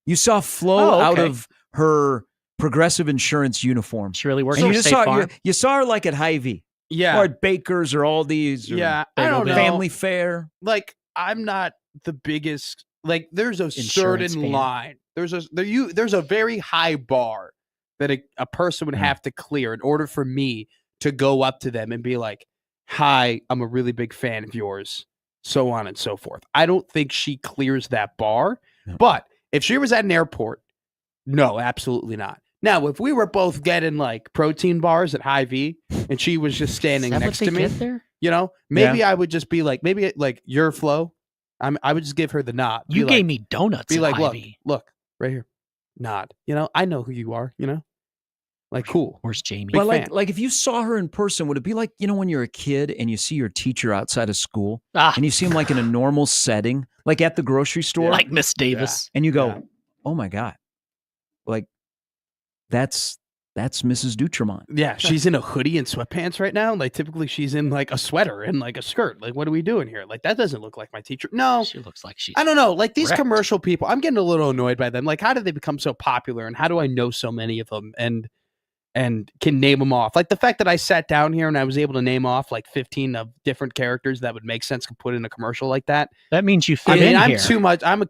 You saw Flo out of her Progressive Insurance uniform. She really works and for State Farm. You saw her like at Hy-Vee. Yeah. Or at Baker's or Aldi's. Or I don't know. Family Fare. Like, I'm not the biggest. Like, there's a Insurance certain fan. line. There's a very high bar that a person would have to clear in order for me to go up to them and be like, hi, I'm a really big fan of yours, so on and so forth. I don't think she clears that bar. No. But if she was at an airport, no, absolutely not. Now, if we were both getting like protein bars at Hy-Vee and she was just standing next to me, You know, maybe I would just be like, maybe like your Flo. I would just give her the nod. You Be gave like, me donuts. be like, Ivy. look, right here, nod. You know, I know who you are. You know, like cool. Where's Jamie? Big But fan. like if you saw her in person, would it be like, when you're a kid and you see your teacher outside of school Ah, and you see him like in a normal setting, like at the grocery store, like Miss Davis. and you go, Yeah. oh my God, like that's Mrs. Dutremont. Yeah, she's in a hoodie and sweatpants right now. Like typically she's in like a sweater and like a skirt. Like, what are we doing here? Like that doesn't look like my teacher. No, She looks like she's. I don't know. Like these wrecked. commercial people, I'm getting a little annoyed by them. Like, how did they become so popular? And how do I know so many of them and can name them off? Like the fact that I sat down here and I was able to name off like 15 of different characters that would make sense to put in a commercial like that. That means you fit I mean, in I'm here. too much. I'm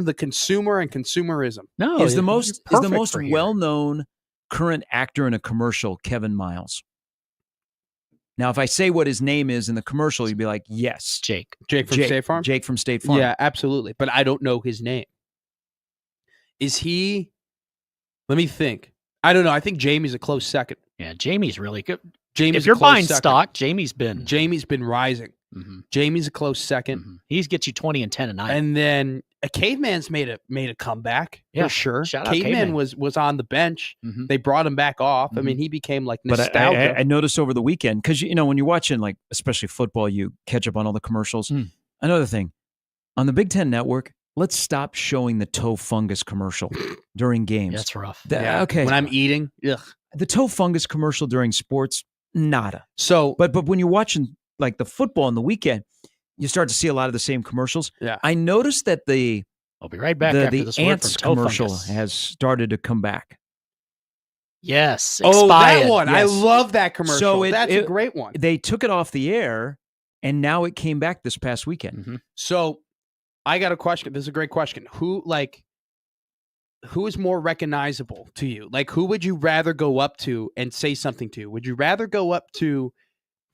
the consumer and consumerism. No, Is the you're most perfect for here. well-known current actor in a commercial Kevin Miles? Now, if I say what his name is in the commercial, you'd be like, yes, Jake. Jake from State Farm. Jake from State Farm. Yeah, absolutely. But I don't know his name. Is he? Let me think. I don't know. I think Jamie's a close second. Yeah, Jamie's really good. Jamie's If you're a close buying second. stock, Jamie's been. Jamie's been rising. Mhm, Jamie's a close second. mhm. He's get you 20 and 10 a night. And then a Caveman's made a comeback Yeah, for sure. shout out Caveman Caveman. was on the bench. Mhm. They brought him back off. I Mhm. mean, he became like But nostalgia. I noticed over the weekend, because when you're watching, like especially football, you catch up on all the commercials. Mm. Another thing, on the Big Ten Network, let's stop showing the toe fungus commercial during games. That's rough. Yeah. Okay, When I'm eating, ugh. the toe fungus commercial during sports, nada. So But when you're watching like the football on the weekend, you start to see a lot of the same commercials. Yeah. I noticed that the I'll be right back after this word ants from toe commercial fungus. has started to come back. Yes. oh, that expired. one. I yes. love that commercial. So That's a great one. They took it off the air, and now it came back this past weekend. Mhm. So I got a question. This is a great question. Who is more recognizable to you? Like, who would you rather go up to and say something to? Would you rather go up to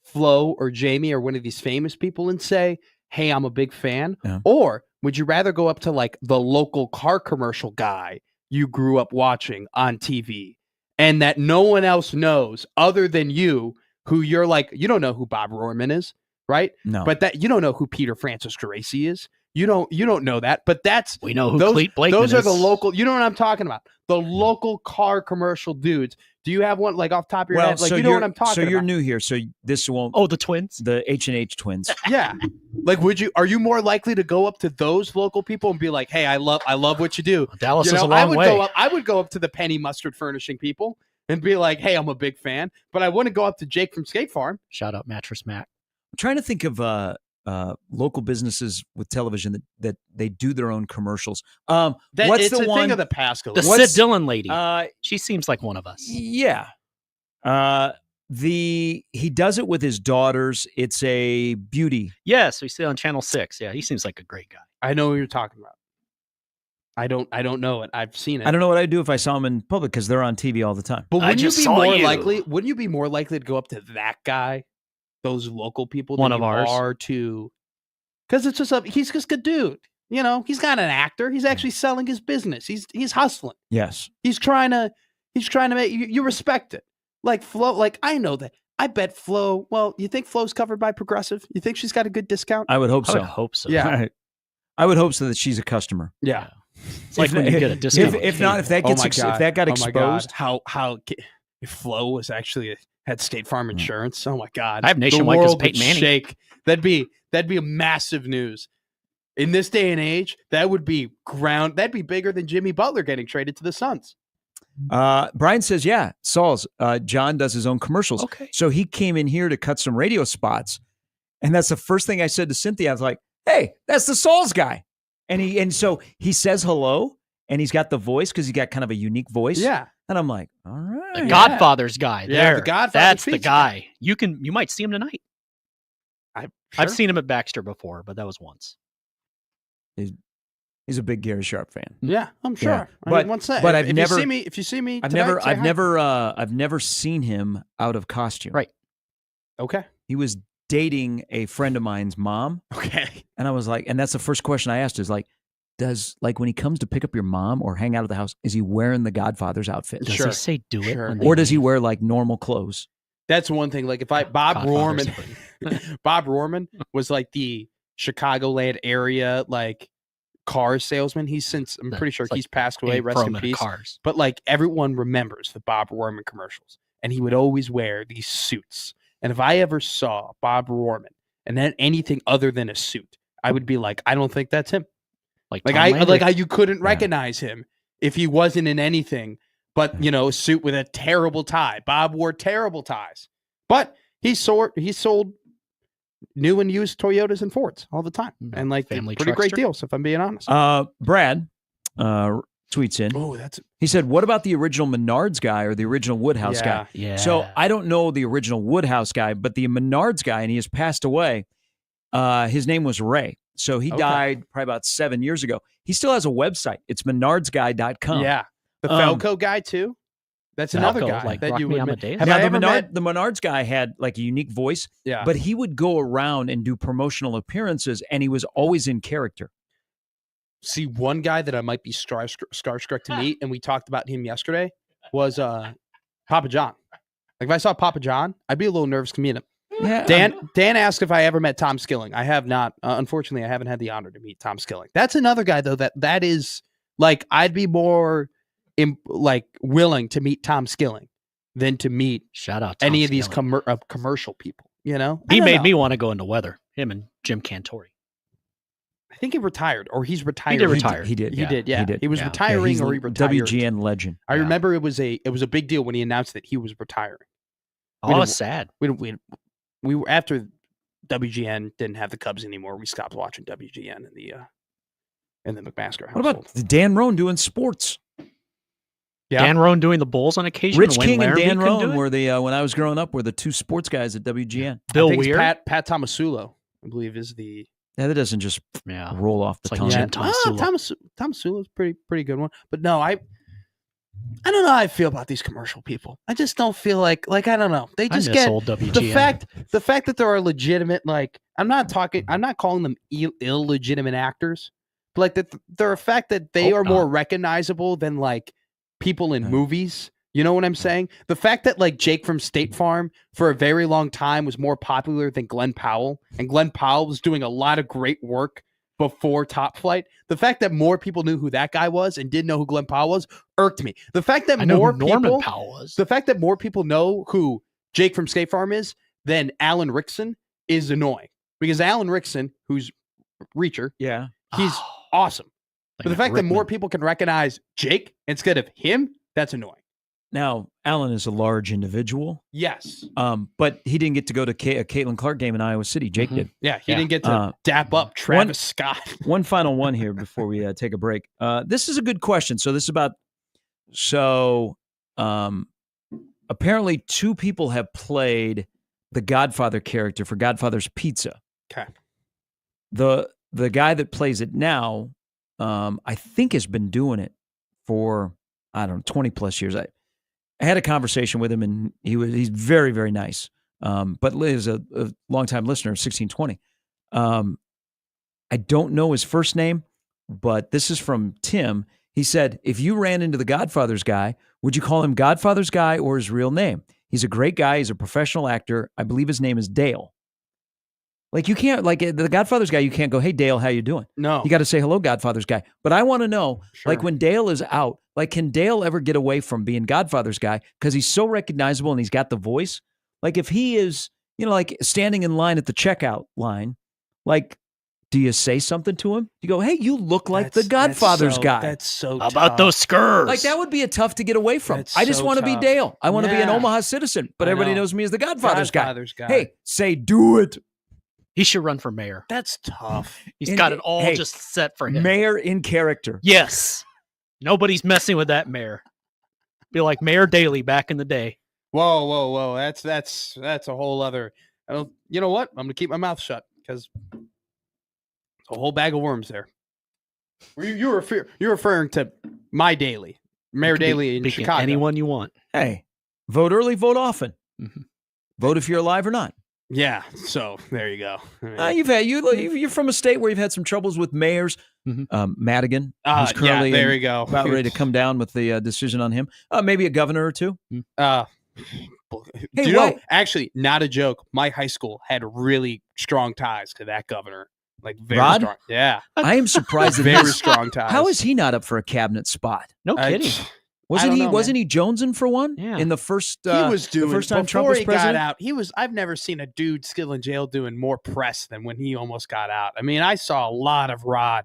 Flo or Jamie or one of these famous people and say, hey, I'm a big fan? Yeah. Or would you rather go up to like the local car commercial guy you grew up watching on TV and that no one else knows other than you, who you're like, you don't know who Bob Rohrman is, right? No, But that you don't know who Peter Francis Geraci is. You don't know that. But that's We know who those, Cleet Blakeman those are is. the local. You know what I'm talking about? The local car commercial dudes. Do you have one like off the top of your head? Like you know what I'm talking So you're about? new here, so this won't. Oh, the twins. The H&H twins. Yeah. Like, are you more likely to go up to those local people and be like, "Hey, I love what you do"? Dallas You is know, a long way. I would go up to the Penny Mustard Furnishing people and be like, "Hey, I'm a big fan," but I wouldn't go up to Jake from Skate Farm. Shout out Mattress Mac. I'm trying to think of local businesses with television that they do their own commercials. What's It's the a one? thing of the past. The What's- Sid Dillon lady. uh, She seems like one of us. yeah. He does it with his daughters. It's a beauty. Yes, we see it on Channel 6. Yeah, he seems like a great guy. I know what you're talking about. I don't know it. I've seen it. I don't know what I'd do if I saw him in public because they're on TV all the time. But I wouldn't you just be saw more you. likely? Wouldn't you be more likely to go up to that guy, those local people, One than of you ours. are to? Because it's just he's just a dude. You know, he's not an actor. He's actually selling his business. He's hustling. Yes. He's trying to make you respect it. Like Flo. Like I know that. I bet Flo. Well, you think Flo's covered by Progressive? You think she's got a good discount? I would hope I so. would hope so. Yeah. I would hope so that she's a customer. Yeah. It's like If- when you get a discount. If not, if that Oh gets my if God. that got Oh my God. exposed, How if Flo was actually had State Farm insurance? Oh my God! I have The Nationwide 'cause world would Peyton Manning. shake. That'd be a massive news. In this day and age, that would be That'd be bigger than Jimmy Butler getting traded to the Suns. Brian says, yeah, Saul's. John does his own commercials. Okay. So he came in here to cut some radio spots. And that's the first thing I said to Cynthia. I was like, hey, that's the Saul's guy. And so he says hello and he's got the voice because he's got kind of a unique voice. Yeah, And I'm like, all right. The Godfather's guy. Yeah, the There. Godfather's That's the feature. guy. You might see him tonight. I've I've seen him at Baxter before, but that was once. He's a big Gary Sharp fan. Yeah, I'm sure. Yeah. I But- mean, once that, but if, I've if never- you see me, if you see me, I've tonight, never, say I've hi. never, I've never seen him out of costume. Right. Okay. He was dating a friend of mine's mom. Okay. And I was like, and that's the first question I asked is like, when he comes to pick up your mom or hang out at the house, is he wearing the Godfather's outfit? Does Sure. he say do it? Sure. when they Or does he leave? wear like normal clothes? That's one thing. Like if Bob Godfather's Rohrman, free. Bob Rohrman was like the Chicagoland area like car salesman. I'm pretty sure he's passed away. Rest in peace. Cars. But like everyone remembers the Bob Rohrman commercials, and he would always wear these suits. And if I ever saw Bob Rohrman and then anything other than a suit, I would be like, I don't think that's him. You couldn't recognize him if he wasn't in anything but a suit with a terrible tie. Bob wore terrible ties, but he sold new and used Toyotas and Fords all the time, and like Family pretty great truckster. deals. If I'm being honest. Brad tweets in. Oh, He said, "What about the original Menards guy or the original Woodhouse guy?" Yeah. So I don't know the original Woodhouse guy, but the Menards guy, and he has passed away. His name was Ray. So he died probably about 7 years ago. He still has a website. It's menardsguy.com. Yeah, the Felco guy too. That's another guy that you would Amadeus. Have Now, I ever met? the Menards guy had like a unique voice, Yeah, but he would go around and do promotional appearances, and he was always in character. see, one guy that I might be starstruck to meet, and we talked about him yesterday, was Papa John. Like if I saw Papa John, I'd be a little nervous to meet him. Yeah, Dan asked if I ever met Tom Skilling. I have not. Unfortunately, I haven't had the honor to meet Tom Skilling. That's another guy though that is like I'd be more willing to meet Tom Skilling than to meet Shout out Tom any of these Skilling. commercial people. You know, He made me want to go into weather. Him and Jim Cantori. I think he retired, or he's retired. He did retire. He did. He did. Yeah, he was Yeah. retiring, He's or he a retired. WGN legend. I remember it was a big deal when he announced that he was retiring. Oh, it's sad. We were after WGN didn't have the Cubs anymore. We stopped watching WGN in the McMaster household. What about Dan Roan doing sports? Yeah. Dan Roan doing the Bulls on occasion. Rich Wayne King and Larrabee Dan couldn't do Roan it? were the when I was growing up were the two sports guys at WGN. Bill I think it's Weir. Pat Tomasulo, I believe, is the Yeah, that doesn't just Yeah. roll off the It's tongue. like Jim Tomasulo. Tomasulo's pretty good one. But no, I don't know how I feel about these commercial people. I just don't feel like I don't know. They I just miss get old WGN. the fact that there are legitimate I'm not calling them illegitimate actors, but like that they're a fact that they Hope are more not. recognizable than like people in Right. movies. You know what I'm saying? The fact that like Jake from State Farm for a very long time was more popular than Glenn Powell, and Glenn Powell was doing a lot of great work before Top Flight. The fact that more people knew who that guy was and didn't know who Glenn Powell was irked me. The fact that I know more who Norman people, Powell was. the fact that more people know who Jake from State Farm is than Alan Rickson is annoying, because Alan Rickson, who's Reacher, Yeah. he's Oh, awesome. like But the a fact that more Rickman. people can recognize Jake instead of him, that's annoying. Now, Alan is a large individual, Yes. but he didn't get to go to a Caitlin Clark game in Iowa City. Jake Mhm. did. Yeah, he Yeah. didn't get to dap up Travis Scott. One final one here before we take a break. This is a good question. So this is about apparently two people have played the Godfather character for Godfather's Pizza. Okay. The guy that plays it now, I think has been doing it for, I don't know, 20 plus years. I had a conversation with him, and he's very, very nice. But is a longtime listener of 1620. I don't know his first name, but this is from Tim. He said, if you ran into the Godfather's guy, would you call him Godfather's guy or his real name? He's a great guy. He's a professional actor. I believe his name is Dale. Like, you can't, like, the Godfather's guy, you can't go, hey, Dale, how you doing? No. You got to say, hello, Godfather's guy. But I want to know, Sure. like, when Dale is out, like, can Dale ever get away from being Godfather's guy? Because he's so recognizable and he's got the voice. Like, if he is, like, standing in line at the checkout line, like, do you say something to him? You go, hey, you look like the Godfather's guy. That's so How about tough. those skurs? Like, that would be a tough to get away from. That's I just so want to be tough. Dale. I want to be an Yeah. Omaha citizen, but I everybody know. knows me as the Godfather's guy. guy. Hey, say, do it. He should run for mayor. That's tough. He's And- got it all hey, just set for him. Mayor in character. Yes. Nobody's messing with that mayor. Be like Mayor Daley back in the day. Whoa. That's a whole other. You know what? I'm gonna keep my mouth shut because it's a whole bag of worms there. You're referring to my Daily, Mayor Daley in Be Chicago. anyone you want. Hey, vote early, vote often. Mhm. Vote if you're alive or not. Yeah. So there you go. I mean, You're from a state where you've had some troubles with mayors. Mhm. Madigan, who's currently there you go. about ready to come down with the decision on him. Maybe a governor or two. Hey, Do you know, why- actually, not a joke. My high school had really strong ties to that governor. Like very Rod? strong. Yeah. I am surprised that Very he's. strong ties. How is he not up for a cabinet spot? No I- kidding. Wasn't don't he? know, Wasn't man. he jonesing for one Yeah. in the first? He was doing the first time Trump before was he president. got out. He was. I've never seen a dude still in jail doing more press than when he almost got out. I mean, I saw a lot of Rod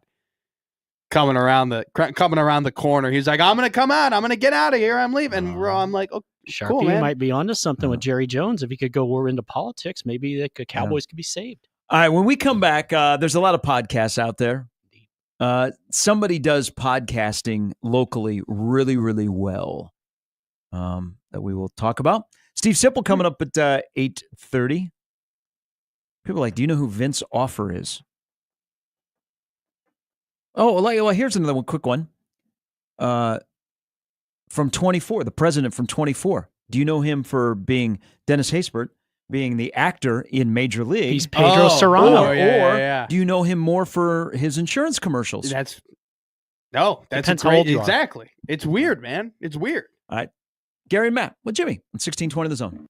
coming around the corner. He's like, "I'm gonna come out. I'm gonna get out of here. I'm leaving." And I'm like, "Oh, Sharpie cool, man." might be onto something with Uh. Jerry Jones if he could go more into politics. Maybe the Cowboys could be saved. All right, when we come back, there's a lot of podcasts out there. Somebody does podcasting locally really, really well that we will talk about. Steve Sipple coming up at 8:30. People are like, do you know who Vince Offer is? Oh, well, here's another one, quick one. From 24, the president from 24. Do you know him for being Dennis Haysbert, being the actor in Major League? He's Pedro Serrano. Or do you know him more for his insurance commercials? That's Depends a how great, old you are. exactly. It's weird, man. It's weird. All right. Gary and Matt with Jimmy on 1620 The Zone.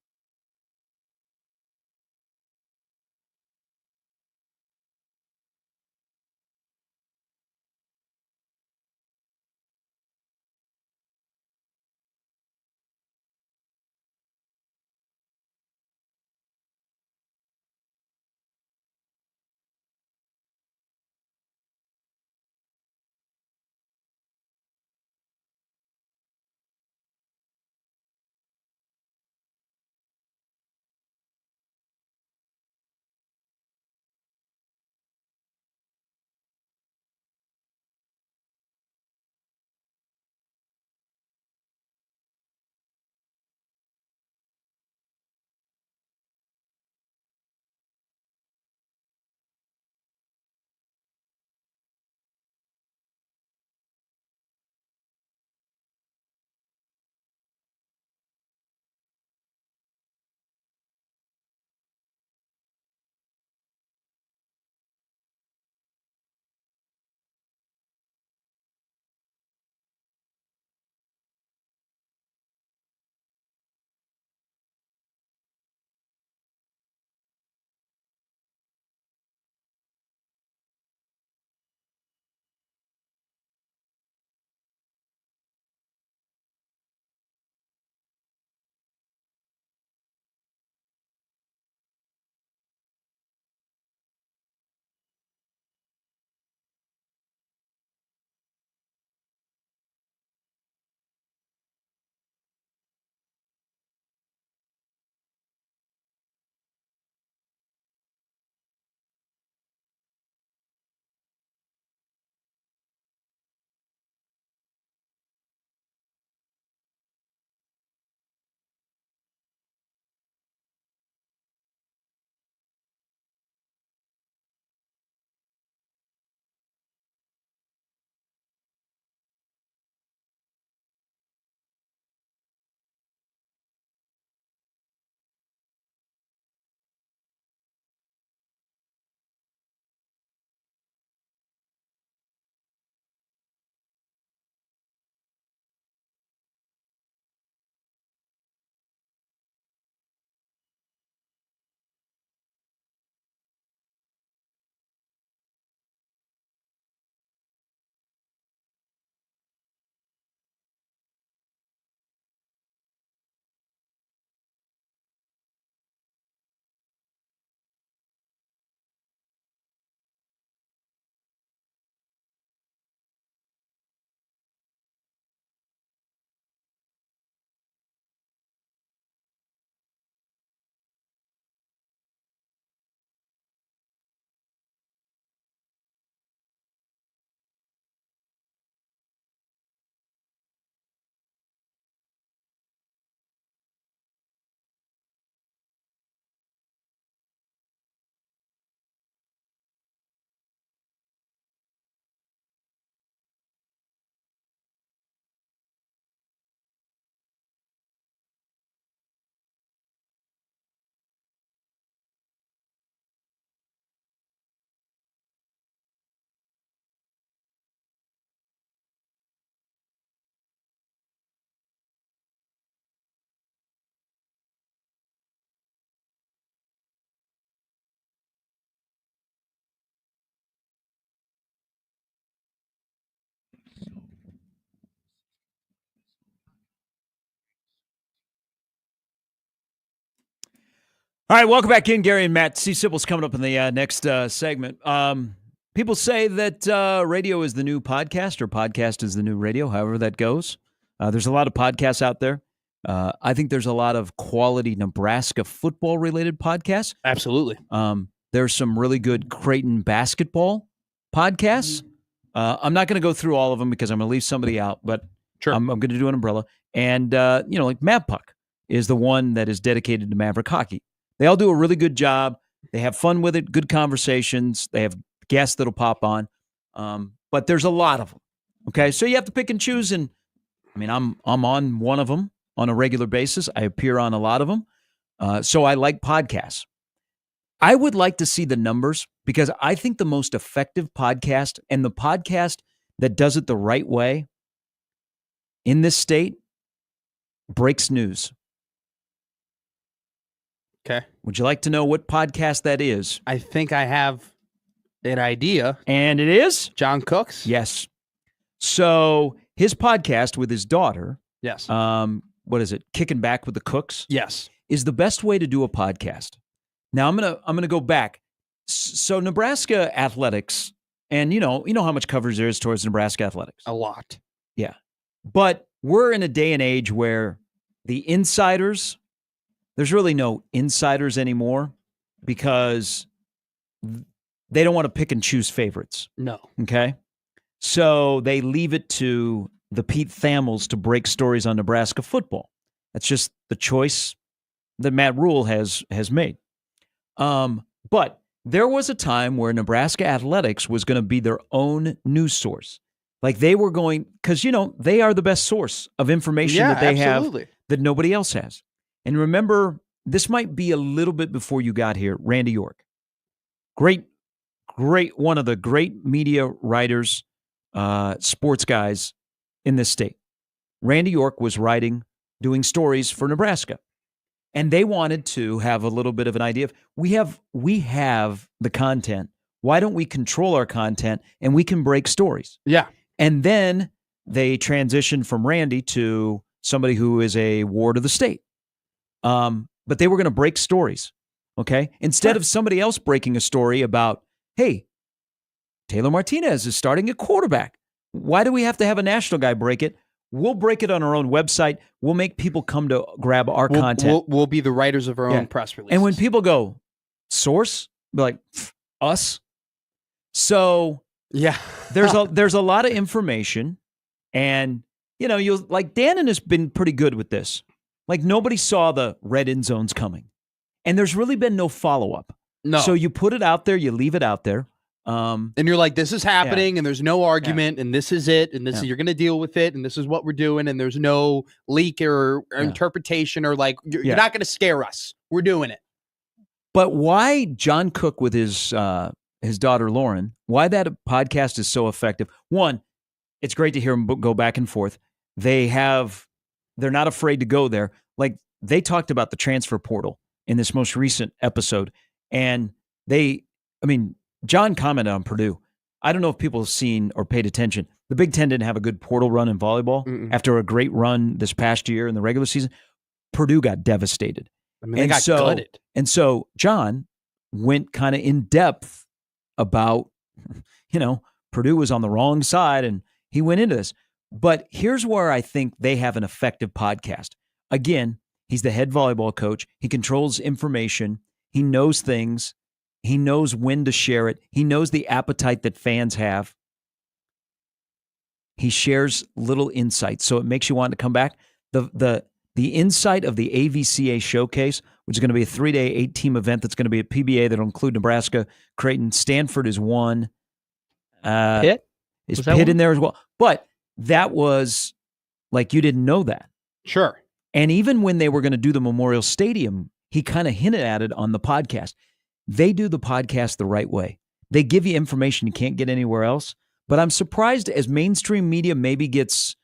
All right, welcome back in, Gary and Matt. C. Sybil's coming up in the next segment. People say that radio is the new podcast or podcast is the new radio, however that goes. There's a lot of podcasts out there. I think there's a lot of quality Nebraska football-related podcasts. Absolutely. There's some really good Creighton basketball podcasts. I'm not going to go through all of them because I'm going to leave somebody out, but Sure. I'm going to do an umbrella. And, like Mad Puck is the one that is dedicated to Maverick hockey. They all do a really good job. They have fun with it, good conversations. They have guests that'll pop on. But there's a lot of them. Okay, so you have to pick and choose. And I mean, I'm on one of them on a regular basis. I appear on a lot of them. So I like podcasts. I would like to see the numbers because I think the most effective podcast and the podcast that does it the right way in this state breaks news. Okay. Would you like to know what podcast that is? I think I have an idea. And it is? John Cooks? Yes. So his podcast with his daughter, Yes. what is it? Kicking Back with the Cooks? Yes. Is the best way to do a podcast. Now I'm gonna go back. So Nebraska athletics, and you know how much coverage there is towards Nebraska athletics. A lot. Yeah. But we're in a day and age where the insiders, there's really no insiders anymore because they don't want to pick and choose favorites. No. Okay. So they leave it to the Pete Thamels to break stories on Nebraska football. That's just the choice that Matt Rule has made. But there was a time where Nebraska athletics was going to be their own news source. Like they were going, because, they are the best source of information that they have that nobody else has. And remember, this might be a little bit before you got here, Randy York. Great, one of the great media writers, sports guys in this state. Randy York was doing stories for Nebraska. And they wanted to have a little bit of an idea of, we have the content. Why don't we control our content and we can break stories? Yeah. And then they transitioned from Randy to somebody who is a ward of the state. But they were going to break stories, okay? Instead of somebody else breaking a story about, hey, Taylor Martinez is starting at quarterback. Why do we have to have a national guy break it? We'll break it on our own website. We'll make people come to grab our content. We'll be the writers of our own press releases. And when people go, source, be like, us? So yeah, there's a lot of information. And, you'll like Dannon has been pretty good with this. Like nobody saw the red end zones coming. And there's really been no follow-up. No. So you put it out there, you leave it out there. And you're like, this is happening, and there's no argument, and this is it, and this is you're going to deal with it, and this is what we're doing, and there's no leak or interpretation or like you're not going to scare us. We're doing it. But why John Cook with his daughter Lauren? Why that podcast is so effective? One, it's great to hear them go back and forth. They're not afraid to go there. Like they talked about the transfer portal in this most recent episode, and John commented on Purdue. I don't know if people have seen or paid attention. The Big Ten didn't have a good portal run in volleyball after a great run this past year in the regular season. Purdue got devastated. They got gutted. And so John went kind of in depth about, Purdue was on the wrong side and he went into this. But here's where I think they have an effective podcast. Again, he's the head volleyball coach. He controls information. He knows things. He knows when to share it. He knows the appetite that fans have. He shares little insights, so it makes you want to come back. The insight of the AVCA Showcase, which is going to be a 3-day, 8-team event that's going to be at PBA that'll include Nebraska, Creighton, Stanford is one. Pitt? Is Pitt in there as well? But that was like you didn't know that. Sure. And even when they were going to do the Memorial Stadium, he kind of hinted at it on the podcast. They do the podcast the right way. They give you information you can't get anywhere else. But I'm surprised as mainstream media maybe gets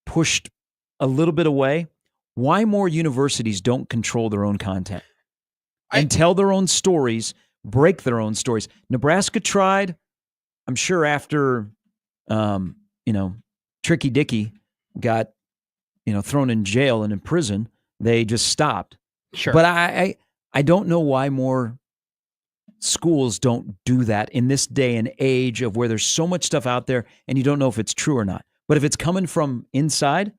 pushed a little bit away, why more universities don't control their own content and tell their own stories, break their own stories. Nebraska tried, I'm sure after, Tricky Dicky got, thrown in jail and in prison, they just stopped. Sure. But I don't know why more schools don't do that in this day and age of where there's so much stuff out there and you don't know if it's true or not. But if it's coming from inside,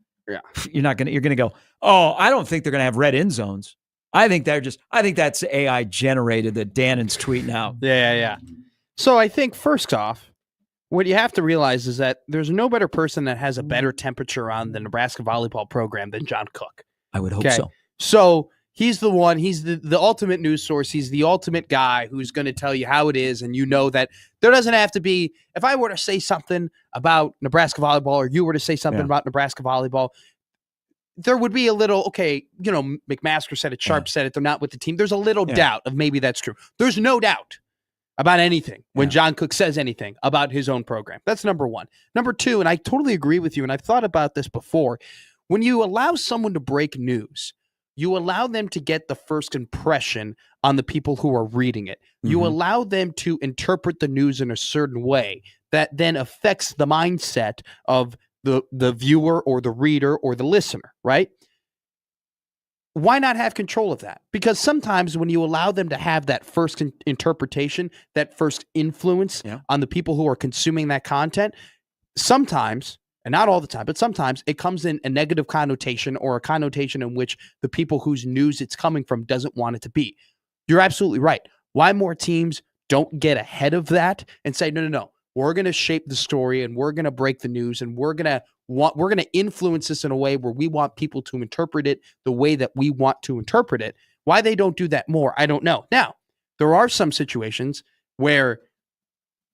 you're gonna go, oh, I don't think they're gonna have red end zones. I think that's AI generated that Dannon's tweeting out. Yeah. So I think first off, what you have to realize is that there's no better person that has a better temperature on the Nebraska volleyball program than John Cook. I would hope so. So he's the one, he's the ultimate news source. He's the ultimate guy who's going to tell you how it is. And you know that there doesn't have to be, if I were to say something about Nebraska volleyball or you were to say something about Nebraska volleyball, there would be a little, okay, McMaster said it, Sharp said it, they're not with the team. There's a little doubt of maybe that's true. There's no doubt about anything when John Cook says anything about his own program. That's number one. Number two, and I totally agree with you, and I've thought about this before, when you allow someone to break news, you allow them to get the first impression on the people who are reading it. You allow them to interpret the news in a certain way that then affects the mindset of the viewer or the reader or the listener, right? Why not have control of that? Because sometimes when you allow them to have that first interpretation, that first influence on the people who are consuming that content, sometimes, and not all the time, but sometimes it comes in a negative connotation or a connotation in which the people whose news it's coming from doesn't want it to be. You're absolutely right. Why more teams don't get ahead of that and say, no, we're going to shape the story and we're going to break the news and we're going to influence this in a way where we want people to interpret it the way that we want to interpret it. Why they don't do that more, I don't know. Now, there are some situations where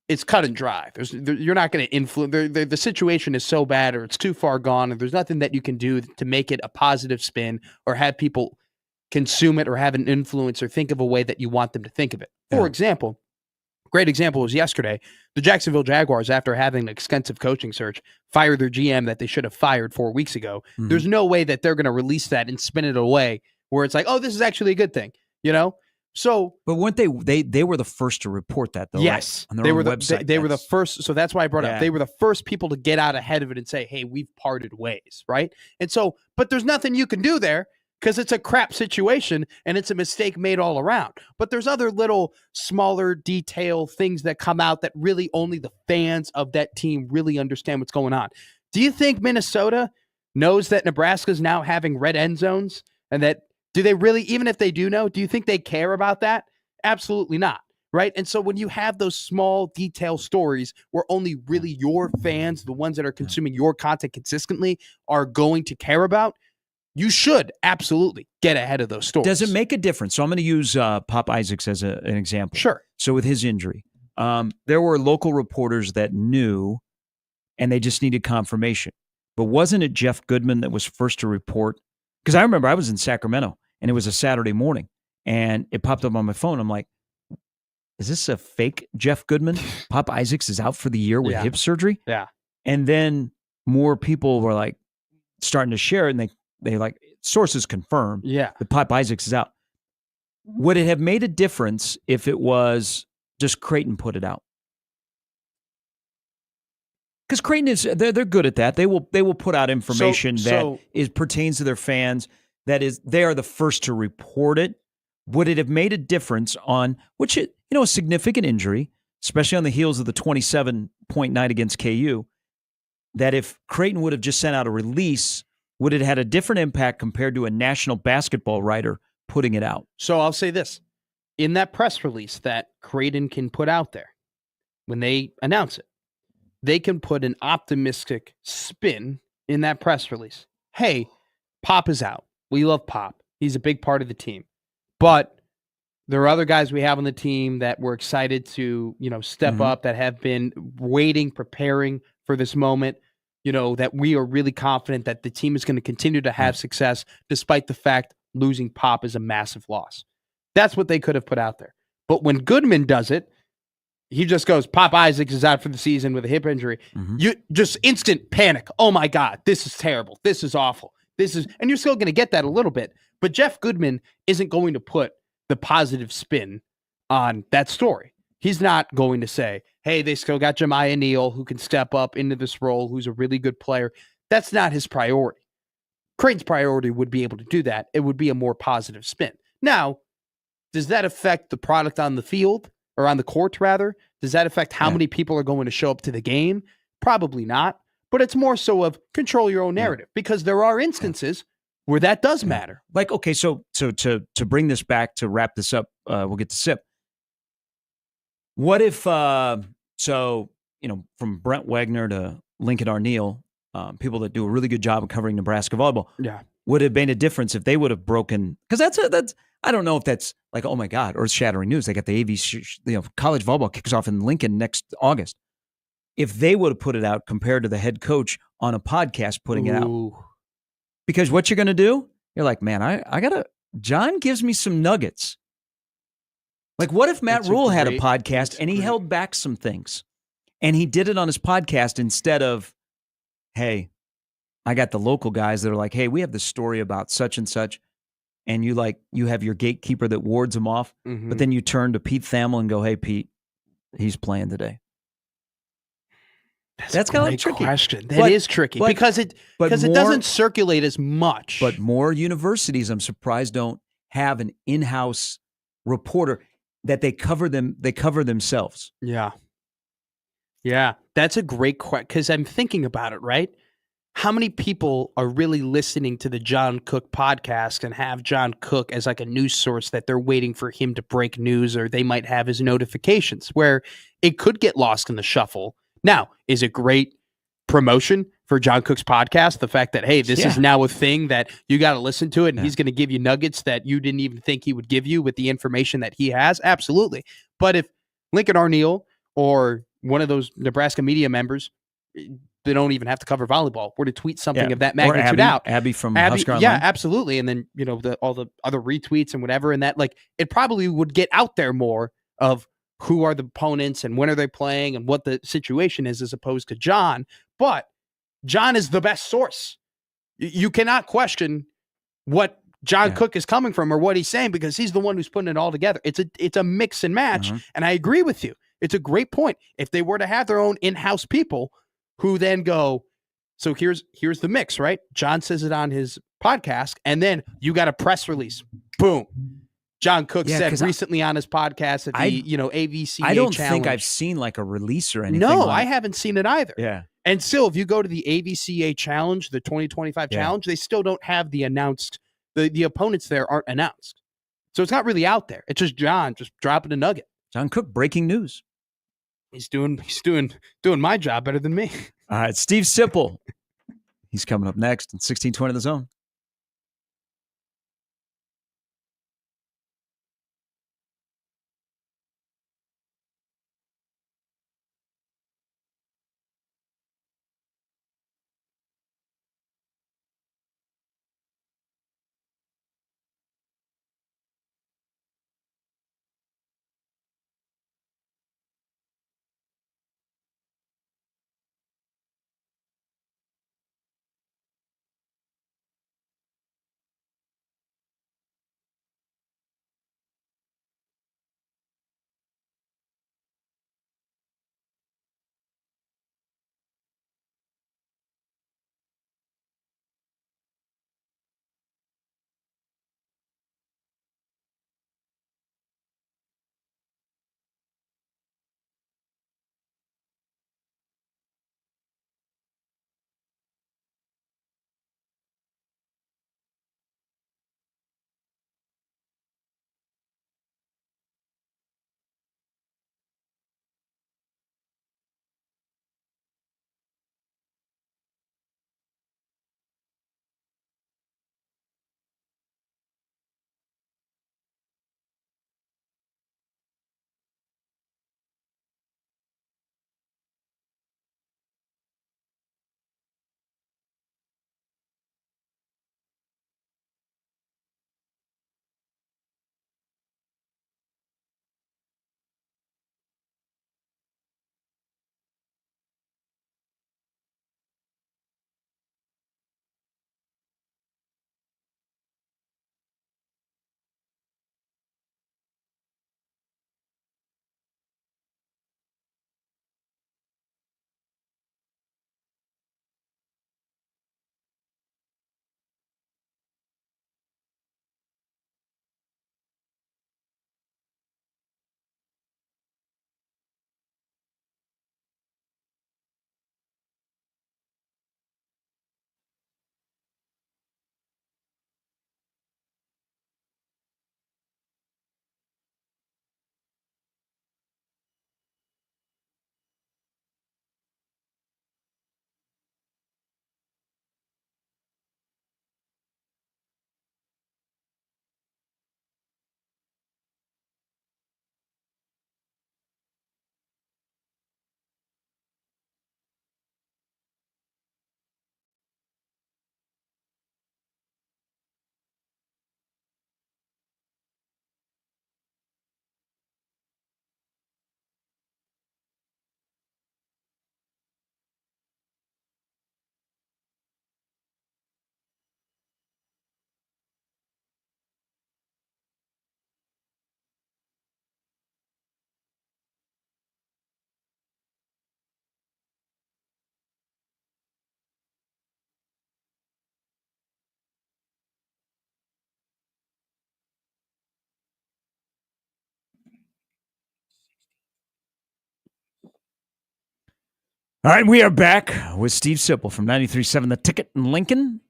it's cut and dry. You're not going to influence. The situation is so bad or it's too far gone and there's nothing that you can do to make it a positive spin or have people consume it or have an influence or think of a way that you want them to think of it. For example, great example was yesterday. The Jacksonville Jaguars, after having an extensive coaching search, fired their GM that they should have fired 4 weeks ago. There's no way that they're going to release that and spin it away where it's like, oh, this is actually a good thing, So, but weren't they were the first to report that though? Yes, right? On their own website. They were the first. So that's why I brought it up. They were the first people to get out ahead of it and say, hey, we've parted ways, right? And so, but there's nothing you can do there because it's a crap situation and it's a mistake made all around. But there's other little smaller detail things that come out that really only the fans of that team really understand what's going on. Do you think Minnesota knows that Nebraska is now having red end zones and that do they really, even if they do know, do you think they care about that? Absolutely not. Right. And so when you have those small detail stories where only really your fans, the ones that are consuming your content consistently, are going to care about, you should absolutely get ahead of those stories. Does it make a difference? So I'm going to use Pop Isaacs as an example. Sure. So with his injury, there were local reporters that knew and they just needed confirmation. But wasn't it Jeff Goodman that was first to report? Because I remember I was in Sacramento and it was a Saturday morning and it popped up on my phone. I'm like, is this a fake Jeff Goodman? Pop Isaacs is out for the year with hip surgery? Yeah. And then more people were like starting to share it and they like, sources confirm that Pop Isaacs is out. Would it have made a difference if it was just Creighton put it out? Because Creighton is they're good at that. They will put out information that pertains to their fans. That is, they are the first to report it. Would it have made a difference on a significant injury, especially on the heels of the 27-point night against KU? That if Creighton would have just sent out a release, would it have had a different impact compared to a national basketball writer putting it out? So I'll say this. In that press release that Creighton can put out there, when they announce it, they can put an optimistic spin in that press release. Hey, Pop is out. We love Pop. He's a big part of the team. But there are other guys we have on the team that we're excited to, step up, that have been waiting, preparing for this moment. That we are really confident that the team is going to continue to have success despite the fact losing Pop is a massive loss. That's what they could have put out there. But when Goodman does it, he just goes, Pop Isaacs is out for the season with a hip injury. You just instant panic. Oh my God, this is terrible. This is awful. And you're still going to get that a little bit. But Jeff Goodman isn't going to put the positive spin on that story. He's not going to say, hey, they still got Jemiah Neal who can step up into this role, who's a really good player. That's not his priority. Creighton's priority would be able to do that. It would be a more positive spin. Now, Does that affect the product on the field or on the court, rather? Does that affect how many people are going to show up to the game? Probably not. But it's more so of control your own narrative because there are instances where that does matter. Like, okay, so to bring this back, to wrap this up, we'll get to SIP. What if, from Brent Wagner to Lincoln Arneal, people that do a really good job of covering Nebraska volleyball, would have made a difference if they would have broken, because that's I don't know if that's like, oh my God, or shattering news. They got the college volleyball kicks off in Lincoln next August. If they would have put it out compared to the head coach on a podcast putting it out. Because what you're going to do, you're like, man, I got to, John gives me some nuggets. Like, what if Matt Rule had a podcast and he held back some things and he did it on his podcast instead of, hey, I got the local guys that are like, hey, we have this story about such and such. And you have your gatekeeper that wards them off. But then you turn to Pete Thamel and go, hey, Pete, he's playing today. That's kind of like tricky. Question. That is tricky because it doesn't circulate as much. But more universities, I'm surprised, don't have an in-house reporter that they cover themselves. Yeah. That's a great question because I'm thinking about it, right? How many people are really listening to the John Cook podcast and have John Cook as like a news source that they're waiting for him to break news, or they might have his notifications, where it could get lost in the shuffle. Now, is it great promotion for John Cook's podcast? The fact that, hey, this is now a thing that you got to listen to it, and he's going to give you nuggets that you didn't even think he would give you with the information that he has? Absolutely. But if Lincoln Arneal or one of those Nebraska media members, they don't even have to cover volleyball, were to tweet something of that magnitude out. Abby from Husker Online. Yeah, absolutely. And then, all the other retweets and whatever, and that, like, it probably would get out there more of who are the opponents and when are they playing and what the situation is, as opposed to John. But John is the best source. You cannot question what John Cook is coming from or what he's saying, because he's the one who's putting it all together. It's a mix and match. And I agree with you. It's a great point. If they were to have their own in-house people who then go, so here's the mix, right? John says it on his podcast, and then you got a press release. Boom. John Cook said recently on his podcast at the AVCA I don't challenge. think I've seen like a release or anything. No, like I haven't seen it either. Yeah. And still, if you go to the AVCA challenge, the 2025 challenge, they still don't have the announced, the opponents there aren't announced. So it's not really out there. It's just John just dropping a nugget. John Cook, breaking news. He's doing my job better than me. All right, Steve Sipple. He's coming up next in 1620 The Zone. All right, we are back with Steve Sipple from 93.7 The Ticket in Lincoln.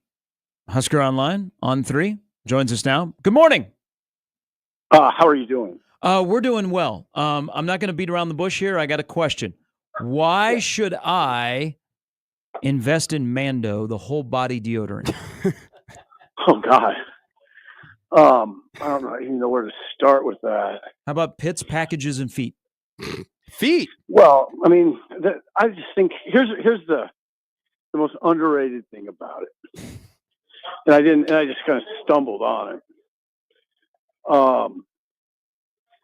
Husker Online on 3 joins us now. Good morning. How are you doing? We're doing well. I'm not going to beat around the bush here. I got a question. Why should I invest in Mando, the whole body deodorant? Oh God. I don't know even know where to start with that. How about pits, packages, and feet? Feet. Well, I mean, I just think here's the most underrated thing about it, and I just kind of stumbled on it.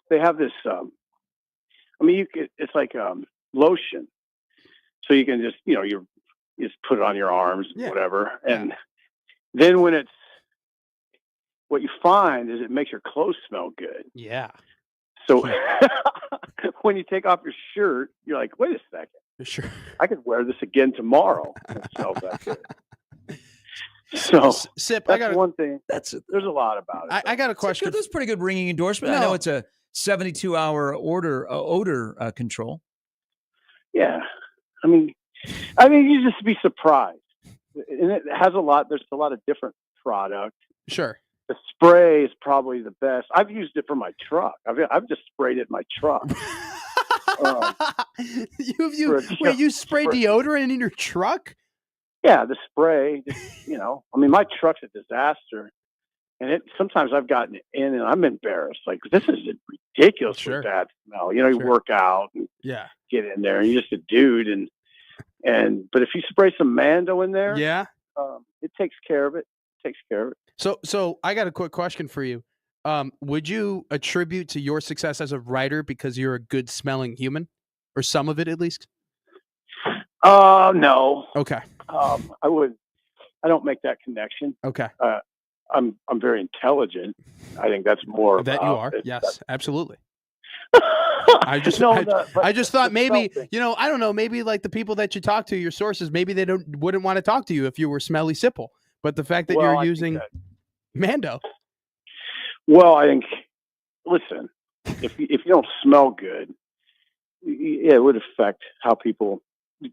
They have this. I mean, it's like lotion, so you can just you just put it on your arms, whatever, and then what you find is it makes your clothes smell good. Yeah. So when you take off your shirt, you're like, wait a second. Sure. I could wear this again tomorrow. It smells that good. So Sip, that's one thing. There's a lot about it. I got a question. That's pretty good ringing endorsement. No. I know it's a 72-hour odor control. Yeah. I mean, you just be surprised. And it has a lot. There's a lot of different products. Sure. The spray is probably the best. I've used it for my truck. I've just sprayed it in my truck. You spray deodorant in your truck? Yeah, the spray. I mean, my truck's a disaster, and sometimes I've gotten in and I'm embarrassed. Like, this is a ridiculously bad smell. You work out and get in there, and you're just a dude, but if you spray some Mando in there, it takes care of it. So I got a quick question for you. Would you attribute to your success as a writer because you're a good smelling human, or some of it at least? No. Okay. I would. I don't make that connection. Okay. I'm very intelligent. I think that's more that you are. Yes, absolutely. I just thought maybe I don't know, maybe like the people that you talk to, your sources, maybe they wouldn't want to talk to you if you were smelly Sipple. But the fact that you're using Mando. Well, I think, listen, if you don't smell good, it would affect how people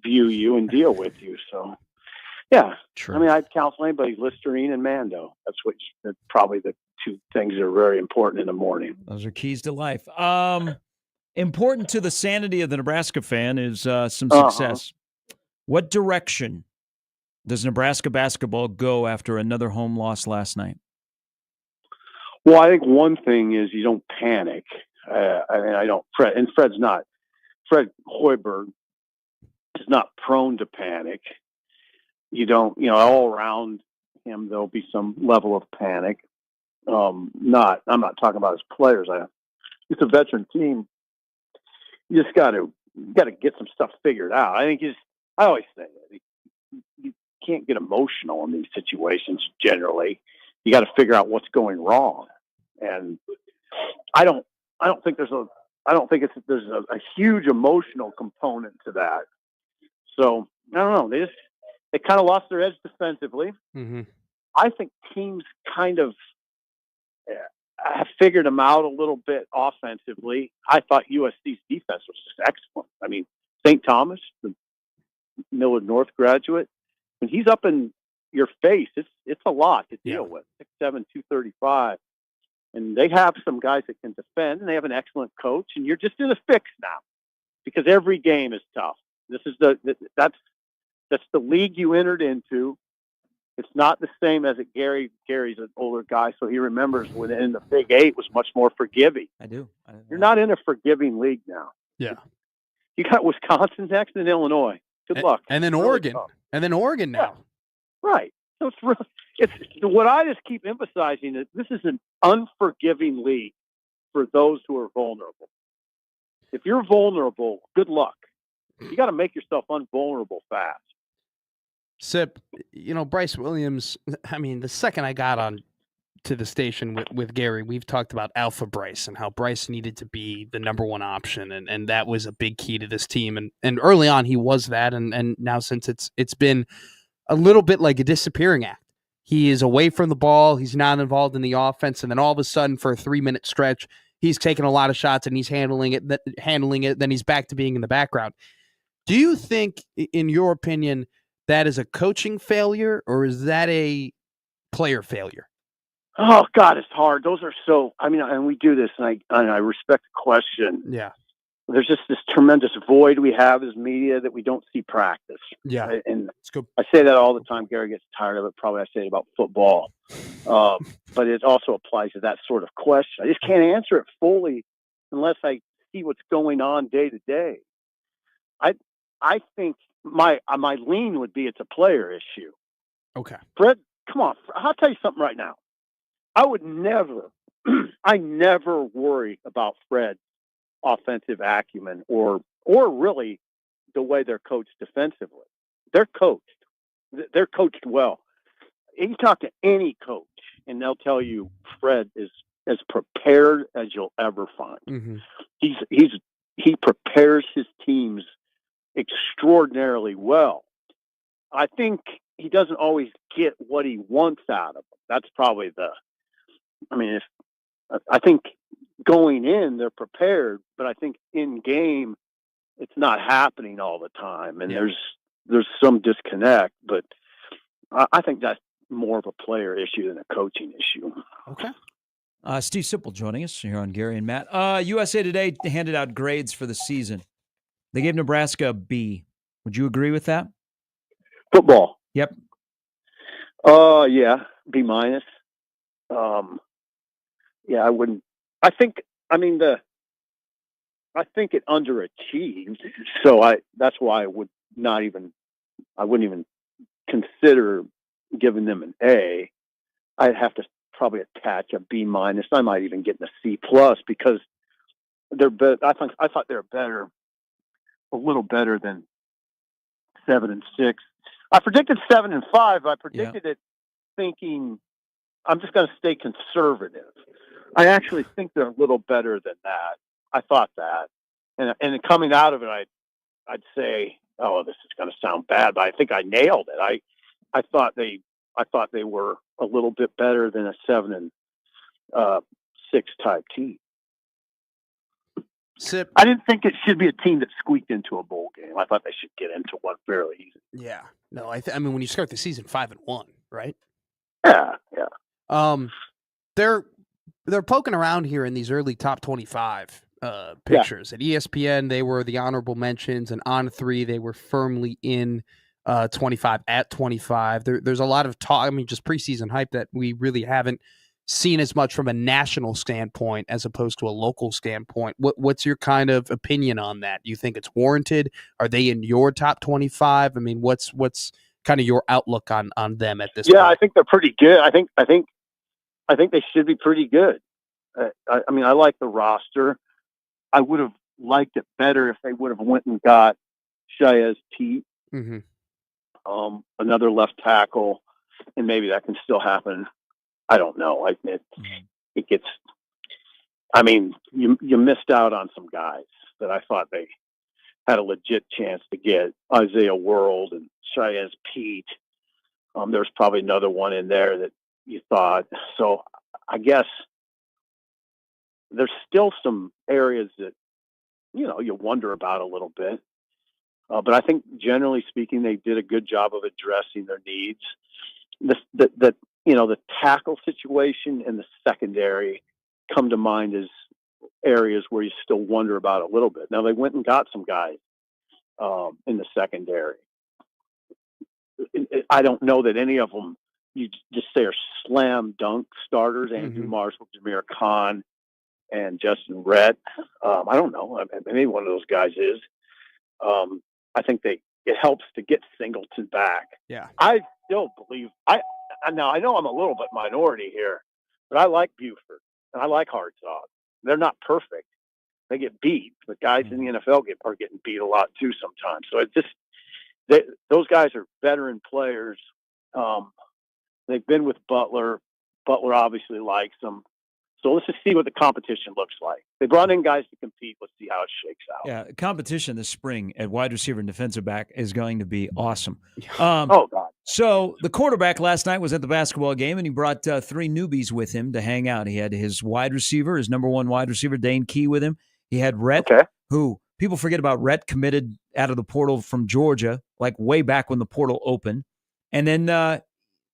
view you and deal with you. So, yeah. True. I mean, I'd counsel anybody Listerine and Mando. That's probably the two things that are very important in the morning. Those are keys to life. Important to the sanity of the Nebraska fan is some success. What direction does Nebraska basketball go after another home loss last night? Well, I think one thing is you don't panic. Fred Hoiberg is not prone to panic. You don't, all around him, there'll be some level of panic. I'm not talking about his players. It's a veteran team. You just got to get some stuff figured out. I always say that you can't get emotional in these situations. Generally, you got to figure out what's going wrong. And I don't think there's a huge emotional component to that. So I don't know. They kind of lost their edge defensively. Mm-hmm. I think teams kind of have figured them out a little bit offensively. I thought USC's defense was just excellent. I mean, St. Thomas, the Millard North graduate, when he's up in your face, it's a lot to deal with. 6'7", 235. And they have some guys that can defend, and they have an excellent coach, and you're just in a fix now because every game is tough. This is that's the league you entered into. It's not the same as at Gary. Gary's an older guy, so he remembers when in the Big 8 was much more forgiving. I do. You're not in a forgiving league now. Yeah. You got Wisconsin next and Illinois. Good luck. And then Oregon. And then Oregon now. Yeah. Right. So it's what I just keep emphasizing is this is an unforgiving league for those who are vulnerable. If you're vulnerable, good luck. You got to make yourself unvulnerable fast. Sip, Bryce Williams, I mean, the second I got on to the station with Gary, we've talked about Alpha Bryce and how Bryce needed to be the number one option. And that was a big key to this team. And early on, he was that. And now since it's been a little bit like a disappearing act. He is away from the ball. He's not involved in the offense. And then all of a sudden, for a 3-minute stretch, he's taking a lot of shots and he's handling it. Then he's back to being in the background. Do you think, in your opinion, that is a coaching failure or is that a player failure? Oh God, it's hard. Those are so. I mean, and we do this, and I respect the question. Yeah. There's just this tremendous void we have as media that we don't see practice. Yeah. Right? And It's good. I say that all the time. Gary gets tired of it. Probably I say it about football, but it also applies to that sort of question. I just can't answer it fully unless I see what's going on day to day. I think my lean would be it's a player issue. Okay. Fred, come on. I'll tell you something right now. I would never, I never worry about Fred's offensive acumen or really the way they're coached defensively. They're coached. They're coached well. You talk to any coach, and they'll tell you Fred is as prepared as you'll ever find. Mm-hmm. He prepares his teams extraordinarily well. I think he doesn't always get what he wants out of them. That's probably I think going in, they're prepared, but I think in game, it's not happening all the time. And there's some disconnect, but I think that's more of a player issue than a coaching issue. Okay. Steve Sipple joining us here on Gary and Matt. USA Today handed out grades for the season. They gave Nebraska a B. Would you agree with that? Football. Yep. Yeah, B minus. Yeah, I wouldn't. I think it underachieved. So that's why I wouldn't even consider giving them an A. I'd have to probably attach a B minus. I might even get a C plus because they're better. I thought they were better, a little better than 7 and 6. I predicted 7 and 5. I predicted it thinking I'm just going to stay conservative. I actually think they're a little better than that. I thought that, and coming out of it, I'd say, oh, this is going to sound bad, but I think I nailed it. I thought they were a little bit better than a 7 and 6 type team. Sip. I didn't think it should be a team that squeaked into a bowl game. I thought they should get into one fairly easy. Yeah. No, I mean, when you start the season 5-1, right? Yeah. They're poking around here in these early top 25 pictures. At ESPN, they were the honorable mentions, and on 3, they were firmly in 25 at 25. There's a lot of talk. I mean, just preseason hype that we really haven't seen as much from a national standpoint as opposed to a local standpoint. What's your kind of opinion on that? Do you think it's warranted? Are they in your top 25? I mean, what's kind of your outlook on them at this point? Yeah, I think they're pretty good. I think they should be pretty good. I mean, I like the roster. I would have liked it better if they would have went and got Shaez Pete, another left tackle, and maybe that can still happen. I don't know. It gets. I mean, you missed out on some guys that I thought they had a legit chance to get. Isaiah World and Shaez Pete. There's probably another one in there that you thought. So I guess there's still some areas that you wonder about a little bit. But I think generally speaking, they did a good job of addressing their needs. The tackle situation and the secondary come to mind as areas where you still wonder about a little bit. Now they went and got some guys in the secondary. I don't know that any of them you just say are slam dunk starters. Andrew Marshall, Jameer Khan, and Justin Rhett. I don't know. Maybe one of those guys is. I think it helps to get Singleton back. Yeah. I still believe now I know I'm a little bit minority here, but I like Buford and I like Hartzog. They're not perfect. They get beat, but guys in the NFL are getting beat a lot too sometimes. So it's just those guys are veteran players. They've been with Butler. Butler obviously likes them. So let's just see what the competition looks like. They brought in guys to compete. Let's see how it shakes out. Yeah, competition this spring at wide receiver and defensive back is going to be awesome. Oh, God. So the quarterback last night was at the basketball game, and he brought 3 newbies with him to hang out. He had his wide receiver, his number 1 wide receiver, Dane Key, with him. He had Rhett, who people forget about Rhett, committed out of the portal from Georgia, like way back when the portal opened. And then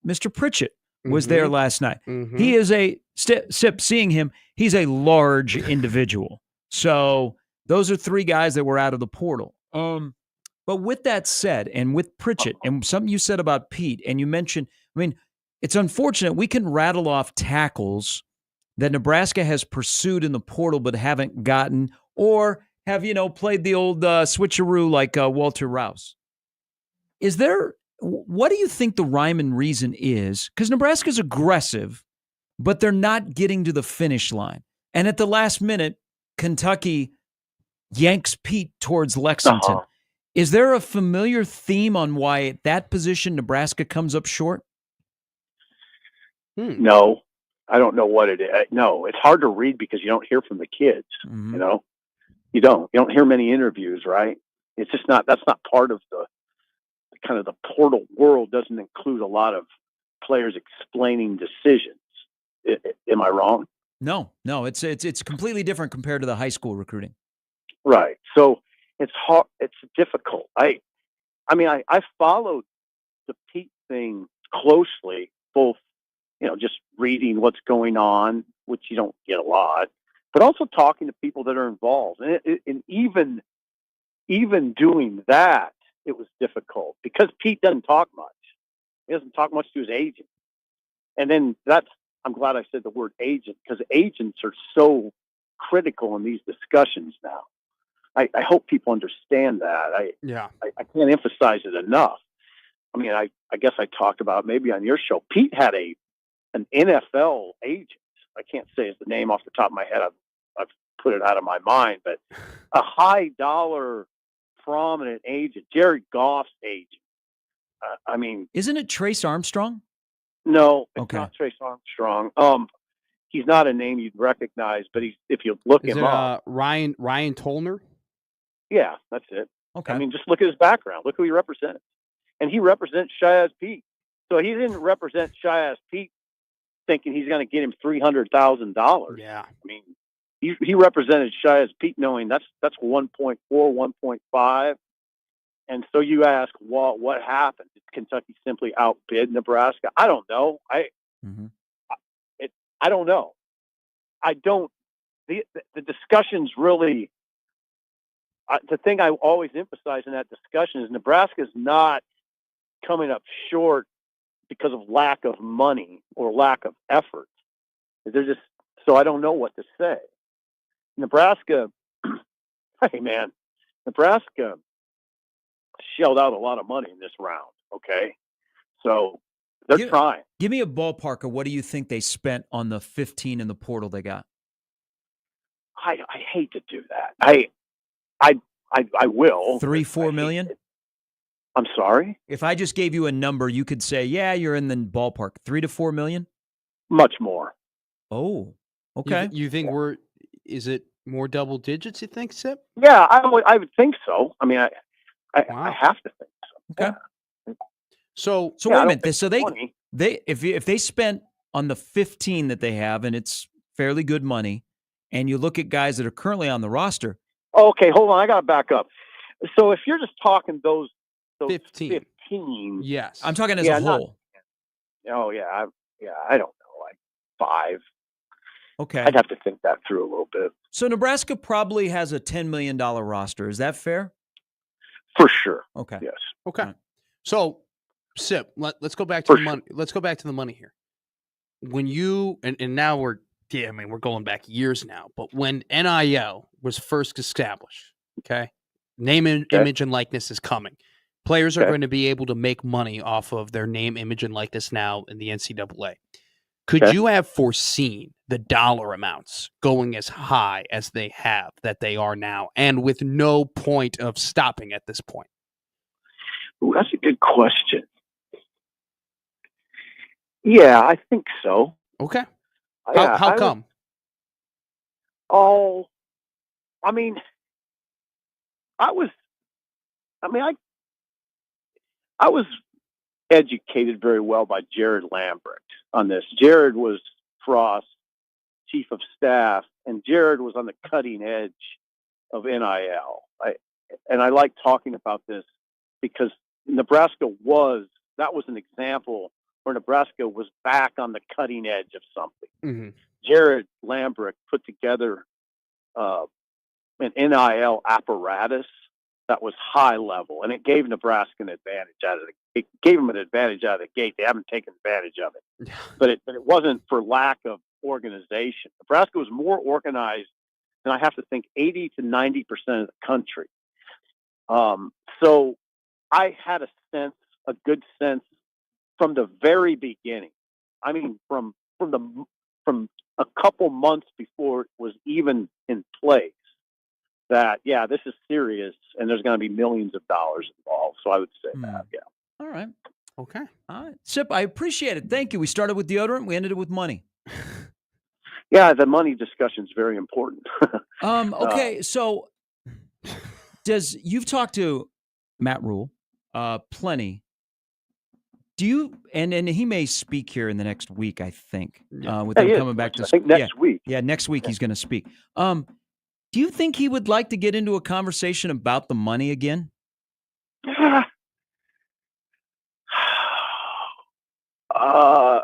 Mr. Pritchett was there last night. He is seeing him, he's a large individual. So those are three guys that were out of the portal. But with that said, and with Pritchett, and something you said about Pete, and you mentioned, I mean, it's unfortunate we can rattle off tackles that Nebraska has pursued in the portal but haven't gotten, or have, played the old switcheroo like Walter Rouse. What do you think the rhyme and reason is? Because Nebraska's aggressive, but they're not getting to the finish line. And at the last minute, Kentucky yanks Pete towards Lexington. Is there a familiar theme on why at that position Nebraska comes up short? No, I don't know what it is. No, it's hard to read because you don't hear from the kids. You don't hear many interviews, right? It's just that's not part of the kind of the portal world. Doesn't include a lot of players explaining decisions. Am I wrong? No, it's completely different compared to the high school recruiting. Right. So it's hard. It's difficult. I followed the Pete thing closely, both, just reading what's going on, which you don't get a lot, but also talking to people that are involved. And even doing that, it was difficult because Pete doesn't talk much. He doesn't talk much to his agent. And then I'm glad I said the word agent, because agents are so critical in these discussions now. I hope people understand that. I can't emphasize it enough. I mean, I guess I talked about maybe on your show, Pete had an NFL agent. I can't say the name off the top of my head. I've put it out of my mind, but a high dollar prominent agent, Jared Goff's agent. Isn't it Trace Armstrong? No, it's not Trace Armstrong. He's not a name you'd recognize, but if you look him up, Ryan Tolner. Yeah, that's it. Okay. I mean, just look at his background. Look who he represents. And he represents Shy-As Pete. So he didn't represent Shy-As Pete thinking he's going to get him $300,000. Yeah. I mean, he represented Shy-As Pete knowing that's 1.4, 1.5. And so you ask, well, what happened? Did Kentucky simply outbid Nebraska? I don't know. I don't know. The discussion's really, the thing I always emphasize in that discussion is Nebraska's not coming up short because of lack of money or lack of effort. So I don't know what to say. Nebraska shelled out a lot of money in this round. Okay. So they're trying. Give me a ballpark of what do you think they spent on the 15 in the portal they got? I hate to do that. I will. 3-4 million? I'm sorry? If I just gave you a number, you could say, yeah, you're in the ballpark. 3 to 4 million? Much more. Oh, okay. You think is it more double digits, you think, Sip? Yeah, I would think so. I mean, I have to think so. Okay. Yeah. So wait a minute. So if they spent on the 15 that they have, and it's fairly good money, and you look at guys that are currently on the roster. Okay, hold on. I got to back up. So if you're just talking those 15, yes, I'm talking as a whole. I don't know, like 5. Okay, I'd have to think that through a little bit. So Nebraska probably has a $10 million roster. Is that fair? For sure. Okay. Yes. Okay. Right. So, Sip, let's go back to the money. Let's go back to the money here. When you and now we're going back years now, but when NIL was first established, okay, name, image, and likeness is coming. Players are going to be able to make money off of their name, image, and likeness now in the NCAA. Could you have foreseen the dollar amounts going as high as they have, that they are now, and with no point of stopping at this point? Ooh, that's a good question. Yeah, I think so. Okay. Yeah, how come? I was educated very well by Jared Lambert on this. Jared was Frost's chief of staff, and Jared was on the cutting edge of NIL. I like talking about this because Nebraska was an example where Nebraska was back on the cutting edge of something. Mm-hmm. Jared Lambrick put together an NIL apparatus that was high level, and it gave Nebraska an advantage out of it. It gave them an advantage out of the gate. They haven't taken advantage of it, but it wasn't for lack of organization. Nebraska was more organized than I have to think 80 to 90% of the country. So I had a good sense from the very beginning. I mean, from a couple months before it was even in place, that this is serious, and there's going to be millions of dollars involved. So I would say that, yeah. All right. Okay. All right. Sip, I appreciate it. Thank you. We started with deodorant. We ended it with money. Yeah, the money discussion is very important. Okay, so you've talked to Matt Rule plenty. Do you, and he may speak here in the next week, I think, with them coming back to I think next week. Yeah, next week he's going to speak. Do you think he would like to get into a conversation about the money again?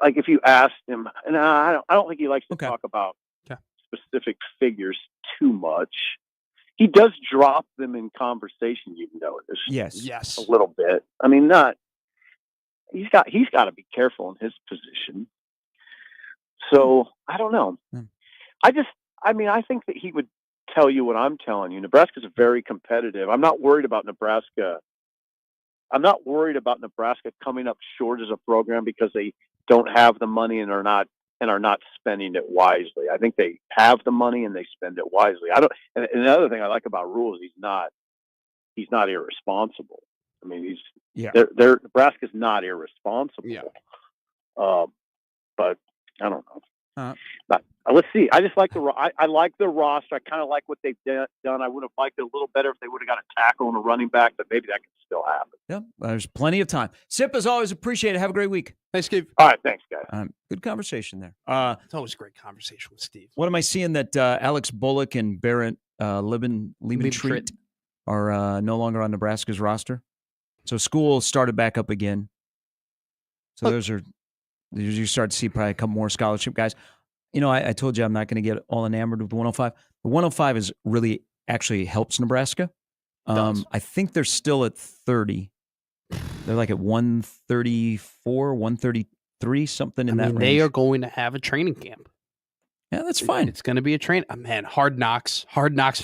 Like if you asked him, and I don't think he likes to talk about specific figures too much. He does drop them in conversation, you've noticed. Yes. A little bit. I mean, he's got to be careful in his position. So I don't know. I think that he would tell you what I'm telling you. Nebraska's very competitive. I'm not worried about Nebraska. I'm not worried about Nebraska coming up short as a program because they don't have the money and are not spending it wisely. I think they have the money and they spend it wisely. And another thing I like about Rule is he's not irresponsible. I mean, Nebraska's not irresponsible. Yeah. But I don't know. Let's see. I just like I like the roster. I kind of like what they've done. I would have liked it a little better if they would have got a tackle and a running back, but maybe that can still happen. Yeah, there's plenty of time. Sip, as always, appreciate it. Have a great week. Thanks, Steve. All right, thanks, guys. Good conversation there. It's always a great conversation with Steve. What am I seeing that Alex Bullock and Barrett Liebentritt are no longer on Nebraska's roster? So school started back up again. So you start to see probably a couple more scholarship guys. You know, I told you I'm not going to get all enamored with the 105. The 105 is really actually helps Nebraska. I think they're still at 30. They're like at 134, 133, something in that range. They are going to have a training camp. Yeah, that's fine. It's going to be a train. Man, hard knocks,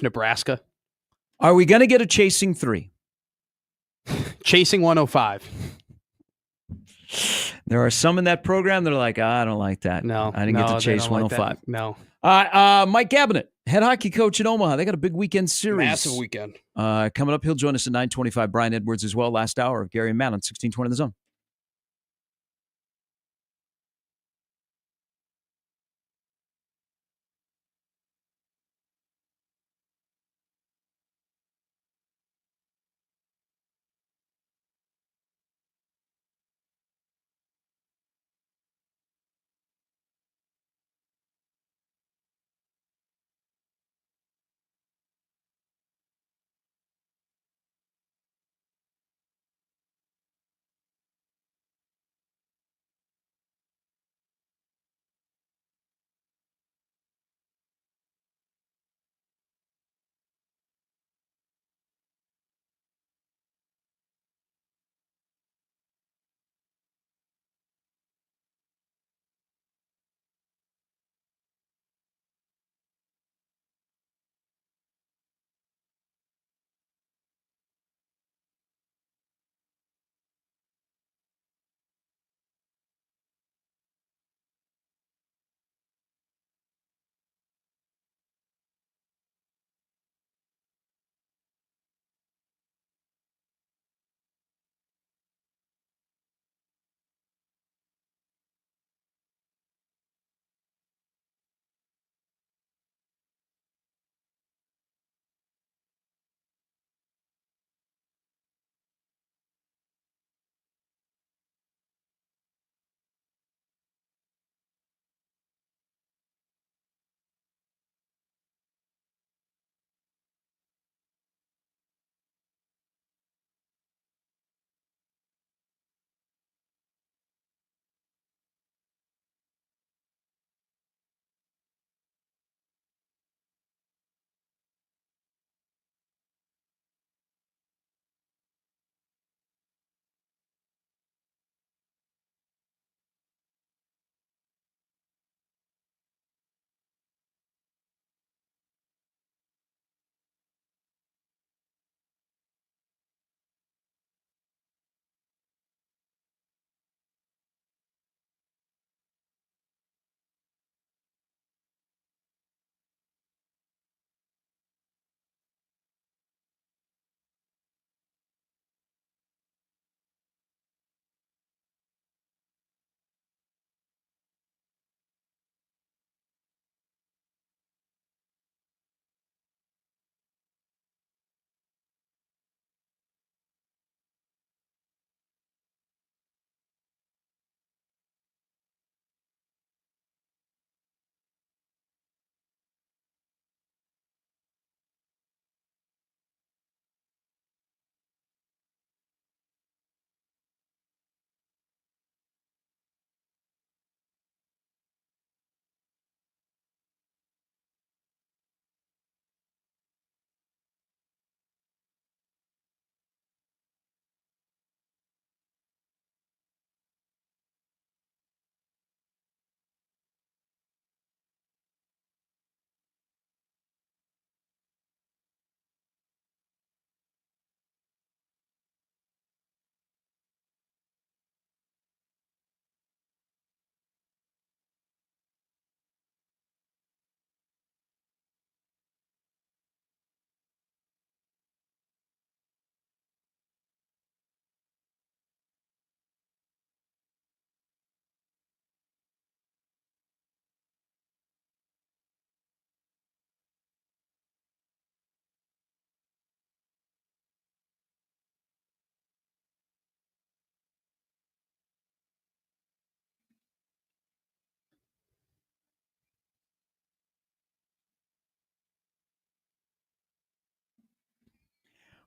Nebraska. Are we going to get a chasing 3? Chasing 105. There are some in that program that are like, I don't like that. No, I didn't get to chase 105. Like no. Mike Gabinet, head hockey coach in Omaha. They got a big weekend series. Massive weekend. Coming up, he'll join us at 9:25. Brian Edwards as well. Last hour of Gary and Matt on 1620 The Zone.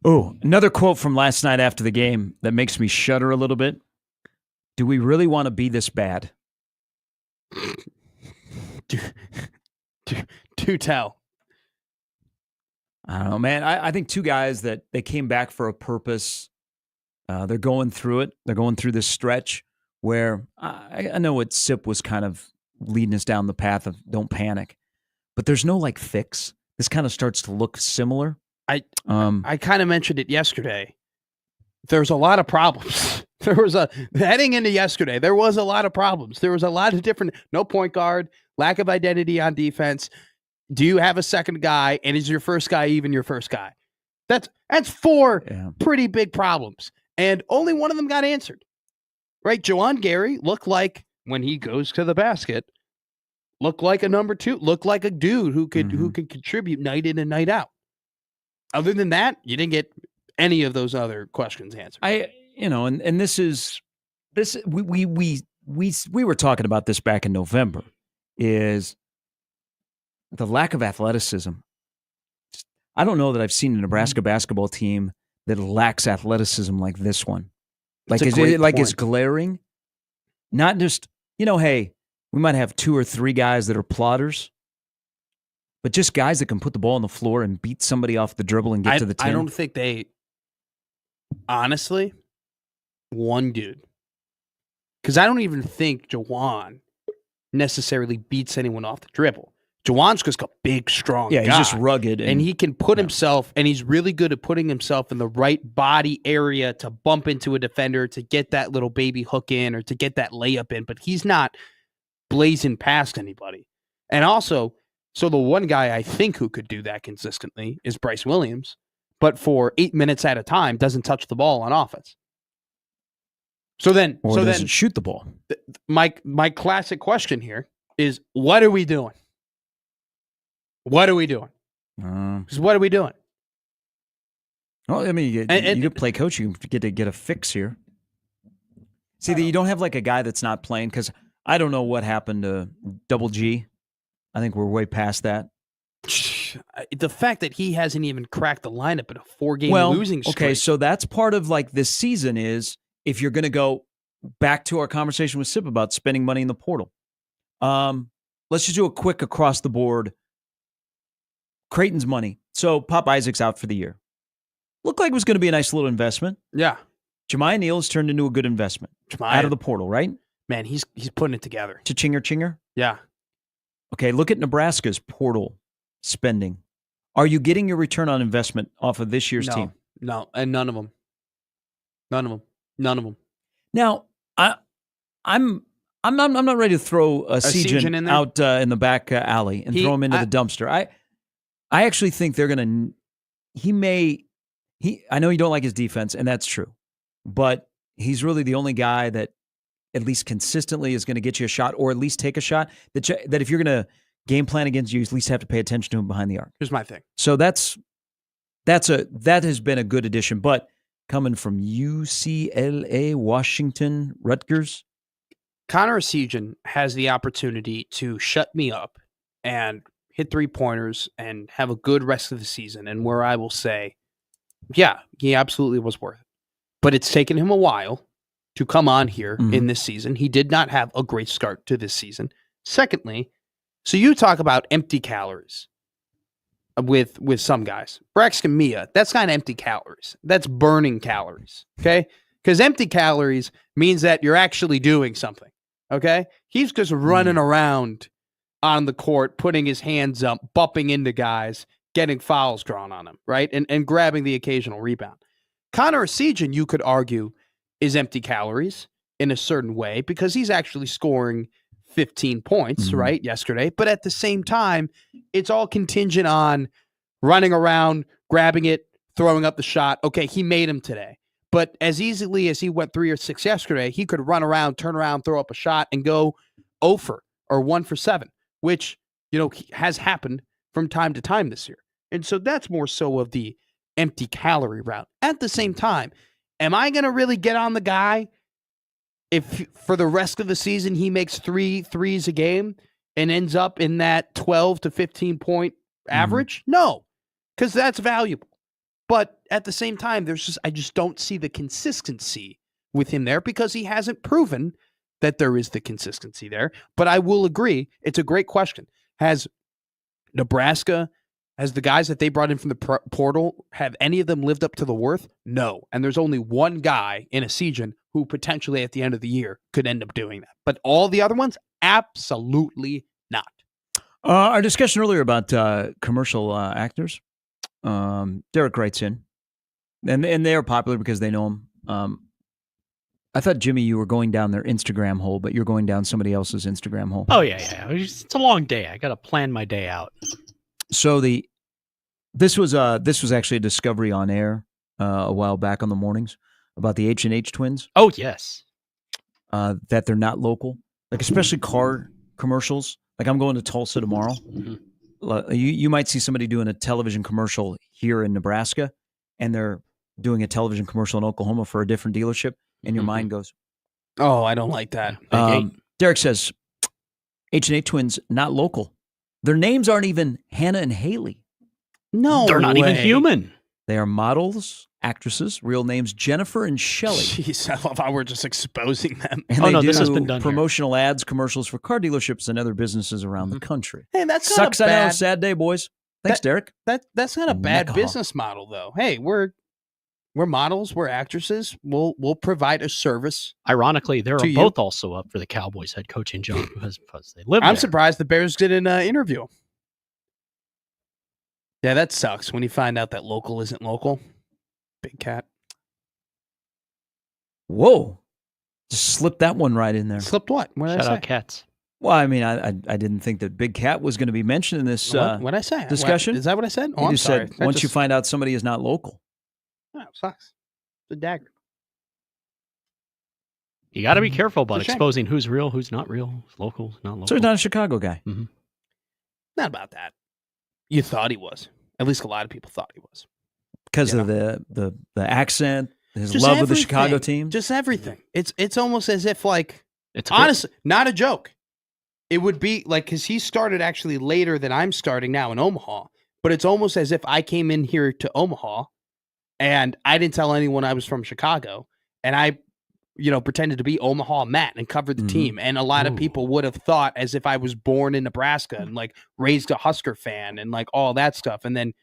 Oh, another quote from last night after the game that makes me shudder a little bit. Do we really want to be this bad? Do tell. I don't know, man. I think two guys that they came back for a purpose. They're going through it. They're going through this stretch where I know what Sip was kind of leading us down the path of don't panic, but there's no like fix. This kind of starts to look similar. I kind of mentioned it yesterday. There's a lot of problems. Heading into yesterday, there was a lot of problems. There was a lot of different, no point guard, lack of identity on defense. Do you have a second guy? And is your first guy even your first guy? That's four pretty big problems. And only one of them got answered. Right? Juwan Gary looked like, when he goes to the basket, looked like a number two, looked like a dude who could contribute night in and night out. Other than that, you didn't get any of those other questions answered. And this is we were talking about this back in November, is the lack of athleticism. I don't know that I've seen a Nebraska basketball team that lacks athleticism like this one. It's glaring. Not just, hey, we might have 2 or 3 guys that are plotters, but just guys that can put the ball on the floor and beat somebody off the dribble and get to the 10. I don't think they, honestly, one dude. Because I don't even think Juwan necessarily beats anyone off the dribble. Juwan's just a big, strong guy. Yeah, he's just rugged. And he can put himself, and he's really good at putting himself in the right body area to bump into a defender, to get that little baby hook in or to get that layup in. But he's not blazing past anybody. And also, so the one guy I think who could do that consistently is Bryce Williams, but for 8 minutes at a time doesn't touch the ball on offense. Doesn't shoot the ball. My classic question here is, what are we doing? What are we doing? Because what are we doing? Well, I mean, you could play coach. You get a fix here. See, that you don't have like a guy that's not playing, because I don't know what happened to Double G. I think we're way past that. The fact that he hasn't even cracked the lineup in a 4-game losing streak. Okay, so that's part of like this season is if you're going to go back to our conversation with Sip about spending money in the portal. Let's just do a quick across the board. Creighton's money. So Pop Isaac's out for the year. Looked like it was going to be a nice little investment. Yeah. Jemiah Neal has turned into a good investment. Out of the portal, right? Man, he's putting it together. Chinger. Yeah. Okay, look at Nebraska's portal spending. Are you getting your return on investment off of this year's team? No, and none of them. Now, I'm not ready to throw a Sejan in out in the back alley and throw him into the dumpster. I actually think they're going to I know you don't like his defense, and that's true. But he's really the only guy that at least consistently is going to get you a shot, or at least take a shot that if you're going to game plan against you, you at least have to pay attention to him behind the arc. Here's my thing. So that has been a good addition, but coming from UCLA, Washington, Rutgers, Connor Sejan has the opportunity to shut me up and hit 3-pointers and have a good rest of the season, and where I will say, yeah, he absolutely was worth it. But it's taken him a while to come on here in this season. He did not have a great start to this season. Secondly, so you talk about empty calories with some guys. Braxton Mia, that's not empty calories. That's burning calories, okay? Because empty calories means that you're actually doing something, okay? He's just running around on the court, putting his hands up, bumping into guys, getting fouls drawn on him, right? And grabbing the occasional rebound. Connor Sejan, you could argue, is empty calories in a certain way because he's actually scoring 15 points, right, yesterday. But at the same time, it's all contingent on running around, grabbing it, throwing up the shot. Okay, he made him today. But as easily as he went 3 or 6 yesterday, he could run around, turn around, throw up a shot, and go 0 for or 1 for 7, which, has happened from time to time this year. And so that's more so of the empty calorie route. At the same time, am I going to really get on the guy if for the rest of the season he makes 3 threes a game and ends up in that 12 to 15 point average? No, because that's valuable. But at the same time, I just don't see the consistency with him there because he hasn't proven that there is the consistency there. But I will agree, it's a great question. Has Nebraska, has the guys that they brought in from the portal, have any of them lived up to the worth? No. And there's only one guy in a season who potentially at the end of the year could end up doing that. But all the other ones, absolutely not. Our discussion earlier about commercial actors, Derek writes in, and they are popular because they know him. I thought, Jimmy, you were going down their Instagram hole, but you're going down somebody else's Instagram hole. Oh, yeah. It's a long day. I got to plan my day out. So this was actually a discovery on air a while back on the mornings about the H&H twins. Oh, yes. That they're not local, like especially car commercials. Like I'm going to Tulsa tomorrow. Mm-hmm. You might see somebody doing a television commercial here in Nebraska, and they're doing a television commercial in Oklahoma for a different dealership, and your mind goes, "Oh, I don't like that." Derek says, H&H twins not local. Their names aren't even Hannah and Haley. No, they're not even human. They are models, actresses, real names Jennifer and Shelley. Jeez, I love how we're just exposing them. And they do this has been done promotional ads, commercials for car dealerships and other businesses around the country. Hey, that's sucks. not a bad, I know, sad day, boys. Thanks, Derek. That's not a bad business model, though. Hey, we're models, we're actresses. We'll provide a service. Ironically, they're both also up for the Cowboys head coaching job because they live there. I'm surprised the Bears didn't interview. Yeah, that sucks when you find out that local isn't local. Big cat. Whoa. Just slipped that one right in there. Slipped what? What did I say? Shout out Cats. Well, I mean, I didn't think that Big Cat was going to be mentioned in this what I say? discussion. Is that what I said? You just said once you find out somebody is not local. Oh, it sucks. It's a dagger. You got to be careful about exposing who's real, who's not real, who's local, who's not local. So he's not a Chicago guy. Mm-hmm. Not about that. You thought he was. At least a lot of people thought he was. Because of the accent, his just love of the Chicago team. Just everything. It's almost as if, like, it's honestly, not a joke. It would be like, because he started actually later than I'm starting now in Omaha, but it's almost as if I came in here to Omaha and I didn't tell anyone I was from Chicago, and I pretended to be Omaha Matt and covered the team. And a lot of people would have thought as if I was born in Nebraska and like raised a Husker fan and like all that stuff. And then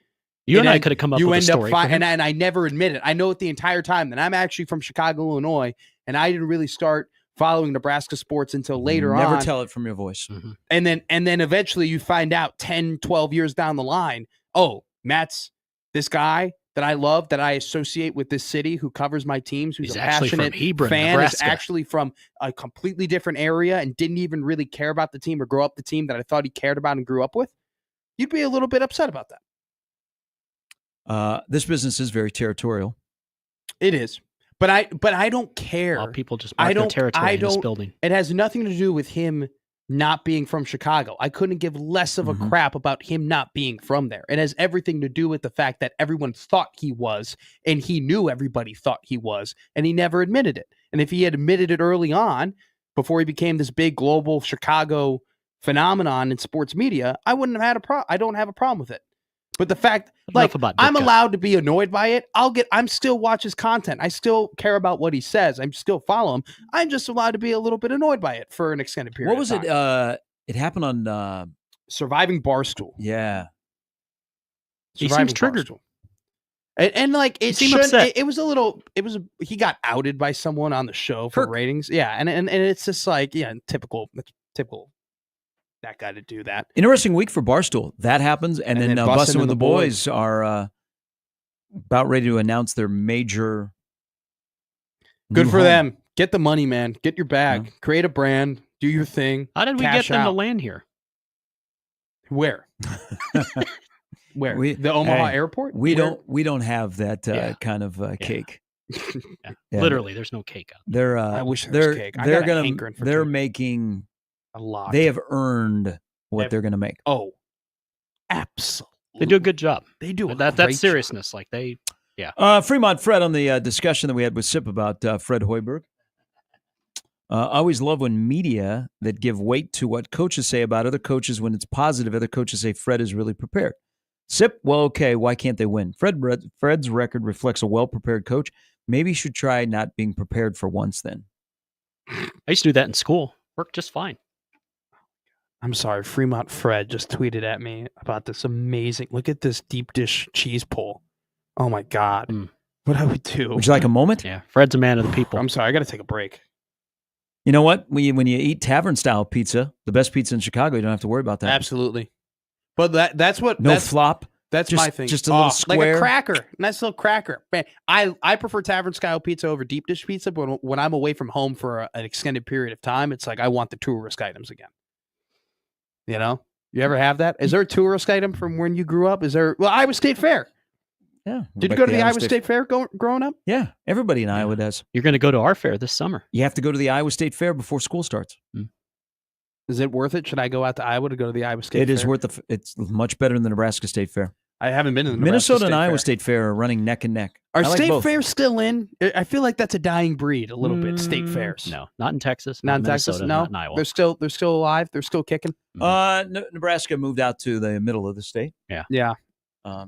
you and I could have come up with a story. And I never admit it. I know it the entire time that I'm actually from Chicago, Illinois, and I didn't really start following Nebraska sports until later on. Never tell it from your voice. Mm-hmm. And then eventually you find out 10, 12 years down the line, oh, Matt's this guy that I love, that I associate with this city, who covers my teams, who's a passionate fan, Nebraska. is actually from a completely different area and didn't even really care about the team or grow up the team that I thought he cared about and grew up with. You'd be a little bit upset about that. This business is very territorial. It is. But I don't care. Well, people just mark their territory in this building. It has nothing to do with him not being from Chicago. I couldn't give less of a crap about him not being from there. It has everything to do with the fact that everyone thought he was, and he knew everybody thought he was, and he never admitted it. And if he had admitted it early on, before he became this big global Chicago phenomenon in sports media, I wouldn't have had a problem. I don't have a problem with it. But the fact, like, I'm allowed to be annoyed by it. I'm still watch his content. I still care about what he says. I'm still follow him. I'm just allowed to be a little bit annoyed by it for an extended period. What was it? It happened on Surviving Barstool. Yeah. He seems triggered. And like, it seemed upset. It was a little, he got outed by someone on the show for ratings. Yeah. And it's just like, yeah, typical that guy to do that. Interesting week for Barstool. That happens, and then Bussin' with the Boys are about ready to announce their major. Good for them. Get the money, man. Get your bag. Create a brand. Do your thing. How did we get them to land here? Where? Where? The Omaha airport? We don't have that kind of cake. Yeah. Literally, there's no cake out. I wish there was cake. They're making a lot. They have earned what they're going to make. Oh, absolutely. They do a good job. They do. That's seriousness. Like Fremont Fred on the discussion that we had with Sip about Fred Hoiberg. I always love when media that give weight to what coaches say about other coaches when it's positive. Other coaches say Fred is really prepared. Sip, well, okay, why can't they win? Fred's record reflects a well-prepared coach. Maybe you should try not being prepared for once then. I used to do that in school. Worked just fine. I'm sorry, Fremont Fred just tweeted at me about this amazing. Look at this deep dish cheese pull. Oh my God. What I would do. Would you like a moment? Yeah, Fred's a man of the people. I'm sorry, I got to take a break. You know what? When you eat tavern-style pizza, the best pizza in Chicago, you don't have to worry about that. Absolutely. But that's what No flop. That's Just- my thing. just a little square. like a cracker, nice little cracker. Man, I prefer tavern style pizza over deep dish pizza. But when I'm away from home for an extended period of time, it's like I want the tourist items again. You know, you ever have that? Is there a tourist item from when you grew up? Is there? Well, Iowa State Fair. Yeah. Did you go to the Iowa State Fair growing up? Yeah, everybody in Iowa does. You're going to go to our fair this summer. You have to go to the Iowa State Fair before school starts. Is it worth it? Should I go out to Iowa to go to the Iowa State Fair? It is worth it's much better than the Nebraska State Fair. I haven't been to the Minnesota and Nebraska Iowa Fair. State Fair are running neck and neck. Are I like state both. fairs still in? I feel like that's a dying breed a little bit. State fairs. No, not in Texas. Not in Minnesota, Texas. No, not in Iowa. they're still alive. They're still kicking. Nebraska moved out to the middle of the state. Yeah.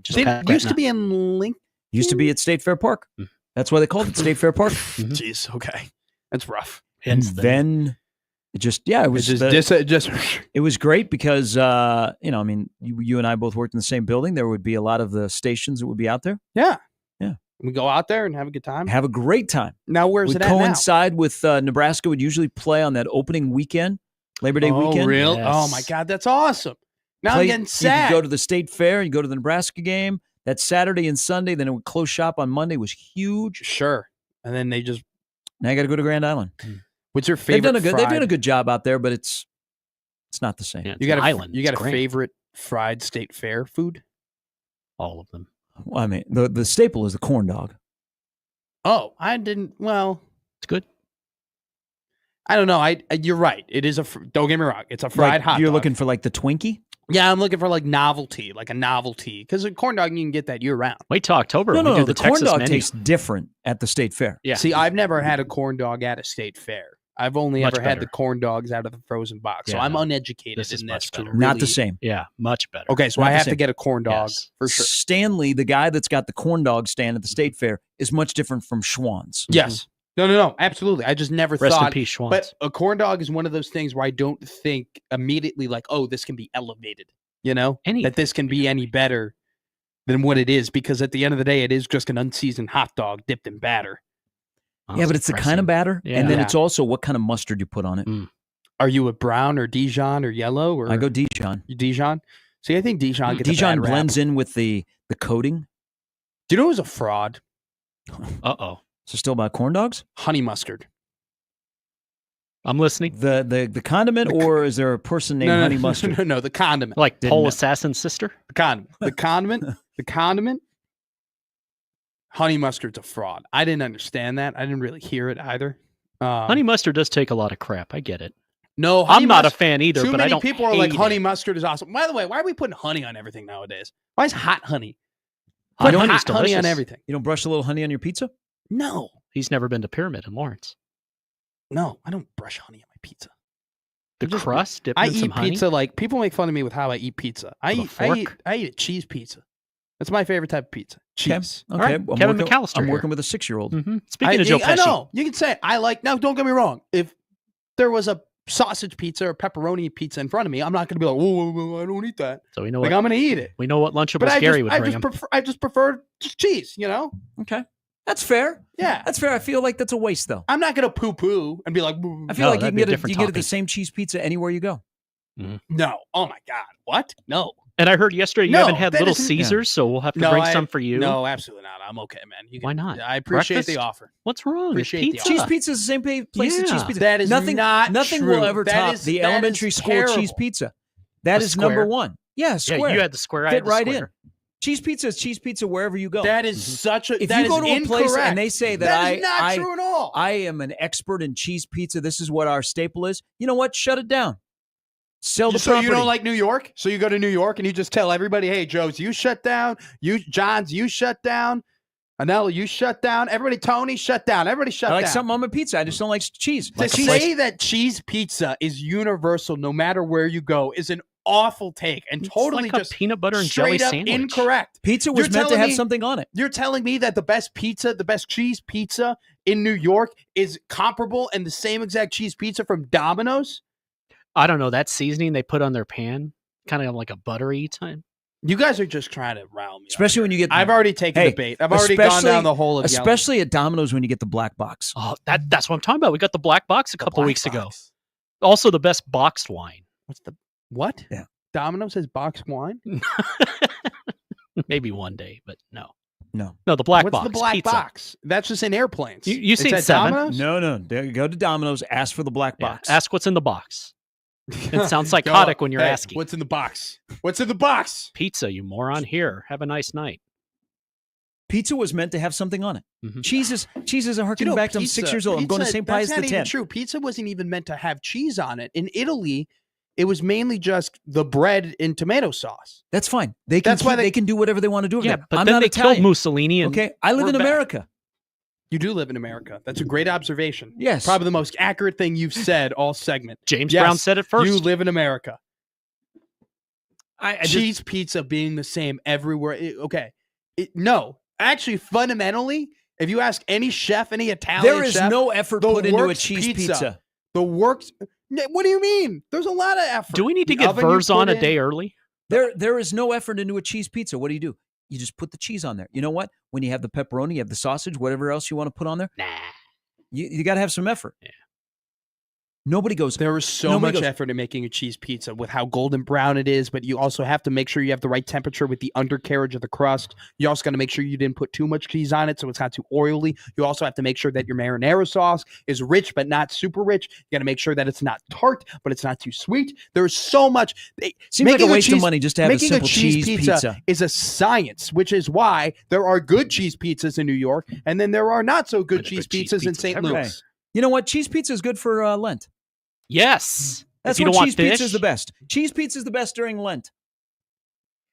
Just They past used that to be in Lincoln. Used to be at State Fair Park. That's why they called it State Fair Park. Jeez. Okay, that's rough. And Hence the- then it just it was it was great because I mean you and I both worked in the same building. There would be a lot of the stations that would be out there. Yeah. Yeah. We go out there and have a good time. Have a great time. Now where's Would it at now? coincide with Nebraska would usually play on that opening weekend, Labor Day weekend. Real? Yes. Oh my God, that's awesome. Now I'm getting You sad. could go to the state fair, you go to the Nebraska game. That Saturday and Sunday, then it would close shop on Monday was huge. Sure. And then they just. Now you got to go to Grand Island. What's your favorite? They've done a good job out there, but it's not the same. Yeah, You got an island. You got It's a great. favorite fried state fair food? All of them. Well, I mean, the staple is the corn dog. Oh, I didn't. Well, It's good. I don't know. You're right. It is don't get me wrong. It's a fried Like, hot you're dog. looking for like the Twinkie? Yeah, I'm looking for like a novelty. Because a corn dog, you can get that year round. Wait till October. when we No. do The the corn Texas dog menu. tastes different at the state fair. Yeah. See, I've never had a corn dog at a state fair. I've only Much ever had better. the corn dogs out of the frozen box. So Yeah, I'm no. uneducated This is in much this. to better. Not the really- same. Yeah, much better. Okay, so Not I the have same. to get a corn dog Yes. for sure. Stanley, the guy that's got the corn dog stand at the state fair, is much different from Schwann's. Yes. No. Absolutely. I just never Rest in thought. peace, Schwann's. But a corn dog is one of those things where I don't think immediately like, oh, this can be elevated. You know, Anything. that this can be any better than what it is, because at the end of the day, it is just an unseasoned hot dog dipped in batter. Oh, Yeah, but it's the kind of batter, and then Yeah. it's also what kind of mustard you put on it. Are you a brown or Dijon or yellow or I go Dijon. you Dijon? See, I think Dijon gets a Dijon bad rap. blends in with the coating. Do you know who's a fraud? Uh-oh. So still about corn dogs? Honey mustard. I'm listening. The condiment, or is there a person named Honey Mustard? No, the condiment. Like Didn't Pole know. Assassin's sister? The condiment. The condiment. Honey mustard's a fraud. I didn't understand that. I didn't really hear it either. Honey mustard does take a lot of crap. I get it. No, honey I'm not a mustard- fan either, Too but I many don't people are like, hate honey it. mustard is awesome. By the way, why are we putting honey on everything nowadays? Why is hot honey? Hot Put honey's hot honey on delicious. everything. You don't brush a little honey on your pizza? No, He's never been to Pyramid in Lawrence. no, I don't brush honey on my pizza. The Just- crust dipped I in some eat honey. pizza like people make fun of me with how I eat pizza. I With a eat fork? I eat a cheese pizza. That's my favorite type of pizza. Okay. Cheese. Okay. right. I'm Kevin working, McAllister I'm here. working with a 6-year-old. Speaking of Joe I Pesci, know. You can say I like. Now, don't get me wrong. If there was a sausage pizza or pepperoni pizza in front of me, I'm not going to be like, whoa, I don't eat that. so we know Like what I'm going to eat it. we know what But Lunchables Gary would I bring just him. prefer. I just prefer just cheese. You know. Okay. That's fair. Yeah. That's fair. I feel like that's a waste, though. I'm not going to poo poo and be like, "Boo." I feel No, like you that'd can be a get different you get the topping. same cheese pizza anywhere you go. no. Oh my God. What? No. And I heard yesterday you No, haven't had that Little isn't- Caesars, so we'll have to No, bring I- some for you. No, absolutely not. I'm okay, man. You Why not? I appreciate Breakfast? the offer. What's wrong? It's Appreciate the pizza. Cheese pizza is the same place as cheese Yeah. pizza. That is nothing. not Nothing true. will ever That top is- the that is elementary school cheese terrible. pizza. That A is number square? one. Yeah, Yeah, square. you had the square. I Fit had the right square. in. Cheese pizza is cheese pizza wherever you go. That is such a. if that you go is to a place incorrect. and they say that, that is not true at all. I am an expert in cheese pizza, this is what our staple is. You know what? Shut it down. Sell the So property. you don't like New York? So you go to New York and you just tell everybody, "Hey, Joe's, you shut down. You, John's, you shut down. Anello, you shut down. Everybody, Tony, shut down. Everybody, shut I like down." something on my pizza. I just don't like cheese. To say that cheese pizza is universal, no matter where you go, is an awful take and It's totally like a just peanut butter and jelly straight up sandwich. incorrect. Pizza was You're meant to telling have me- something on it. You're telling me that the best cheese pizza in New York is comparable and the same exact cheese pizza from Domino's? I don't know, that seasoning they put on their pan, kind of like a buttery time. You guys are just trying to rile me up Especially here. when you get. I've already taken Hey, the bait. I've already gone especially- down the hole of yelling. Especially at Domino's when you get the black box. Oh, that's what I'm talking about. We got the black box a The couple black weeks ago. box. Also, the best boxed wine. What's the what? Yeah. Domino's has boxed wine? Maybe one day, but no. No. No, the black What's box. the black pizza. box? That's just in airplanes. You It's seen at 7. Domino's? No. Go to Domino's. Ask for the black Yeah, box. ask what's in the box. It sounds psychotic when you're Hey, asking. What's in the box? What's in the box? Pizza, you moron. Here, have a nice night. Pizza was meant to have something on it. Mhm. Cheese is a harkening back to I'm 6 years old. I'm going to St. Pius That's not the even 10th. true. Pizza wasn't even meant to have cheese on it. In Italy, it was mainly just the bread and tomato sauce. That's fine. They can. That's why they can do whatever they want to do. With Yeah, that. but I'm then not they Italian. killed Mussolini. And Okay, I live we're in back. America. You do live in America. That's a great observation. Yes. Probably the most accurate thing you've said all segment. James Yes, Brown said it first. You live in America. I just- Cheese pizza being the same everywhere. No. Actually, fundamentally, if you ask any chef, any Italian there is chef, no effort the put into a works cheese pizza. pizza. the works. What do you mean? There's a lot of effort. Do we need to The get oven you Vers on put a day early? There is no effort into a cheese pizza. What do? You just put the cheese on there. You know what? When you have the pepperoni, you have the sausage, whatever else you want to put on there, Nah. you got to have some effort. Yeah. Nobody goes. There was so Nobody much goes- effort in making a cheese pizza with how golden brown it is, but you also have to make sure you have the right temperature with the undercarriage of the crust. You also got to make sure you didn't put too much cheese on it so it's not too oily. You also have to make sure that your marinara sauce is rich but not super rich. You got to make sure that it's not tart but it's not too sweet. There's so much. Seems like a making waste of cheese- money just to have a Making simple cheese pizza. is a science, which is why there are good cheese pizzas in New York, and then there are not so good Good cheese cheese pizzas in pizzas St. everywhere. Louis. You know what? Cheese pizza is good for Lent. Yes. That's if you when don't want cheese pizza is fish, the best. Cheese pizza is the best during Lent.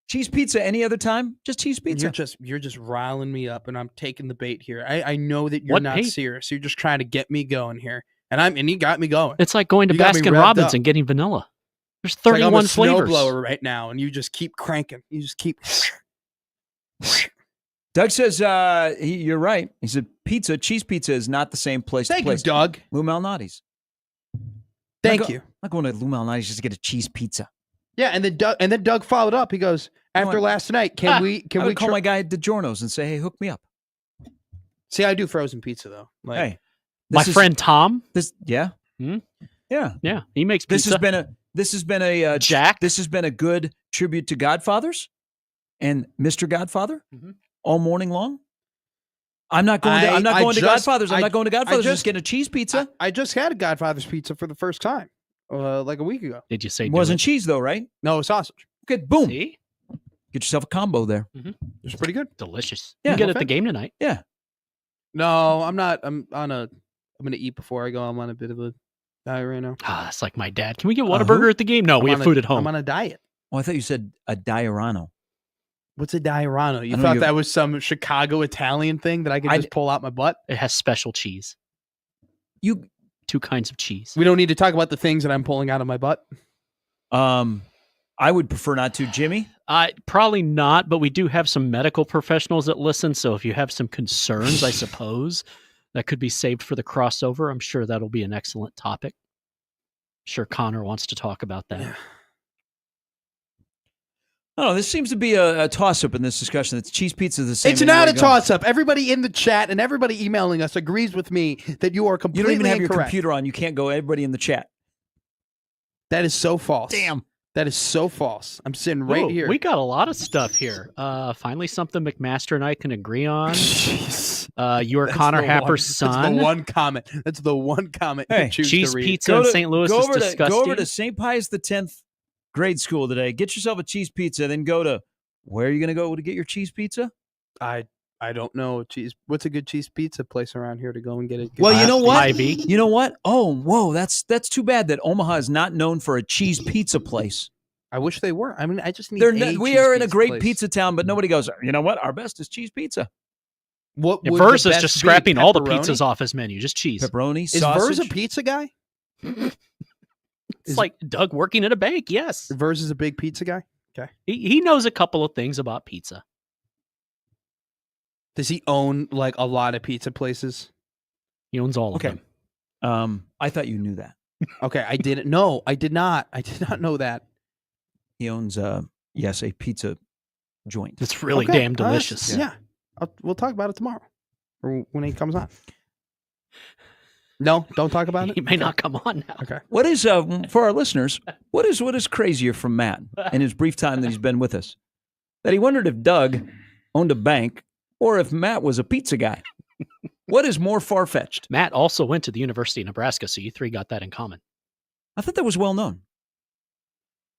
Cheese pizza any other time, just cheese pizza. You're just riling me up, and I'm taking the bait here. I know that you're What not bait? serious. You're just trying to get me going here, and you got me going. It's like going to You got me Baskin revved Robbins up. and getting vanilla. There's It's like I'm 31 a flavors. snowblower right now, and you just keep cranking. You just keep. Doug says you're right. He said cheese pizza is not the same place Thank to place. you, Doug. Lou Malnati's. Thank you. I'm not going to Lou Malnati's just to get a cheese pizza. Yeah, and then Doug followed up. He goes, after what? last night, can we I would call try-" my guy at DiGiorno's and say, hey, hook me up. See, I do frozen pizza though. Like, Hey, My this is- friend Tom, yeah, Hmm? yeah. yeah, he makes This pizza. has been a Jack. This has been a good tribute to Godfathers and Mr. Godfather Mhm. all morning long. I'm not going. I to just- Godfathers. I'm I- not going to I Godfathers. just- Just getting a cheese pizza. I just had a Godfather's pizza for the first time, like a week ago. Did you say It do wasn't it? cheese though, right? No, it was sausage. Good. Boom. See? Get yourself a combo there. It's pretty good. Delicious. Yeah, you get well, it at the game tonight. Yeah. No, I'm not. I'm gonna eat before I go. I'm on a bit of a diet right now. Ah, that's like my dad. Can we get who? Whataburger at the game? No, we I'm have on food at home. I'm on a diet. Oh, I thought you said a diorano. What's a diorano? You I know thought you- that was some Chicago Italian thing that I could I just pull out my butt? It has special cheese. You 2 kinds of cheese. We don't need to talk about the things that I'm pulling out of my butt. I would prefer not to, Jimmy. Probably not, but we do have some medical professionals that listen. So if you have some concerns, I suppose that could be saved for the crossover. I'm sure that'll be an excellent topic. Sure, Connor wants to talk about that. Yeah. I don't know. This seems to be a toss-up in this discussion. That cheese pizza is the same. It's anywhere not a you go. toss-up. Everybody in the chat and everybody emailing us agrees with me that you are You completely don't even have your incorrect. computer on. You can't go. Everybody in the chat. That is so false. Damn. That is so false. I'm sitting right Ooh, here. We got a lot of stuff here. Finally, something McMaster and I can agree on. Jeez. You are That's Connor the Happer's one, son. That's the one comment. That's the one comment Hey, you choose Cheese to read. pizza in St. Louis go is over to disgusting. St. Pius the 10th grade school today. Get yourself a cheese pizza. Then go to where are you going to go to get your cheese pizza? I don't know cheese. What's a good cheese pizza place around here to go and get it? Well, you know what? Ivy. You know what? Oh, whoa! That's too bad that Omaha is not known for a cheese pizza place. I wish they were. I mean, I just need. We are in a great place. pizza town, but nobody goes. You know what? Our best is cheese pizza. What Yeah, would Vers the is best just be? scrapping all the Pepperoni? pizzas off his menu, just cheese. Pepperoni, Is sausage. Vers a pizza guy? It's like Doug working at a bank. Yes. Verse is a big pizza guy. Okay. He knows a couple of things about pizza. Does he own like a lot of pizza places? He owns all of Okay. them. I thought you knew that. Okay, I didn't. No, I did not. I did not know that. He owns, yes, a pizza joint. It's really Okay, damn delicious. Yeah. We'll talk about it tomorrow or when he comes on. No, don't talk about it. He may not come on now. Okay. What is, for our listeners, what is crazier from Matt in his brief time that he's been with us? That he wondered if Doug owned a bank or if Matt was a pizza guy. What is more far-fetched? Matt also went to the University of Nebraska, so you three got that in common. I thought that was well known.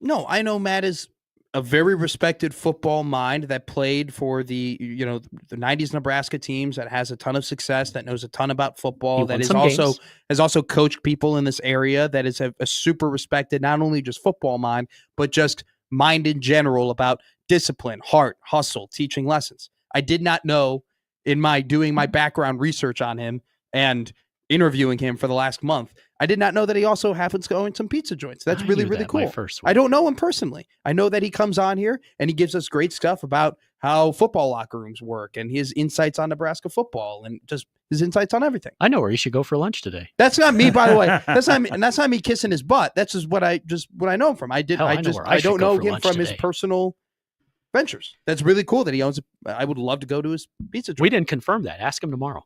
No, I know Matt is a very respected football mind that played for the 90s Nebraska teams, that has a ton of success, that knows a ton about football, that is also has also coached people in this area, that is a super respected, not only just football mind, but just mind in general about discipline, heart, hustle, teaching lessons. I did not know in my doing my background research on him and interviewing him for the last month, I did not know that he also happens to own some pizza joints. That's really, really cool. I don't know him personally. I know that he comes on here and he gives us great stuff about how football locker rooms work and his insights on Nebraska football and just his insights on everything. I know where you should go for lunch today. That's not me, by the way. That's not me kissing his butt. That's just what I know him from. I don't know him from his personal ventures. That's really cool that he owns. I would love to go to his pizza joint. We didn't confirm that. Ask him tomorrow.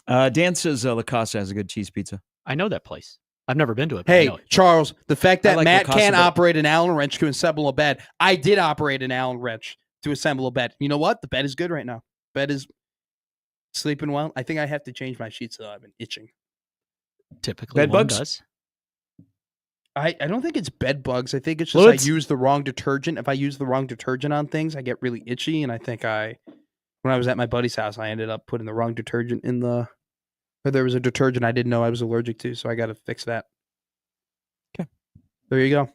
Dan says La Casa has a good cheese pizza. I know that place. I've never been to it. But Hey, I know it. Charles, the fact that like Matt La Casa, can't but- operate an Allen wrench to assemble a bed, I did operate an Allen wrench to assemble a bed. You know what? The bed is good right now. Bed is sleeping well. I think I have to change my sheets though. I've been itching. Typically, Bed one bugs? does. I don't think it's bed bugs. I think it's just Fluids? I use the wrong detergent. If I use the wrong detergent on things, I get really itchy. And I think when I was at my buddy's house, I ended up putting the wrong detergent in or there was a detergent I didn't know I was allergic to, so I got to fix that. Okay. There you go.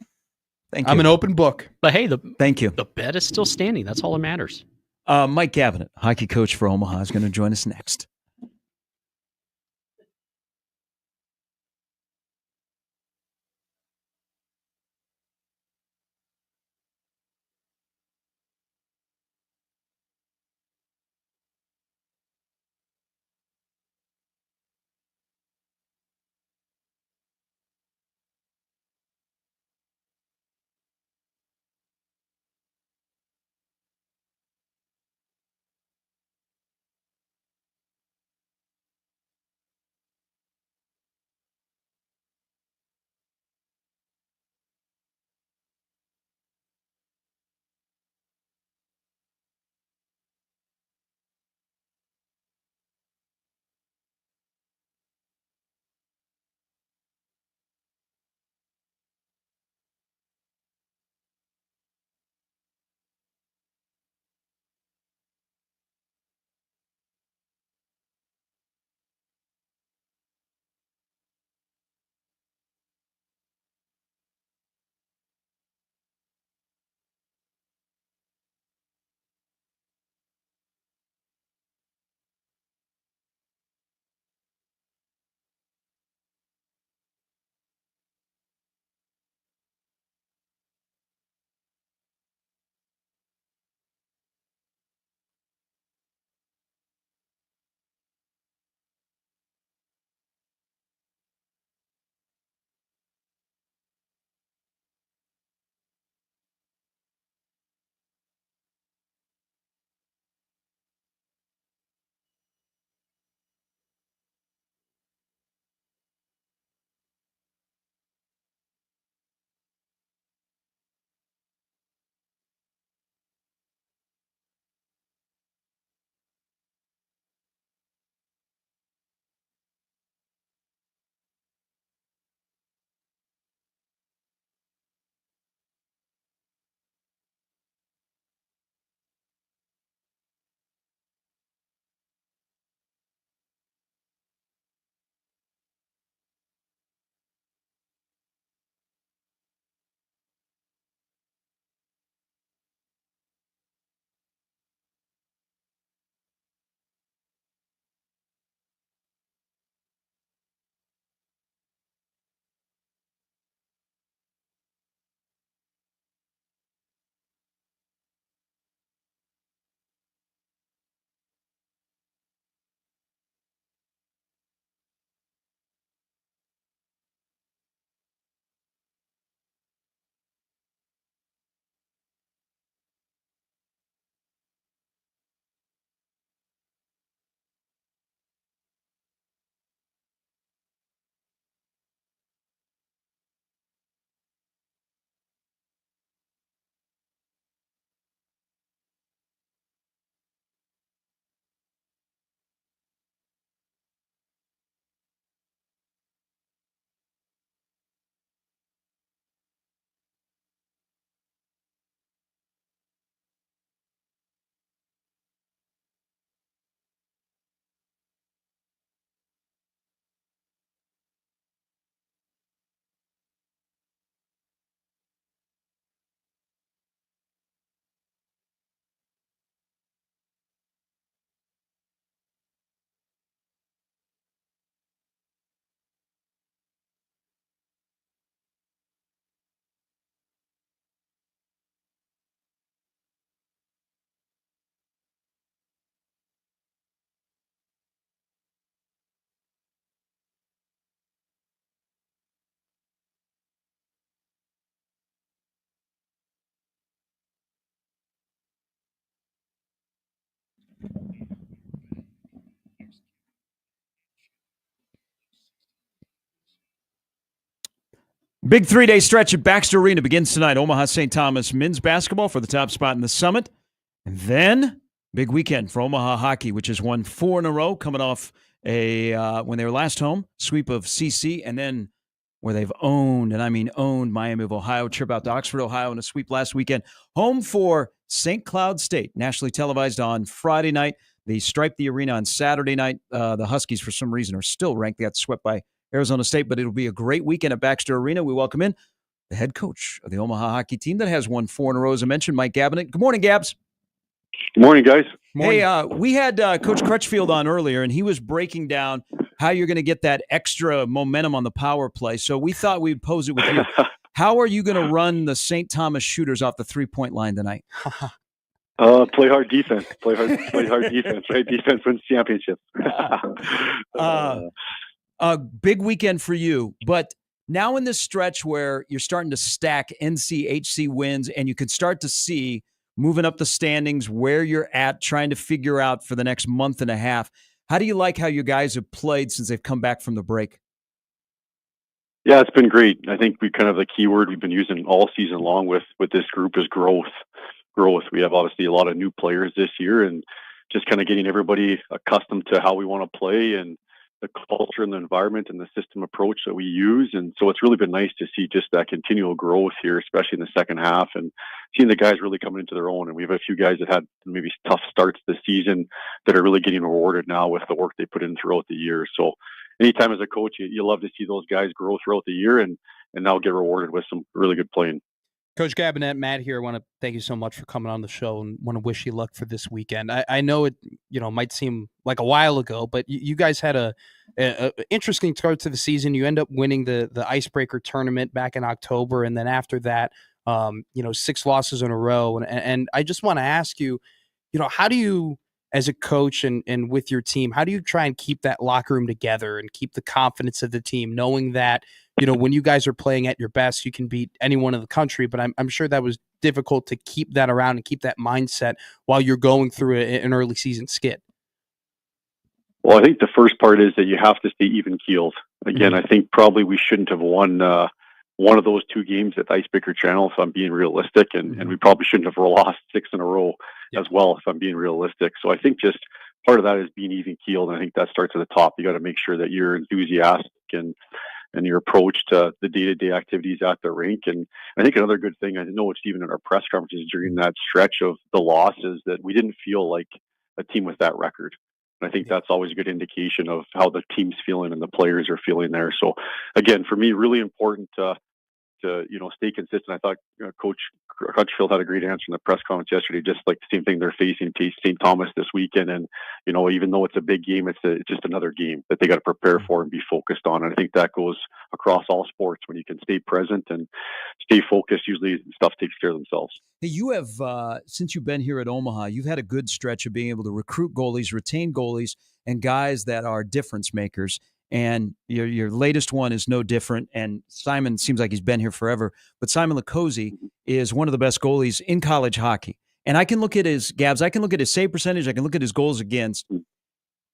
Thank you. I'm an open book. But hey, Thank you. the bed is still standing. That's all that matters. Mike Gavinet, hockey coach for Omaha, is going to join us next. Big 3-day stretch at Baxter Arena begins tonight. Omaha St. Thomas men's basketball for the top spot in the Summit. And then, big weekend for Omaha hockey, which has won 4 in a row, coming off when they were last home, sweep of CC, and then where they've owned, and I mean owned, Miami of Ohio, trip out to Oxford, Ohio, in a sweep last weekend. Home for St. Cloud State, nationally televised on Friday night. They striped the arena on Saturday night. The Huskies, for some reason, are still ranked. They got swept by Arizona State, but it'll be a great weekend at Baxter Arena. We welcome in the head coach of the Omaha hockey team that has won 4 in a row, as I mentioned, Mike Gabinet. Good morning, Gabs. Good morning, guys. Morning. Hey, we had Coach Crutchfield on earlier, and he was breaking down how you're going to get that extra momentum on the power play. So we thought we'd pose it with you. How are you going to run the St. Thomas shooters off the three-point line tonight? Play hard defense. Play hard defense. Right? Defense wins championships. Big weekend for you, but now in this stretch where you're starting to stack NCHC wins and you can start to see moving up the standings where you're at, trying to figure out for the next month and a half, how do you like how you guys have played since they've come back from the break? Yeah, it's been great. I think the keyword we've been using all season long with this group is growth. Growth. We have obviously a lot of new players this year, and just kind of getting everybody accustomed to how we want to play and the culture and the environment and the system approach that we use. And so it's really been nice to see just that continual growth here, especially in the second half, and seeing the guys really coming into their own. And we have a few guys that had maybe tough starts this season that are really getting rewarded now with the work they put in throughout the year. So anytime as a coach, you love to see those guys grow throughout the year and now get rewarded with some really good playing. Coach Gabinet, Matt here. I want to thank you so much for coming on the show and want to wish you luck for this weekend. I know it might seem like a while ago, but you guys had a interesting start to the season. You end up winning the Icebreaker tournament back in October, and then after that, 6 losses in a row. And I just want to ask you, how do you, as a coach and with your team, how do you try and keep that locker room together and keep the confidence of the team, knowing that when you guys are playing at your best, you can beat anyone in the country, but I'm sure that was difficult to keep that around and keep that mindset while you're going through an early season skid. Well, I think the first part is that you have to stay even keeled. Again, I think probably we shouldn't have won one of those 2 games at the Icebreaker Channel, if I'm being realistic, and we probably shouldn't have lost 6 in a row as well, if I'm being realistic. So I think just part of that is being even keeled, and I think that starts at the top. You got to make sure that you're enthusiastic and your approach to the day-to-day activities at the rink. And I think another good thing, I know it's even in our press conferences during that stretch of the losses, that we didn't feel like a team with that record. And I think that's always a good indication of how the team's feeling and the players are feeling there. So again, for me, really important to stay consistent. I thought Coach Crutchfield had a great answer in the press conference yesterday, just like the same thing they're facing St. Thomas this weekend. And, even though it's a big game, it's just another game that they got to prepare for and be focused on. And I think that goes across all sports. When you can stay present and stay focused, usually stuff takes care of themselves. Hey, you have, since you've been here at Omaha, you've had a good stretch of being able to recruit goalies, retain goalies, and guys that are difference makers. And your latest one is no different. And Simon seems like he's been here forever. But Simon Licozzi is one of the best goalies in college hockey. And I can look at his save percentage. I can look at his goals against.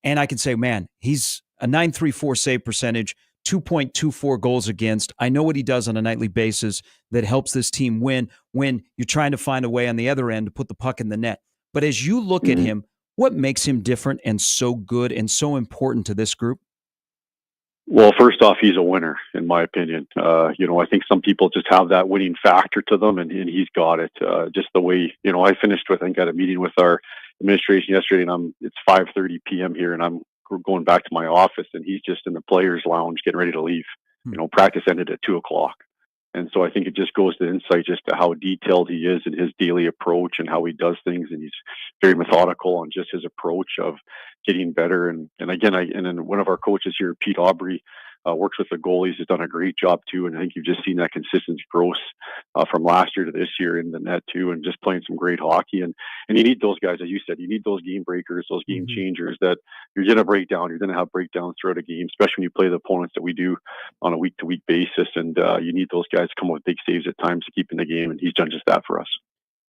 And I can say, man, he's a .934 save percentage, 2.24 goals against. I know what he does on a nightly basis that helps this team win when you're trying to find a way on the other end to put the puck in the net. But as you look at him, what makes him different and so good and so important to this group? Well, first off, he's a winner, in my opinion. I think some people just have that winning factor to them, and he's got it. Just the way, I finished with, I think, at a meeting with our administration yesterday, and it's 5:30 p.m. here, and I'm going back to my office, and he's just in the players' lounge getting ready to leave. Practice ended at 2:00. And so I think it just goes to insight just to how detailed he is in his daily approach and how he does things. And he's very methodical on just his approach of getting better. And then one of our coaches here, Pete Aubry, works with the goalies, has done a great job too. And I think you've just seen that consistent growth from last year to this year in the net too, and just playing some great hockey. And you need those guys, as you said, you need those game breakers, those game changers that you're going to break down. You're going to have breakdowns throughout a game, especially when you play the opponents that we do on a week-to-week basis. And you need those guys to come up with big saves at times to keep in the game. And he's done just that for us.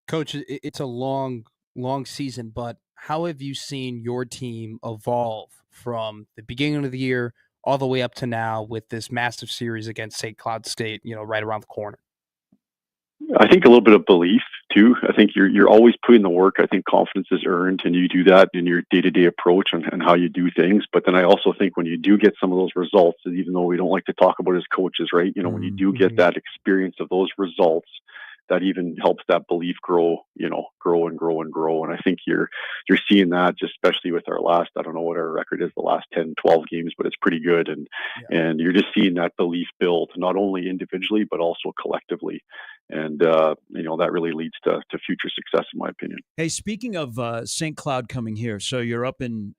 Coach, it's a long season, but how have you seen your team evolve from the beginning of the year all the way up to now with this massive series against St. Cloud State, right around the corner? I think a little bit of belief too. I think you're always putting the work. I think confidence is earned, and you do that in your day-to-day approach and how you do things. But then I also think when you do get some of those results, even though we don't like to talk about as coaches, right? When you do get that experience of those results, that even helps that belief grow and grow and grow. And I think you're seeing that, just especially with our last, I don't know what our record is, the last 10, 12 games, but it's pretty good. And you're just seeing that belief build, not only individually, but also collectively. And, that really leads to future success, in my opinion. Hey, speaking of St. Cloud coming here, so you're up in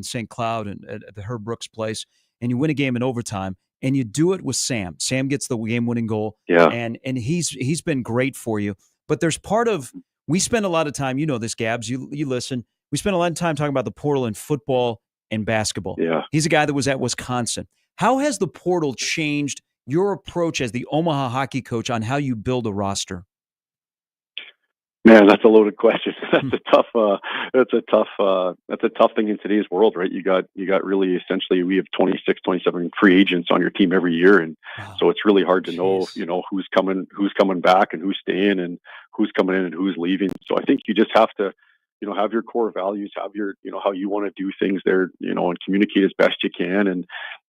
St. Cloud and at the Herb Brooks place, and you win a game in overtime, and you do it with Sam. Sam gets the game-winning goal, and he's been great for you. But there's part of we spend a lot of time, this, Gabs. You listen. We spend a lot of time talking about the portal in football and basketball. Yeah, he's a guy that was at Wisconsin. How has the portal changed your approach as the Omaha hockey coach on how you build a roster? Man, that's a loaded question. That's a tough thing in today's world, right? You got really, essentially, we have 26, 27 free agents on your team every year, and so it's really hard to know, who's coming back and who's staying and who's coming in and who's leaving. So I think you just have to, have your core values, have your, how you want to do things there, and communicate as best you can, and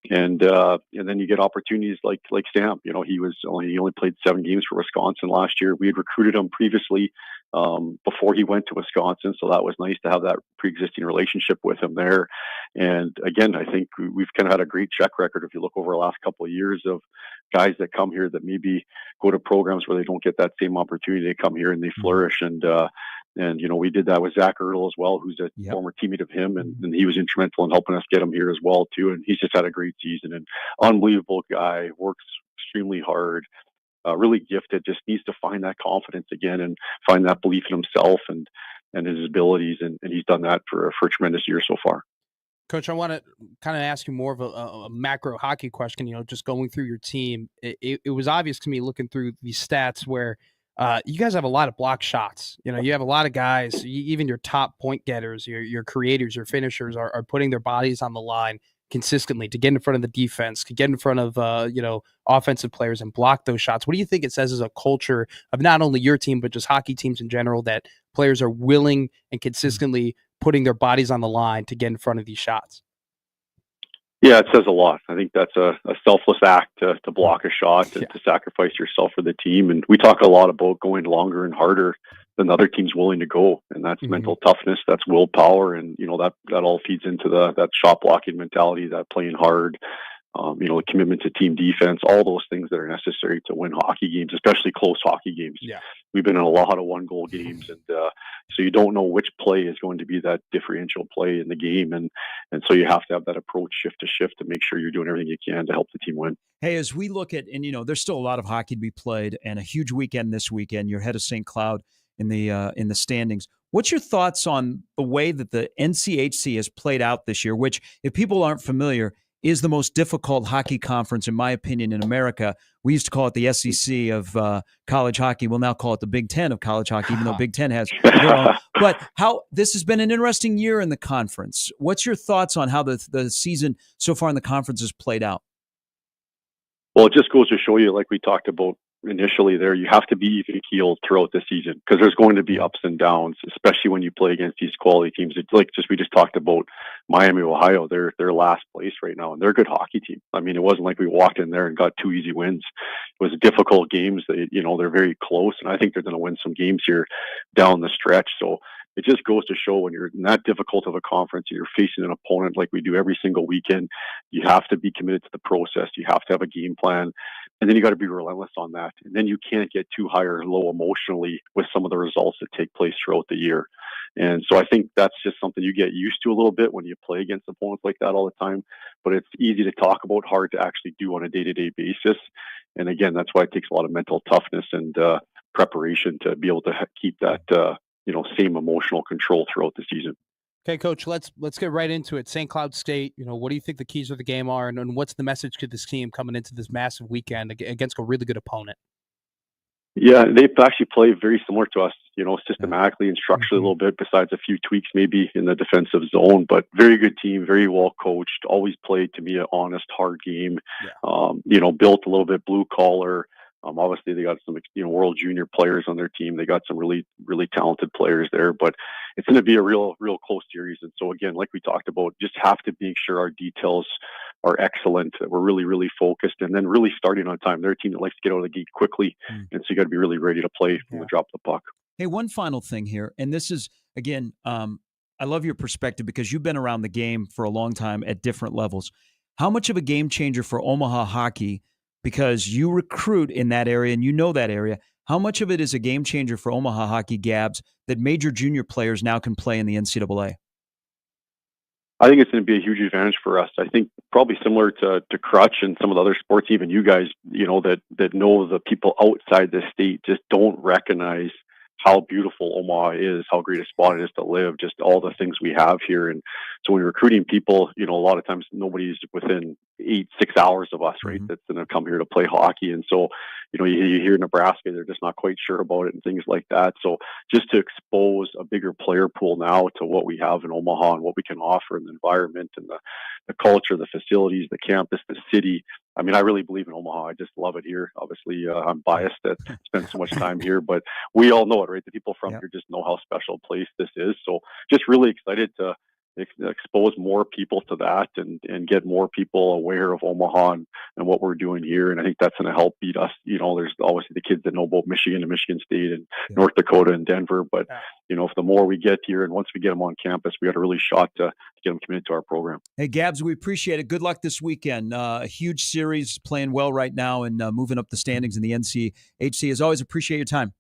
then you get opportunities like Sam. He only played 7 games for Wisconsin last year. We had recruited him previously before he went to Wisconsin, so that was nice to have that pre-existing relationship with him there. And again, I think we've kind of had a great check record if you look over the last couple of years of guys that come here that maybe go to programs where they don't get that same opportunity. They come here and they flourish. And we did that with Zach Ertl as well, who's a former teammate of him, and he was instrumental in helping us get him here as well too. And he's just had a great season, and unbelievable guy, works extremely hard, really gifted, just needs to find that confidence again and find that belief in himself and his abilities. And he's done that for a tremendous year so far. Coach, I want to kind of ask you more of a macro hockey question, just going through your team. It was obvious to me looking through these stats where you guys have a lot of block shots. You have a lot of guys, even your top point getters, your creators, your finishers are putting their bodies on the line consistently to get in front of the defense, to get in front of, offensive players and block those shots. What do you think it says as a culture of not only your team, but just hockey teams in general, that players are willing and consistently putting their bodies on the line to get in front of these shots? Yeah, it says a lot. I think that's a selfless act to block a shot and to sacrifice yourself for the team. And we talk a lot about going longer and harder than the other team's willing to go. And that's mental toughness, that's willpower. And, that all feeds into that shot blocking mentality, that playing hard, the commitment to team defense, all those things that are necessary to win hockey games, especially close hockey games. Yeah. We've been in a lot of 1-goal games, and so you don't know which play is going to be that differential play in the game, and so you have to have that approach shift to shift to make sure you're doing everything you can to help the team win. Hey, as we look at, and there's still a lot of hockey to be played, and a huge weekend this weekend. You're ahead of St. Cloud in the standings. What's your thoughts on the way that the NCHC has played out this year, which, if people aren't familiar, is the most difficult hockey conference, in my opinion, in America? We used to call it the SEC of college hockey. We'll now call it the Big Ten of college hockey, even though Big Ten has their own. But how this has been an interesting year in the conference. What's your thoughts on how the season so far in the conference has played out? Well, it just goes to show you, like we talked about initially there, you have to be even keeled throughout the season, because there's going to be ups and downs, especially when you play against these quality teams. It's like we just talked about Miami, Ohio. They're last place right now, and they're a good hockey team. I mean, it wasn't like we walked in there and got 2 easy wins. It was difficult games. They're very close, and I think they're going to win some games here down the stretch. So it just goes to show, when you're in that difficult of a conference and you're facing an opponent like we do every single weekend, you have to be committed to the process. You have to have a game plan, and then you got to be relentless on that. And then you can't get too high or low emotionally with some of the results that take place throughout the year. And so I think that's just something you get used to a little bit when you play against opponents like that all the time. But it's easy to talk about, hard to actually do on a day-to-day basis. And again, that's why it takes a lot of mental toughness and preparation to be able to keep that same emotional control throughout the season. Okay, Coach, let's get right into it. St. Cloud State, what do you think the keys of the game are, and what's the message to this team coming into this massive weekend against a really good opponent? Yeah, they actually play very similar to us, systematically and structurally a little bit, besides a few tweaks maybe in the defensive zone. But very good team, very well coached, always played to me an honest, hard game. Built a little bit blue collar. Obviously, they got some, world junior players on their team. They got some really, really talented players there, but it's going to be a real, real close series. And so again, like we talked about, just have to make sure our details are excellent. We're really, really focused, and then really starting on time. They're a team that likes to get out of the gate quickly, and so you got to be really ready to play when we drop the puck. Hey, one final thing here, and this is, again, I love your perspective because you've been around the game for a long time at different levels. How much of a game changer for Omaha hockey, because you recruit in that area and you know that area, how much of it is a game changer for Omaha hockey, Gabs, that major junior players now can play in the NCAA? I think it's going to be a huge advantage for us. I think probably similar to Crutch and some of the other sports, even you guys, that know the people outside the state just don't recognize how beautiful Omaha is, how great a spot it is to live, just all the things we have here. And so when you're recruiting people, a lot of times nobody's within 6 hours of us, right? That's going to come here to play hockey. And so, you hear Nebraska, they're just not quite sure about it and things like that. So just to expose a bigger player pool now to what we have in Omaha and what we can offer in the environment and the culture, the facilities, the campus, the city. I mean, I really believe in Omaha. I just love it here. Obviously, I'm biased that spend so much time here, but we all know it, right? The people from here just know how special a place this is. So just really excited to expose more people to that and get more people aware of Omaha and what we're doing here. And I think that's going to help beat us. There's obviously the kids that know about Michigan and Michigan State and North Dakota and Denver. But, if the more we get here and once we get them on campus, we got a really shot to get them committed to our program. Hey, Gabs, we appreciate it. Good luck this weekend. A huge series, playing well right now and moving up the standings in the NCHC. As always, appreciate your time.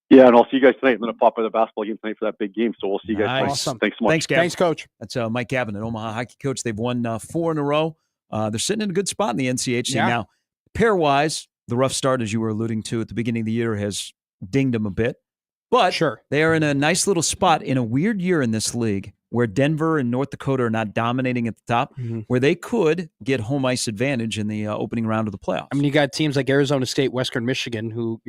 Yeah, and I'll see you guys tonight. I'm going to pop by the basketball game tonight for that big game, so we'll see you guys tonight. Awesome. Thanks so much. Thanks, Gabs. Thanks, Coach. That's Mike Gavin, an Omaha hockey coach. They've won 4 in a row. They're sitting in a good spot in the NCHC. Now, pair-wise, the rough start, as you were alluding to at the beginning of the year, has dinged them a bit. But they are in a nice little spot in a weird year in this league where Denver and North Dakota are not dominating at the top, where they could get home ice advantage in the opening round of the playoffs. I mean, you got teams like Arizona State, Western Michigan, who,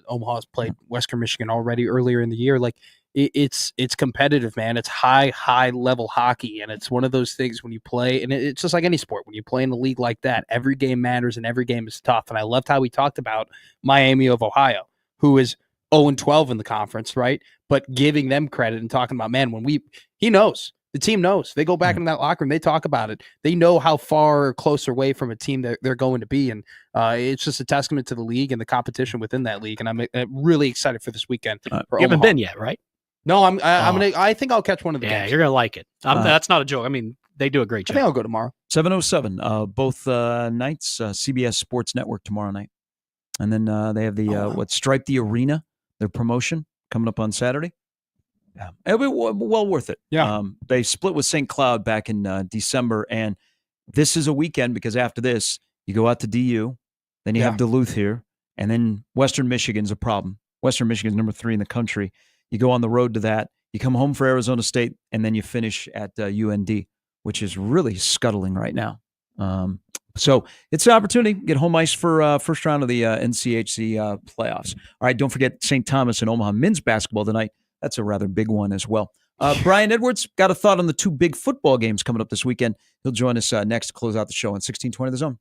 Omaha's played Western Michigan already earlier in the year. Like, it's competitive, man. It's high level hockey, and it's one of those things when you play, and it's just like any sport. When you play in a league like that, every game matters and every game is tough. And I loved how we talked about Miami of Ohio, who is 0-12 in the conference, right? But giving them credit and talking about, man, he knows. The team knows. They go back into that locker room. They talk about it. They know how far closer away from a team that they're going to be. And it's just a testament to the league and the competition within that league. And I'm really excited for this weekend. You haven't been yet, right? No, I think I'll catch one of the games. Yeah, you're going to like it. That's not a joke. I mean, they do a great job. I think I'll go tomorrow. 7:07, both nights, CBS Sports Network tomorrow night. And then they have the, Stripe the Arena, their promotion coming up on Saturday. Yeah, it'll be well worth it. Yeah. They split with St. Cloud back in December, and this is a weekend because after this, you go out to DU, then you have Duluth here, and then Western Michigan's a problem. Western Michigan's number 3 in the country. You go on the road to that. You come home for Arizona State, and then you finish at UND, which is really scuttling right now. So it's an opportunity to get home ice for first round of the NCHC playoffs. All right, don't forget St. Thomas and Omaha men's basketball tonight. That's a rather big one as well. Brian Edwards got a thought on the 2 big football games coming up this weekend. He'll join us next to close out the show on 1620 The Zone.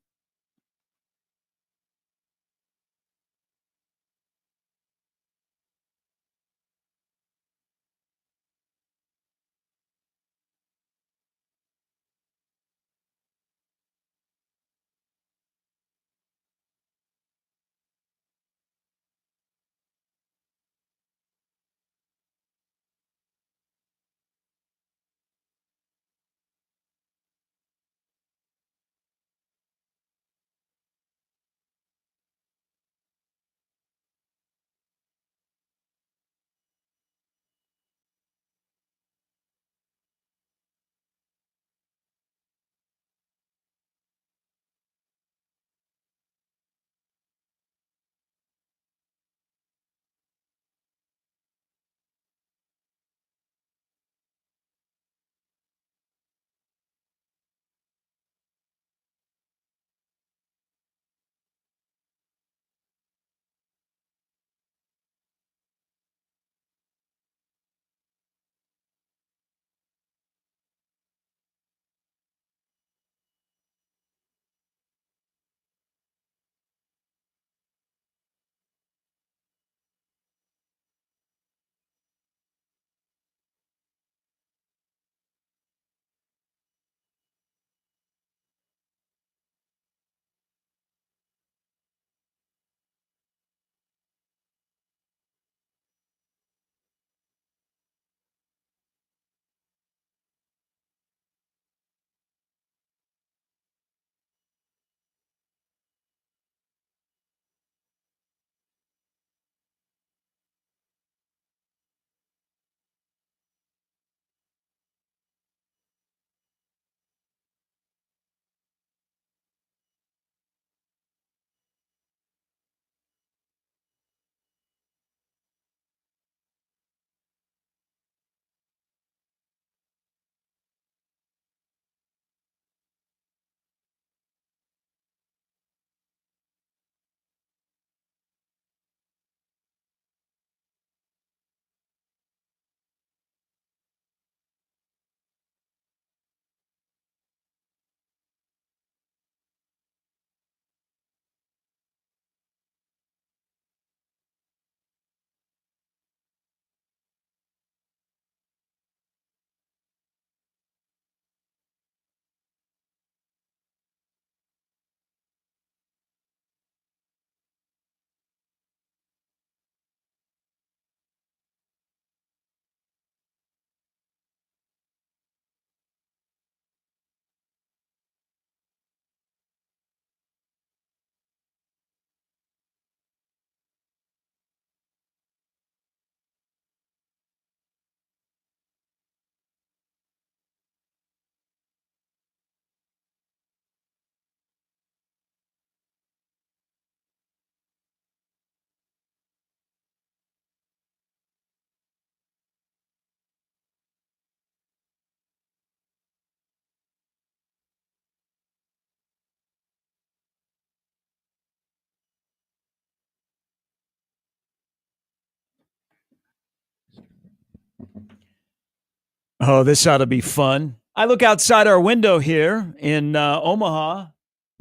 Oh, this ought to be fun. I look outside our window here in Omaha.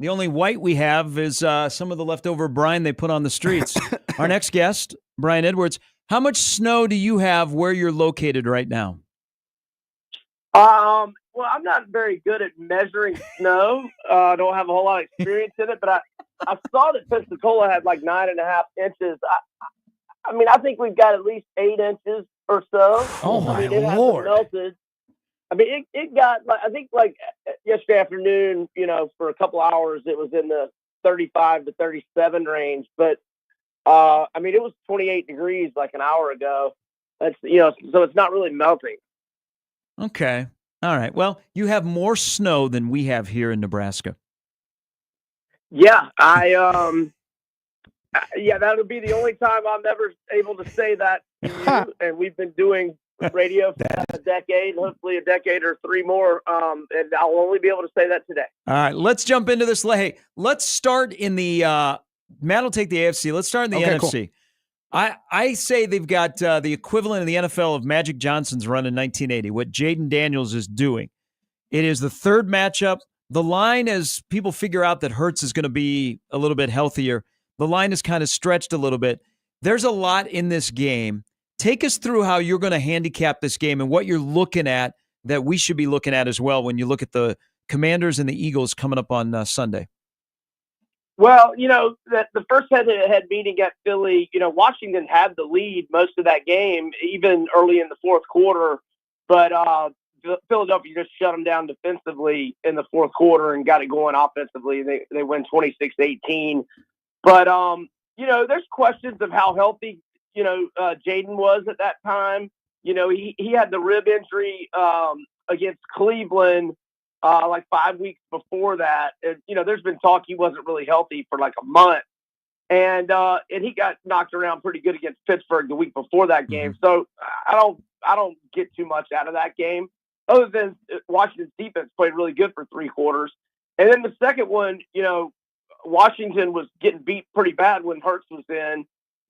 The only white we have is some of the leftover brine they put on the streets. Our next guest, Brian Edwards, how much snow do you have where you're located right now? Well, I'm not very good at measuring snow. I don't have a whole lot of experience in it, but I saw that Pensacola had like 9.5 inches. I mean, I think we've got at least 8 inches or so. Oh, my it hasn't Lord. melted. I mean, it got, I think, like yesterday afternoon, for a couple hours, it was in the 35 to 37 range. But, I mean, it was 28 degrees like an hour ago. So it's not really melting. Okay. All right. Well, you have more snow than we have here in Nebraska. Yeah, that'll be the only time I'm ever able to say that to you. And we've been doing radio for a decade, hopefully a decade or 3 more. And I'll only be able to say that today. All right, let's jump into this. Hey, let's start in the Matt will take the AFC. Let's start in the NFC. Cool. I say they've got the equivalent in the NFL of Magic Johnson's run in 1980, what Jaden Daniels is doing. It is the third matchup. The line, as people figure out that Hurts is going to be a little bit healthier, the line is kind of stretched a little bit. There's a lot in this game. Take us through how you're going to handicap this game and what you're looking at that we should be looking at as well when you look at the Commanders and the Eagles coming up on Sunday. Well, the first head-to-head meeting at Philly, Washington had the lead most of that game, even early in the fourth quarter. But Philadelphia just shut them down defensively in the fourth quarter and got it going offensively. They win 26-18. But, there's questions of how healthy, Jaden was at that time. He had the rib injury against Cleveland like 5 weeks before that. And, there's been talk he wasn't really healthy for like a month. And he got knocked around pretty good against Pittsburgh the week before that game. So I don't get too much out of that game, other than Washington's defense played really good for 3 quarters. And then the second one, Washington was getting beat pretty bad when Hurts was in,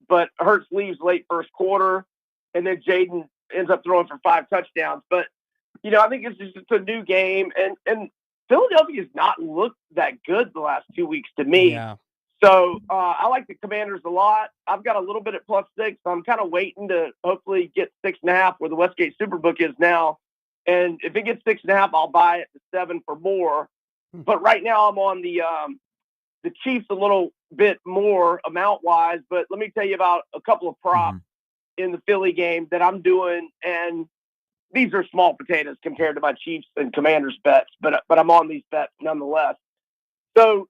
but Hurts leaves late first quarter, and then Jaden ends up throwing for 5 touchdowns. But, I think it's just a new game, and Philadelphia has not looked that good the last 2 weeks to me. Yeah. So I like the Commanders a lot. I've got a little bit at +6. So I'm kind of waiting to hopefully get 6.5 where the Westgate Superbook is now. And if it gets 6.5, I'll buy it to 7 for more. But right now I'm on the Chiefs a little bit more amount-wise. But let me tell you about a couple of props in the Philly game that I'm doing. And these are small potatoes compared to my Chiefs and Commanders bets. But I'm on these bets nonetheless. So,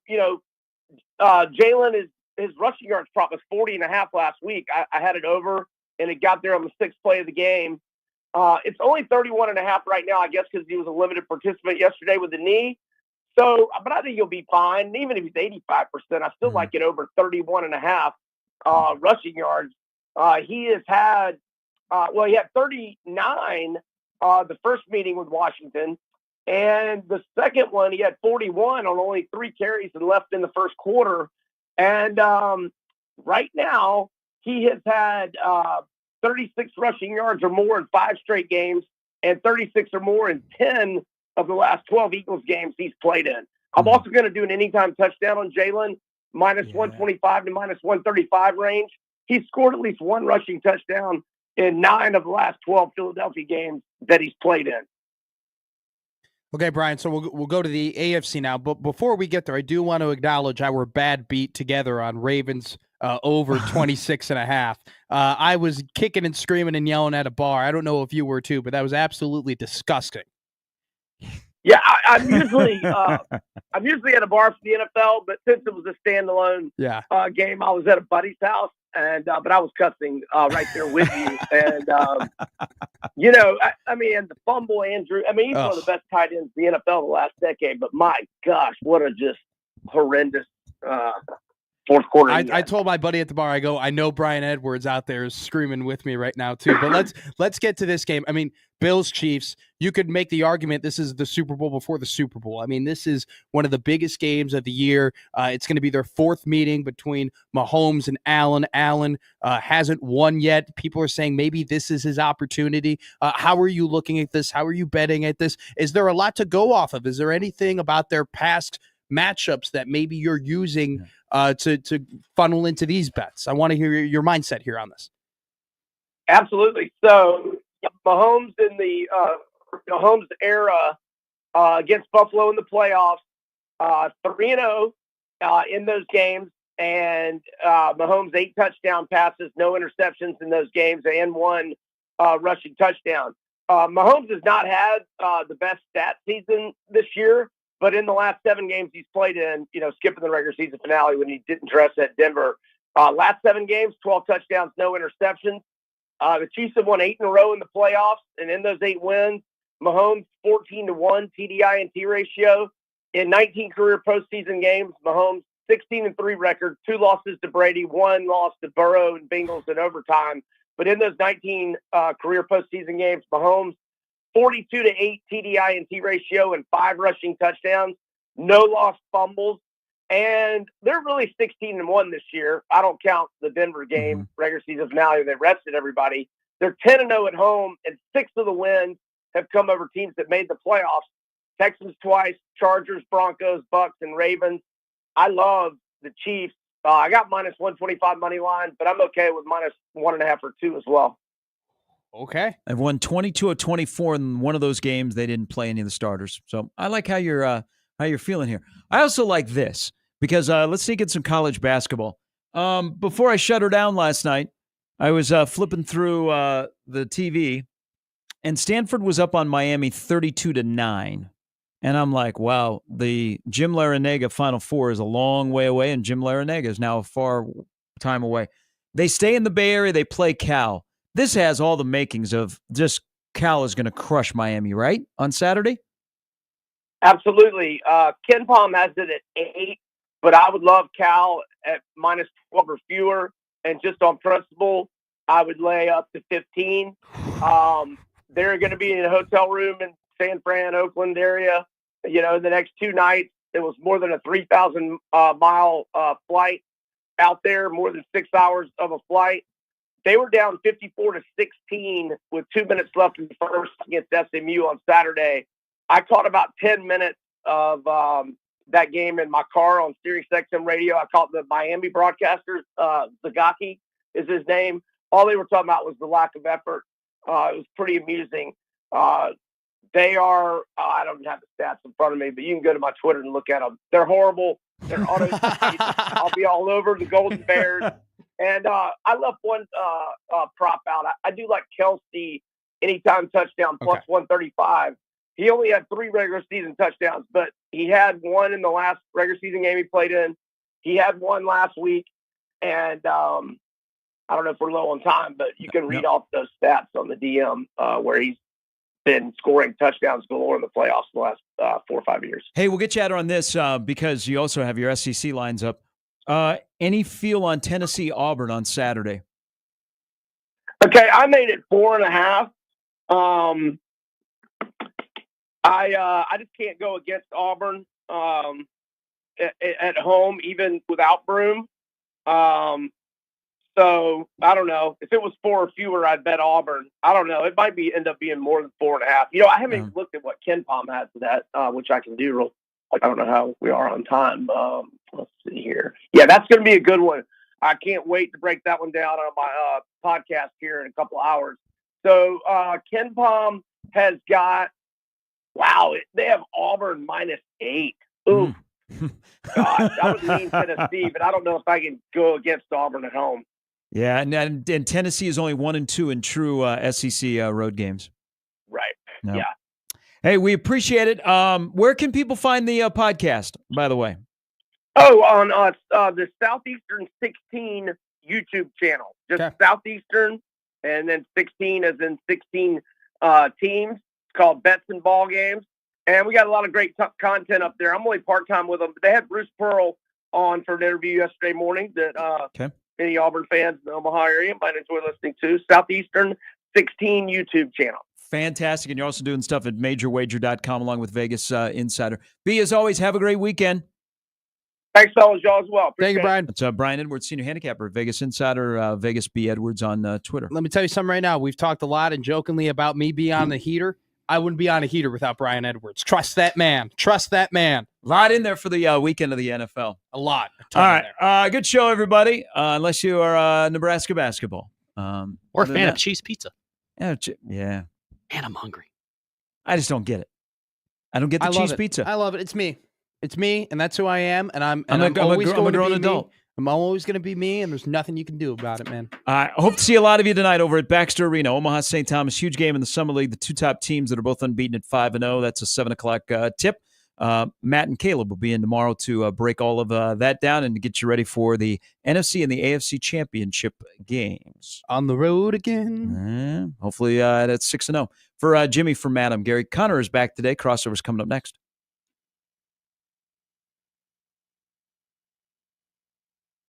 Jalen, his rushing yards prop was 40.5 last week. I had it over, and it got there on the 6th play of the game. It's only 31.5 right now, I guess, because he was a limited participant yesterday with the knee. So, but I think he'll be fine. Even if he's 85%, I still like it over 31.5 rushing yards. He has had, he had 39 the first meeting with Washington. And the second one, he had 41 on only 3 carries and left in the first quarter. And right now, he has had 36 rushing yards or more in 5 straight games and 36 or more in 10 of the last 12 Eagles games he's played in. I'm also going to do an anytime touchdown on Jalen, -125 to -135 range. He's scored at least 1 rushing touchdown in 9 of the last 12 Philadelphia games that he's played in. Okay, Brian, so we'll go to the AFC now. But before we get there, I do want to acknowledge our bad beat together on Ravens over 26.5. I was kicking and screaming and yelling at a bar. I don't know if you were too, but that was absolutely disgusting. Yeah, I'm usually at a bar for the NFL, but since it was a standalone game, I was at a buddy's house, and but I was cussing right there with you. And I mean, and the fumble, Andrew. I mean, he's one of the best tight ends in the NFL the last decade. But my gosh, what a just horrendous fourth quarter. I told my buddy at the bar, I go, I know Brian Edwards out there is screaming with me right now too. But let's get to this game. I mean, Bills Chiefs. You could make the argument this is the Super Bowl before the Super Bowl. I mean, this is one of the biggest games of the year. It's going to be their fourth meeting between Mahomes and Allen. Allen hasn't won yet. People are saying maybe this is his opportunity. How are you looking at this? How are you betting at this? Is there a lot to go off of? Is there anything about their past matchups that maybe you're using to funnel into these bets? I want to hear your mindset here on this. Absolutely. So Mahomes in the Mahomes era against Buffalo in the playoffs, 3-0 in those games, and Mahomes 8 touchdown passes, no interceptions in those games, and 1 rushing touchdown. Mahomes has not had the best stat season this year, but in the last 7 games he's played in, skipping the regular season finale when he didn't dress at Denver, last 7 games, 12 touchdowns, no interceptions. The Chiefs have won 8 in a row in the playoffs, and in those 8 wins, Mahomes 14-1 TDI&T ratio. In 19 career postseason games, Mahomes 16-3 record, 2 losses to Brady, 1 loss to Burrow and Bengals in overtime. But in those 19 career postseason games, Mahomes 42-8 TDI&T ratio and 5 rushing touchdowns, no lost fumbles. And they're really 16-1 this year. I don't count the Denver game, regular season finale. They rested everybody. They're 10-0 at home, and 6 of the wins have come over teams that made the playoffs. Texans twice, Chargers, Broncos, Bucks, and Ravens. I love the Chiefs. I got minus 125 money line, but I'm okay with minus 1.5 or 2 as well. Okay. I've won 22 of 24 in one of those games. They didn't play any of the starters. So I like how you're feeling here. I also like this. Because let's sneak in some college basketball. Before I shut her down last night, I was flipping through the TV, and Stanford was up on Miami 32-9. And I'm like, wow, the Jim Larrañaga Final Four is a long way away, and Jim Larrañaga is now a far time away. They stay in the Bay Area. They play Cal. This has all the makings of just Cal is going to crush Miami, right, on Saturday? Absolutely. Ken Palm has it at 8. But I would love Cal at minus 12 or fewer. And just on principle, I would lay up to 15. They're going to be in a hotel room in San Fran, Oakland area. The next 2 nights, it was more than a 3,000 mile flight out there, more than 6 hours of a flight. They were down 54-16 with 2 minutes left in the first against SMU on Saturday. I caught about 10 minutes of that game in my car on Sirius XM radio. I caught the Miami broadcasters. Zagaki is his name. All they were talking about was the lack of effort. It was pretty amusing. They are, I don't have the stats in front of me, but you can go to my Twitter and look at them. They're horrible. They're auto. I'll be all over the Golden Bears. And I love one prop out. I do like Kelsey anytime touchdown plus 135. He only had 3 regular season touchdowns, but he had 1 in the last regular season game he played in. He had 1 last week. And I don't know if we're low on time, but you can read off those stats on the DM where he's been scoring touchdowns galore in the playoffs the last 4 or 5 years. Hey, we'll get you out on this because you also have your SEC lines up. Any feel on Tennessee-Auburn on Saturday? Okay, I made it 4.5. I just can't go against Auburn at home, even without Broom. So I don't know. If it was 4 or fewer, I'd bet Auburn. I don't know. It might end up being more than 4.5. I haven't even looked at what Ken Palm has for that, which I can do. I don't know how we are on time. Let's see here. Yeah, that's going to be a good one. I can't wait to break that one down on my podcast here in a couple of hours. So Ken Palm has got. Wow, they have Auburn minus 8. Ooh, gosh, I would lean Tennessee, but I don't know if I can go against Auburn at home. Yeah, and Tennessee is only 1-2 in true SEC road games. Right. No. Yeah. Hey, we appreciate it. Where can people find the podcast, by the way? Oh, on the Southeastern 16 YouTube channel. Just Southeastern, and then 16 as in 16 teams. It's called Bets and Ball Games. And we got a lot of great content up there. I'm only part-time with them. But they had Bruce Pearl on for an interview yesterday morning that any Auburn fans in the Omaha area might enjoy listening to. Southeastern 16 YouTube channel. Fantastic. And you're also doing stuff at majorwager.com along with Vegas Insider. B, as always, have a great weekend. Thanks, fellas. Y'all as well. Thank you, Brian. It's Brian Edwards, senior handicapper at Vegas Insider, Vegas B. Edwards on Twitter. Let me tell you something right now. We've talked a lot and jokingly about me being on the heater. I wouldn't be on a heater without Brian Edwards. Trust that man. Trust that man. A lot in there for the weekend of the NFL. A lot. All right. Good show, everybody. Unless you are Nebraska basketball. Or a fan of cheese pizza. Yeah. Man, I'm hungry. I just don't get it. I don't get the cheese pizza. I love it. It's me. It's me, and that's who I am. And I'm a grown adult. I'm always going to be me, and there's nothing you can do about it, man. I hope to see a lot of you tonight over at Baxter Arena, Omaha St. Thomas. Huge game in the Summer League. The two top teams that are both unbeaten at 5-0. That's a 7 o'clock tip. Matt and Caleb will be in tomorrow to break all of that down and to get you ready for the NFC and the AFC championship games. On the road again. Hopefully that's 6-0. For Jimmy, for Matt, I'm Gary. Connor is back today. Crossover's coming up next.